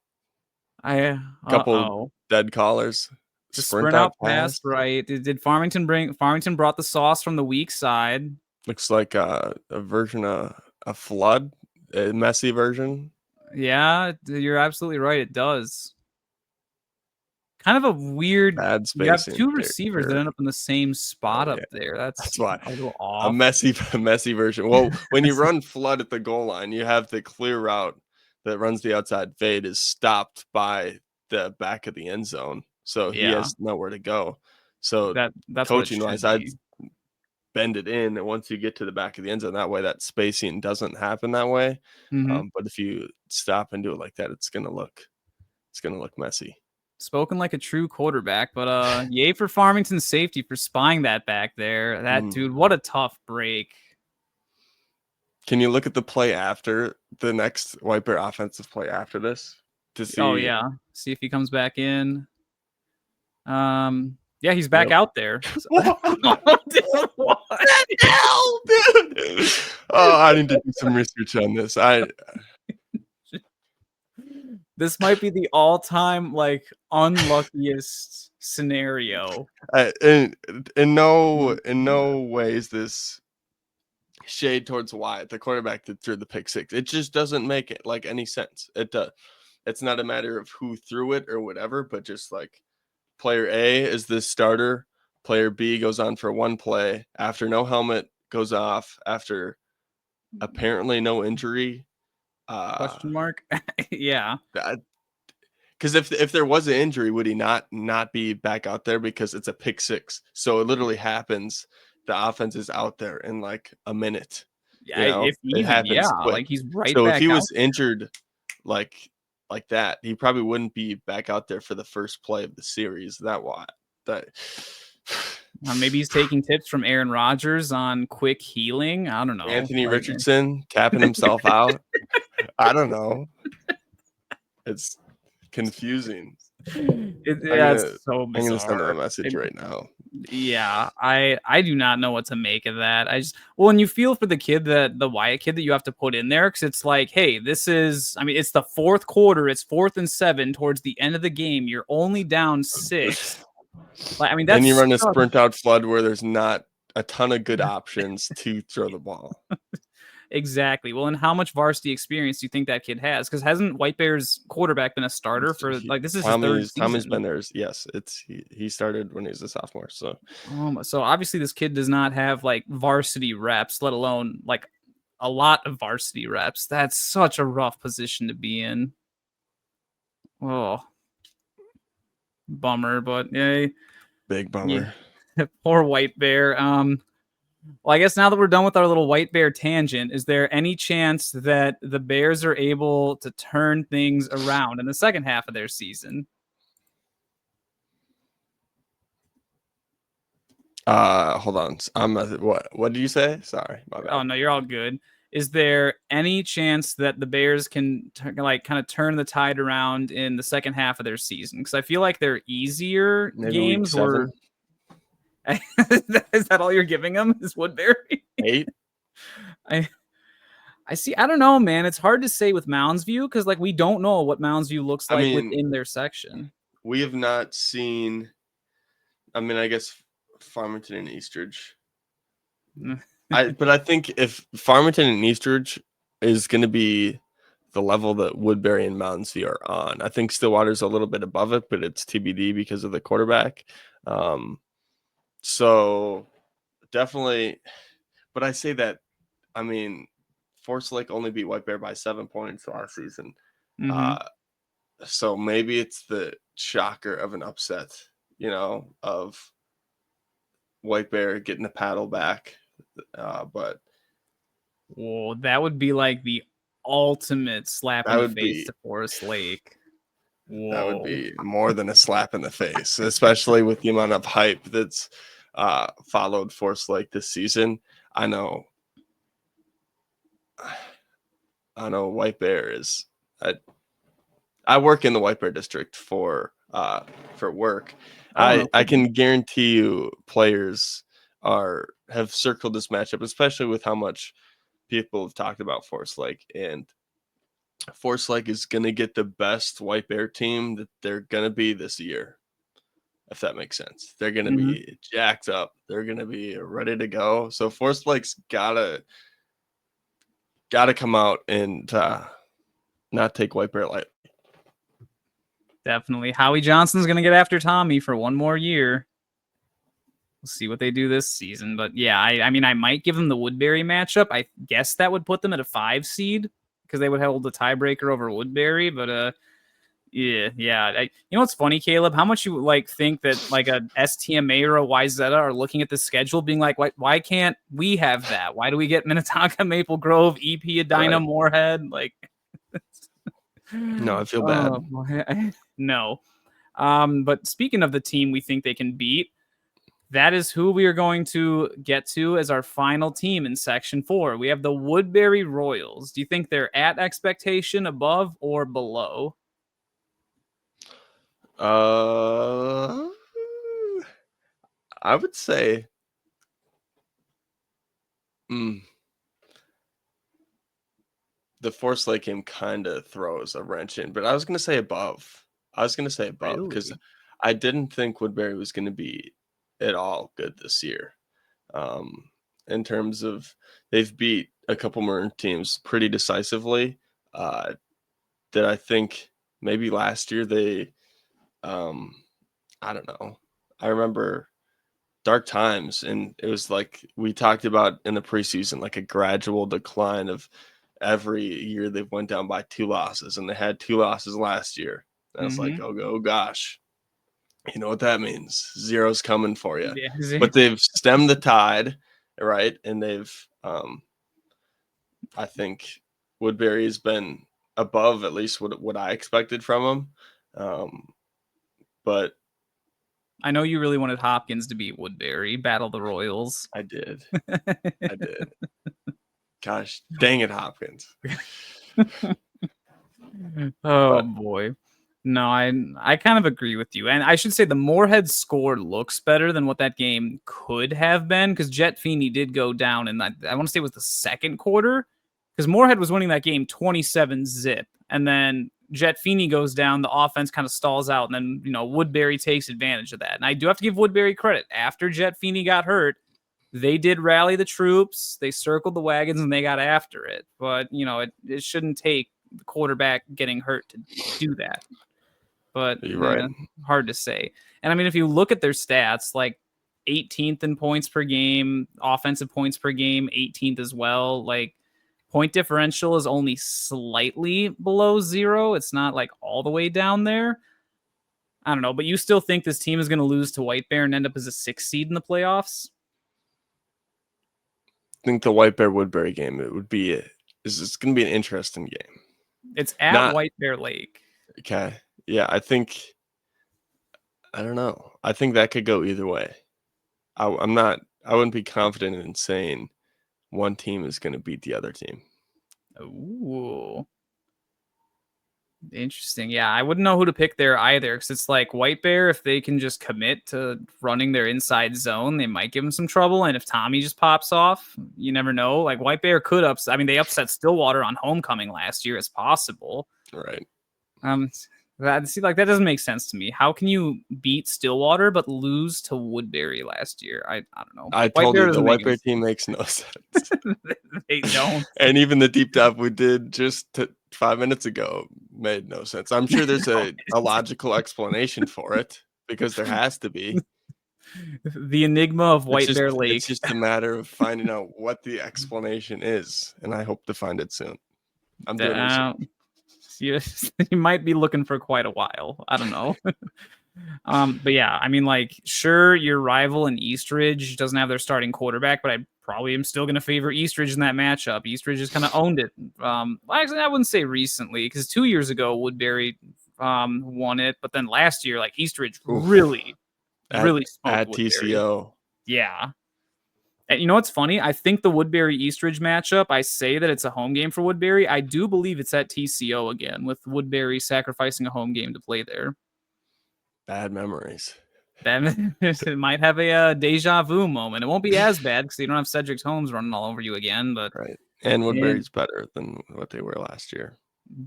Couple dead callers. The sprint out pass, right? Did Farmington brought the sauce from the weak side? Looks like a version of a flood, a messy version. Yeah, you're absolutely right. It does. Kind of a weird. Bad spacing. You have two receivers that end up in the same spot up there. That's why a little off. A messy version. Well, when you run flood at the goal line, you have the clear route that runs the outside fade is stopped by the back of the end zone. So he has nowhere to go. So that's coaching wise, I'd bend it in, and once you get to the back of the end zone, that way that spacing doesn't happen that way. But if you stop and do it like that, it's gonna look messy. Spoken like a true quarterback, but yay for Farmington's safety for spying that back there. That dude, what a tough break. Can you look at the play after the next White Bear offensive play after this to see? Oh yeah, see if he comes back in. Yeah, he's back out there. What the hell, dude? Oh, I need to do some research on this. This might be the all-time like unluckiest scenario. In no way is this shade towards Wyatt, the quarterback that threw the pick six. It just doesn't make it like any sense. It does. It's not a matter of who threw it or whatever, but just like player A is the starter. Player B goes on for one play after no helmet goes off after apparently no injury. Question mark? Yeah. Because if there was an injury, would he not be back out there because it's a pick six? So it literally happens. The offense is out there in like a minute. Yeah, if It even, yeah, happens quick. like he's right So if back he out. was injured like that, he probably wouldn't be back out there for the first play of the series. That Maybe he's taking tips from Aaron Rodgers on quick healing. I don't know. Anthony Like, Richardson tapping himself out. I don't know. It's confusing. yeah, it's so I'm gonna send him a bizarre. message right now. Yeah, I do not know what to make of that. When you feel for the kid, the Wyatt kid that you have to put in there, because it's like, hey, it's the fourth quarter, it's 4th and 7 towards the end of the game. You're only down 6. Like, And that's you run a sprint out flood where there's not a ton of good options to throw the ball. exactly. Well, and how much varsity experience do you think that kid has? Because hasn't White Bear's quarterback been a starter for like this is his 3rd season? Tommy's been there. Yes, he started when he was a sophomore. So so obviously this kid does not have like varsity reps, let alone like a lot of varsity reps. That's such a rough position to be in. Oh, bummer, but yeah, big bummer. Poor White Bear. Well, I guess now that we're done with our little White Bear tangent, is there any chance that the Bears are able to turn things around in the second half of their season? Hold on. What did you say? Sorry, my bad. Oh no, you're all good. Is there any chance that the Bears can kind of turn the tide around in the second half of their season? Because I feel like their easier Maybe games week 7. were. Is that all you're giving them? Is Woodbury 8? I see. I don't know, man. It's hard to say with Mounds View because like we don't know what Mounds View looks like within their section. We have not seen. I guess Farmington and Eastridge. But I think if Farmington and Eastridge is going to be the level that Woodbury and Mountains View are on, I think Stillwater's a little bit above it, but it's TBD because of the quarterback. So definitely, but I say that, Forest Lake only beat White Bear by 7 points last season. Mm-hmm. So maybe it's the shocker of an upset, of White Bear getting the paddle back. But whoa, that would be like the ultimate slap in the face to Forest Lake. Whoa. That would be more than a slap in the face, especially with the amount of hype that's followed Forest Lake this season. I know White Bear is. I work in the White Bear district for work. I can guarantee you players have circled this matchup, especially with how much people have talked about Forest Lake, and Forest Lake is going to get the best White Bear team that they're going to be this year, if that makes sense. They're going to be jacked up. They're going to be ready to go. So Forest Lake's gotta come out and not take White Bear lightly. Definitely. Howie Johnson's going to get after Tommy for one more year. We'll see what they do this season. But yeah, I might give them the Woodbury matchup. I guess that would put them at a 5 seed because they would hold the tiebreaker over Woodbury. But yeah. You know what's funny, Caleb? How much you think that like a STMA or a YZ are looking at the schedule, being like, why can't we have that? Why do we get Minnetonka, Maple Grove, EP, Edina, right. Moorhead? No, I feel bad. No. But speaking of the team we think they can beat, that is who we are going to get to as our final team in Section 4. We have the Woodbury Royals. Do you think they're at expectation, above, or below? I would say the Forest Lake game kind of throws a wrench in, but I was going to say above. I was going to say above because Really? I didn't think Woodbury was going to be at all good this year. In terms of they've beat a couple more teams pretty decisively. That I think maybe last year they, I don't know. I remember dark times, and it was like we talked about in the preseason, like a gradual decline of every year they've went down by 2 losses, and they had 2 losses last year. And I was like, Mm-hmm. oh gosh, you know what that means? Zero's coming for you. Yeah. But they've stemmed the tide, right? And they've, I think Woodbury has been above at least what I expected from them. But I know you really wanted Hopkins to beat Woodbury, battle the Royals. I did. I did. Gosh, dang it, Hopkins. Oh But boy. No, I kind of agree with you. And I should say the Moorhead score looks better than what that game could have been because Jet Feeney did go down and I want to say it was the second quarter because Moorhead was winning that game 27-0. And then Jet Feeney goes down, the offense kind of stalls out, and then Woodbury takes advantage of that. And I do have to give Woodbury credit. After Jet Feeney got hurt, they did rally the troops, they circled the wagons, and they got after it. But it shouldn't take the quarterback getting hurt to do that. But you're right. hard to say. And I mean, if you look at their stats, like 18th in points per game, offensive points per game, 18th as well. Like point differential is only slightly below 0. It's not like all the way down there. I don't know, but you still think this team is going to lose to White Bear and end up as a 6th seed in the playoffs? I think the White Bear Woodbury game, it's going to be an interesting game. It's at White Bear Lake. Okay. Yeah, I don't know. I think that could go either way. I wouldn't be confident in saying one team is going to beat the other team. Ooh. Interesting. Yeah, I wouldn't know who to pick there either because it's like White Bear, if they can just commit to running their inside zone, they might give them some trouble. And if Tommy just pops off, you never know. Like White Bear could upset. I mean, they upset Stillwater on homecoming last year. It's possible. Right. That doesn't make sense to me. How can you beat Stillwater but lose to Woodbury last year? I don't know. I told you the White Bear team makes no sense. They don't. And even the deep dive we did just 5 minutes ago made no sense. I'm sure there's a logical explanation for it because there has to be. The enigma of White Bear Lake. It's just a matter of finding out what the explanation is, and I hope to find it soon. I'm doing research. You might be looking for quite a while. I don't know. But yeah, I mean, like, sure, your rival in Eastridge doesn't have their starting quarterback, but I probably am still going to favor Eastridge in that matchup. Eastridge has kind of owned it. Actually, I wouldn't say recently because 2 years ago Woodbury won it, but then last year, like Eastridge really smoked at Woodbury. TCO. Yeah. And you know what's funny? I think the Woodbury Eastridge matchup, I say that it's a home game for Woodbury. I do believe it's at TCO again, with Woodbury sacrificing a home game to play there. Bad memories. It might have a deja vu moment. It won't be as bad because you don't have Cedric Holmes running all over you again. But right, and Woodbury's better than what they were last year.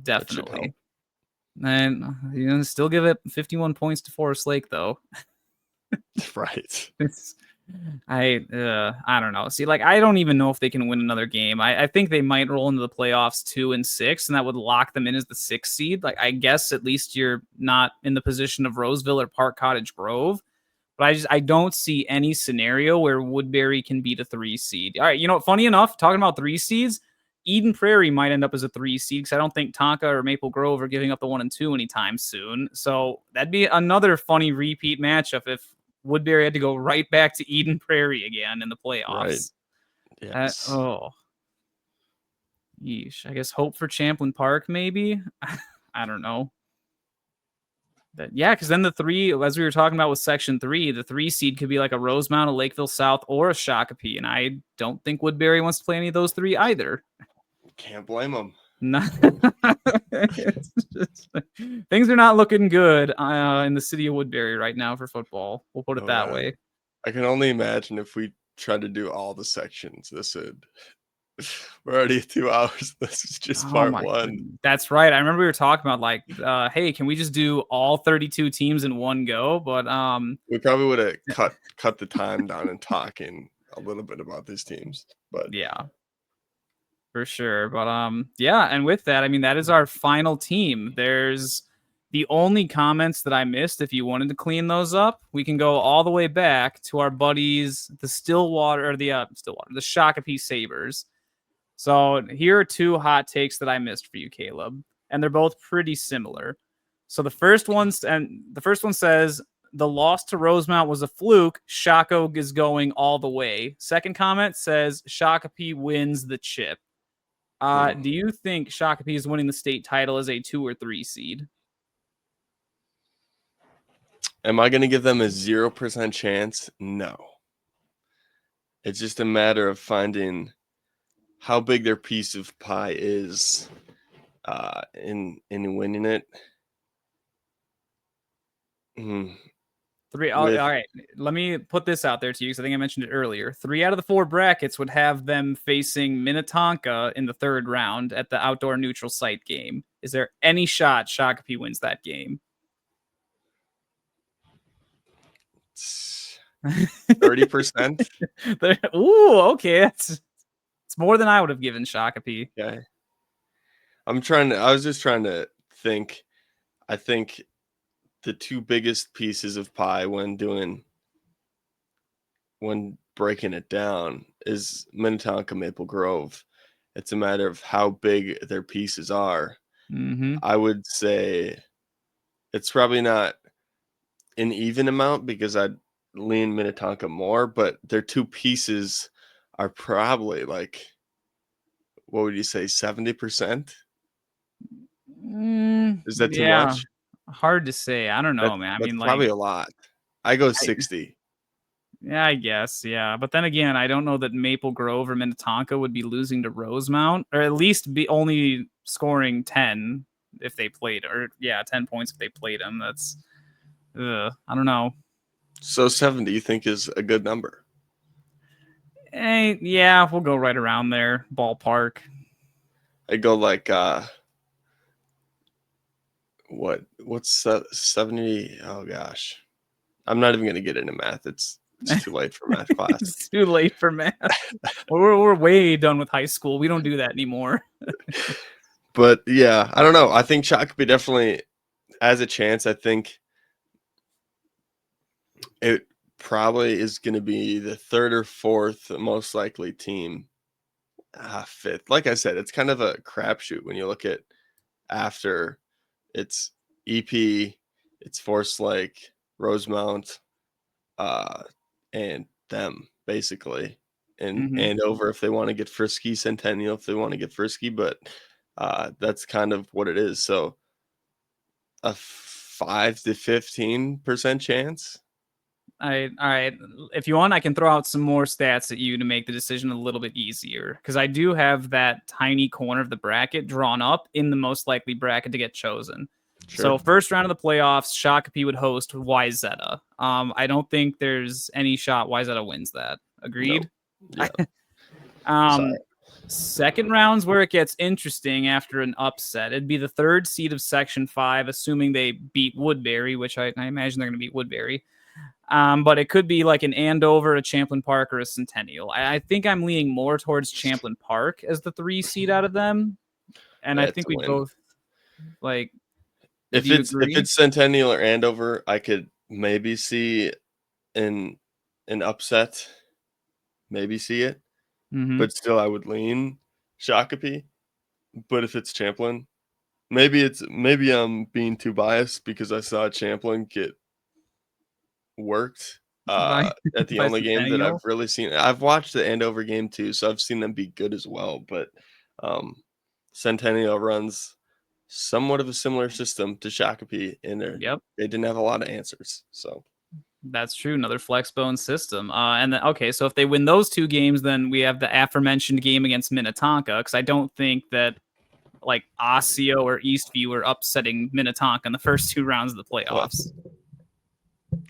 Definitely. And still give it 51 points to Forest Lake though. Right. I don't know. See, like, I don't even know if they can win another game. I think they might roll into the playoffs 2-6, and that would lock them in as the 6th seed. Like, I guess at least you're not in the position of Roseville or Park Cottage Grove. But I don't see any scenario where Woodbury can beat a 3 seed. All right, funny enough, talking about 3 seeds, Eden Prairie might end up as a 3 seed because I don't think Tonka or Maple Grove are giving up the 1 and 2 anytime soon. So that'd be another funny repeat matchup if Woodbury had to go right back to Eden Prairie again in the playoffs. Right. Yes. Yeesh. I guess hope for Champlin Park, maybe. I don't know. Because then the 3, as we were talking about with Section 3, the 3 seed could be like a Rosemount, a Lakeville South, or a Shakopee, and I don't think Woodbury wants to play any of those 3 either. Can't blame them. Things are not looking good in the city of Woodbury right now for football. We'll put it that way. I can only imagine if we tried to do all the sections, this would We're already at 2 hours. This is just Oh part my one. goodness. That's right. I remember we were talking about like, hey, can we just do all 32 teams in one go? But We probably would have cut the time down and talking a little bit about these teams, but yeah, for sure. But yeah, and with that, I mean, that is our final team. There's the only comments that I missed. If you wanted to clean those up, we can go all the way back to our buddies, the the Shakopee Sabers. So here are two hot takes that I missed for you, Caleb, and they're both pretty similar. So the first one says the loss to Rosemount was a fluke. Shako is going all the way. Second comment says Shakopee wins the chip. Do you think Shakopee is winning the state title as a 2 or 3 seed? am I going to give them a 0% chance? No. It's just a matter of finding how big their piece of pie is in winning it. All right. Let me put this out there to you because I think I mentioned it earlier. 3 out of the 4 brackets would have them facing Minnetonka in the 3rd round at the outdoor neutral site game. Is there any shot Shakopee wins that game? 30%. Ooh, okay. It's more than I would have given Shakopee. Okay. I was just trying to think. I think the 2 biggest pieces of pie when breaking it down is Minnetonka Maple Grove. It's a matter of how big their pieces are. Mm-hmm. I would say it's probably not an even amount because I'd lean Minnetonka more, but their 2 pieces are probably like, what would you say, 70%? Is that too Yeah, much? hard to say. I don't know, man. I That's mean, like, probably a lot. I go 60. yeah, I guess, yeah. But then again, I don't know that Maple Grove or Minnetonka would be losing to Rosemount, or at least be only scoring 10 if they played, or 10 points if they played them. That's, I don't know. So 70 you think is a good number? Yeah, we'll go right around there, ballpark. I go like what's 70? Oh gosh. I'm not even gonna get into math. It's too late for math class. It's too late for math. we're way done with high school. We don't do that anymore. But yeah, I don't know. I think Shakopee definitely has a chance. I think it probably is going to be the 3rd or 4th most likely team. 5th. Like I said, it's kind of a crapshoot when you look at after it's EP, it's Forest Lake, Rosemount, and them basically, and Andover if they want to get frisky, Centennial if they want to get frisky, but that's kind of what it is. So a 5 to 15% chance. All right. If you want, I can throw out some more stats at you to make the decision a little bit easier. Because I do have that tiny corner of the bracket drawn up in the most likely bracket to get chosen. Sure. So first round of the playoffs, Shakopee would host YZ. I don't think there's any shot YZ wins that. Agreed? No. Yeah. Second round's where it gets interesting after an upset. It'd be the 3rd seed of Section 5, assuming they beat Woodbury, which I imagine they're going to beat Woodbury. But it could be like an Andover, a Champlain Park, or a Centennial. I think I'm leaning more towards Champlain Park as the 3 seed out of them. And I think we both like. If it's Centennial or Andover, I could maybe see an upset. Maybe see it. But still I would lean Shakopee. But if it's Champlain, maybe I'm being too biased because I saw Champlain get worked at the only game that I've really seen. I've watched the Andover game too, so I've seen them be good as well. But Centennial runs somewhat of a similar system to Shakopee, and they didn't have a lot of answers. So that's true. Another flex bone system. And then, okay, so if they win those 2 games, then we have the aforementioned game against Minnetonka, because I don't think that like Osseo or Eastview are upsetting Minnetonka in the first 2 rounds of the playoffs.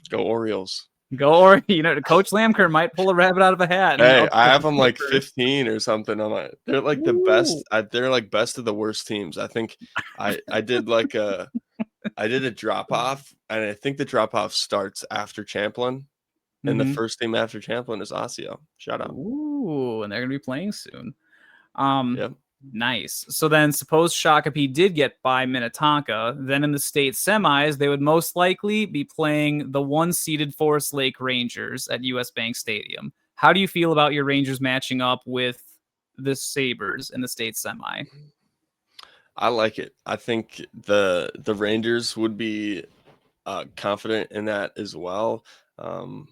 Go Orioles. Go, or Coach Lamker might pull a rabbit out of a hat. And Hey, I upset have the them like Clippers. 15 or something. They're like the Ooh. best. They're like best of the worst teams. I think I did like I did a drop off, and I think the drop off starts after Champlin, and the Mm-hmm. first team after Champlin is Osseo. Shout out. Ooh, and they're gonna be playing soon. Um, Yep. nice. So then, suppose Shakopee did get by Minnetonka, then in the state semis, they would most likely be playing the one-seeded Forest Lake Rangers at US Bank Stadium. How do you feel about your Rangers matching up with the Sabers in the state semi? I like it. I think the Rangers would be confident in that as well. Um,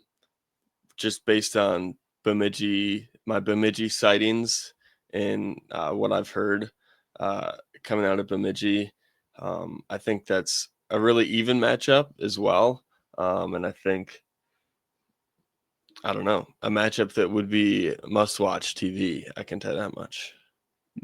just based on my Bemidji sightings and what I've heard coming out of Bemidji. I think that's a really even matchup as well. And I think, I don't know, a matchup that would be must watch TV. I can tell you that much.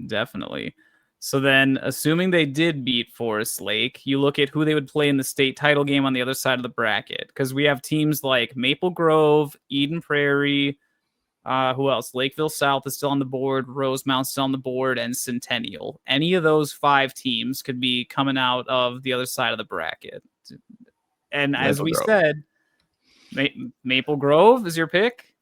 Definitely. So then, assuming they did beat Forest Lake, you look at who they would play in the state title game on the other side of the bracket. Because we have teams like Maple Grove, Eden Prairie, who else? Lakeville South is still on the board, Rosemount's still on the board, and Centennial. Any of those 5 teams could be coming out of the other side of the bracket. And as Maple we Grove. said, Maple Grove is your pick.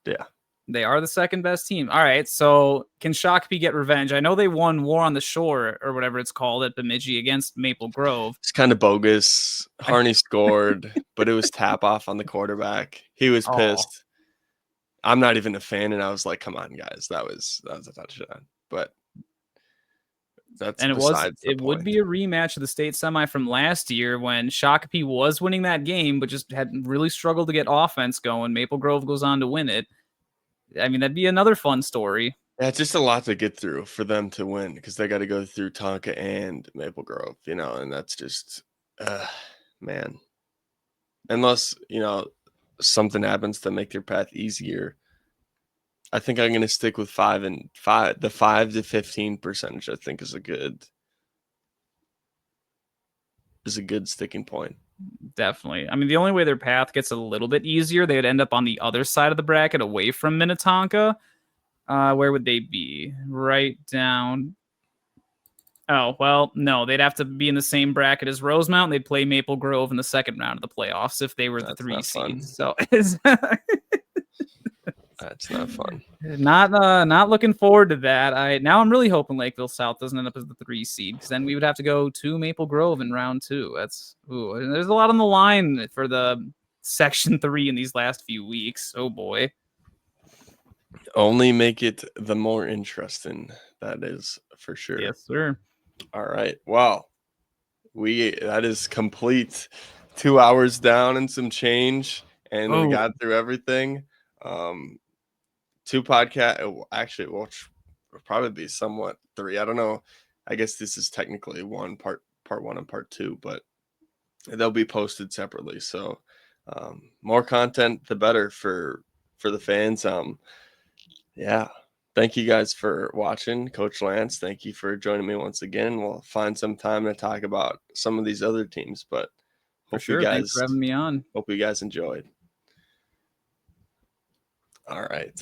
Yeah. They are the second best team. All right, so can Shakopee get revenge? I know they won War on the Shore or whatever it's called at Bemidji against Maple Grove. It's kind of bogus. Harney scored, but it was tap off on the quarterback. He was Oh, pissed. I'm not even a fan, and I was like, "Come on, guys, that was a touchdown." But that's and besides the it would point. be a rematch of the state semi from last year when Shakopee was winning that game, but just had really struggled to get offense going. Maple Grove goes on to win it. I mean, that'd be another fun story. Yeah, it's just a lot to get through for them to win because they got to go through Tonka and Maple Grove, and that's just, man. Unless something happens to make their path easier, I think I'm gonna stick with 5 and 5. The 5 to 15 percentage, I think, is a good sticking point. Definitely. I mean, the only way their path gets a little bit easier, they would end up on the other side of the bracket away from Minnetonka. Where would they be? Right down. Oh, well, no, they'd have to be in the same bracket as Rosemount. They'd play Maple Grove in the second round of the playoffs if they were the That's 3 not seed. fun. So it's That's not fun. not looking forward to that. I'm really hoping Lakeville South doesn't end up as the 3 seed because then we would have to go to Maple Grove in round 2. There's a lot on the line for the section 3 in these last few weeks. Oh boy. Only make it the more interesting. That is for sure. Yes, sir. All right. Well, that is complete. 2 hours down and some change, and we Oh, got through everything. 2 podcast. Actually, will probably be somewhat 3. I don't know. I guess this is technically part 1 and part 2, but they'll be posted separately. So more content, the better for the fans. Yeah. Thank you guys for watching. Coach Lance, thank you for joining me once again. We'll find some time to talk about some of these other teams, but for sure. Thanks for having me on. hope you guys enjoyed. All right.